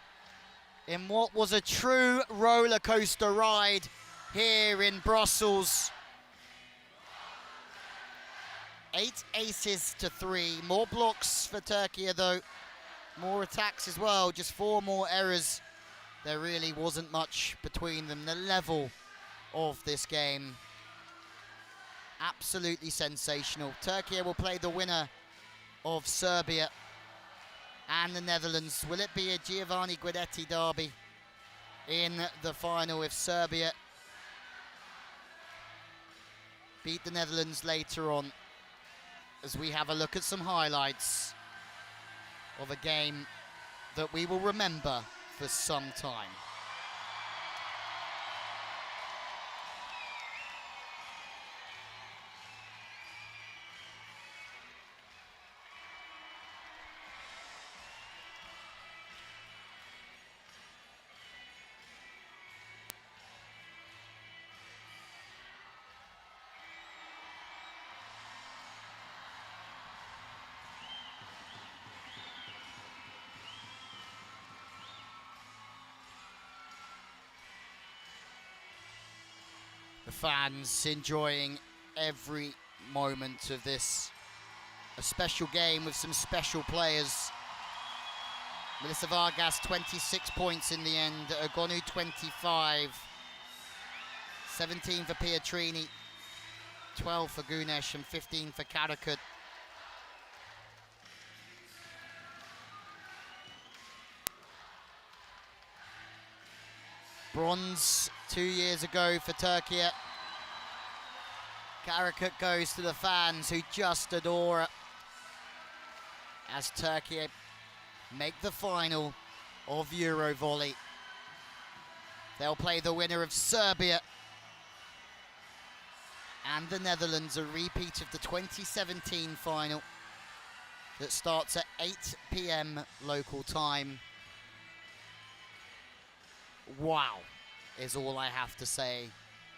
in what was a true roller coaster ride here in Brussels. 8 aces to 3. More blocks for Turkey, though. More attacks as well. Just 4 more errors. There really wasn't much between them. The level of this game, absolutely sensational. Turkey will play the winner of Serbia and the Netherlands. Will it be a Giovanni Guidetti derby in the final if Serbia beat the Netherlands later on, as we have a look at some highlights of a game that we will remember for some time. The fans enjoying every moment of this. A special game with some special players. Melissa Vargas, 26 points in the end. Ogonu, 25. 17 for Pietrini. 12 for Gunesh and 15 for Karakut. Bronze 2 years ago for Turkey. Karakut goes to the fans who just adore her, as Turkey make the final of EuroVolley. They'll play the winner of Serbia and the Netherlands, a repeat of the 2017 final that starts at 8 p.m. local time. Wow, is all I have to say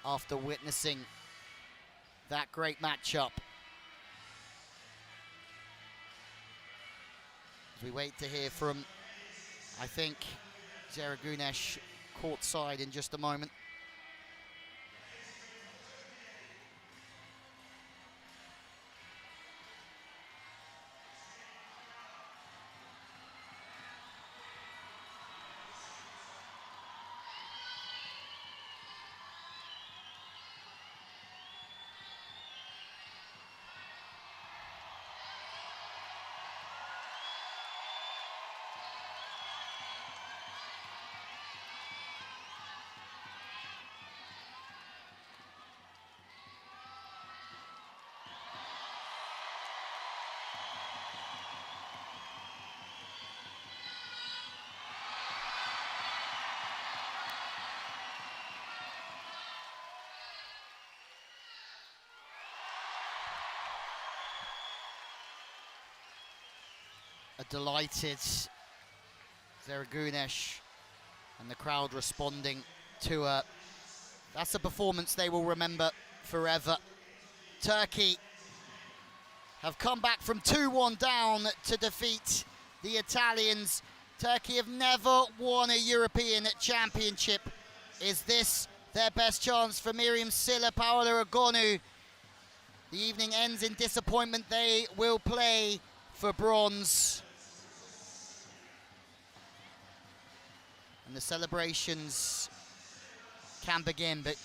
after witnessing that great matchup. As we wait to hear from, I think, Zara Gunesh courtside in just a moment. A delighted Zara Gunesh and the crowd responding to her. That's a performance they will remember forever. Turkey have come back from 2-1 down to defeat the Italians. Turkey have never won a European Championship. Is this their best chance for Miriam Silla, Paola Ogonu? The evening ends in disappointment. They will play for bronze. And the celebrations can begin, but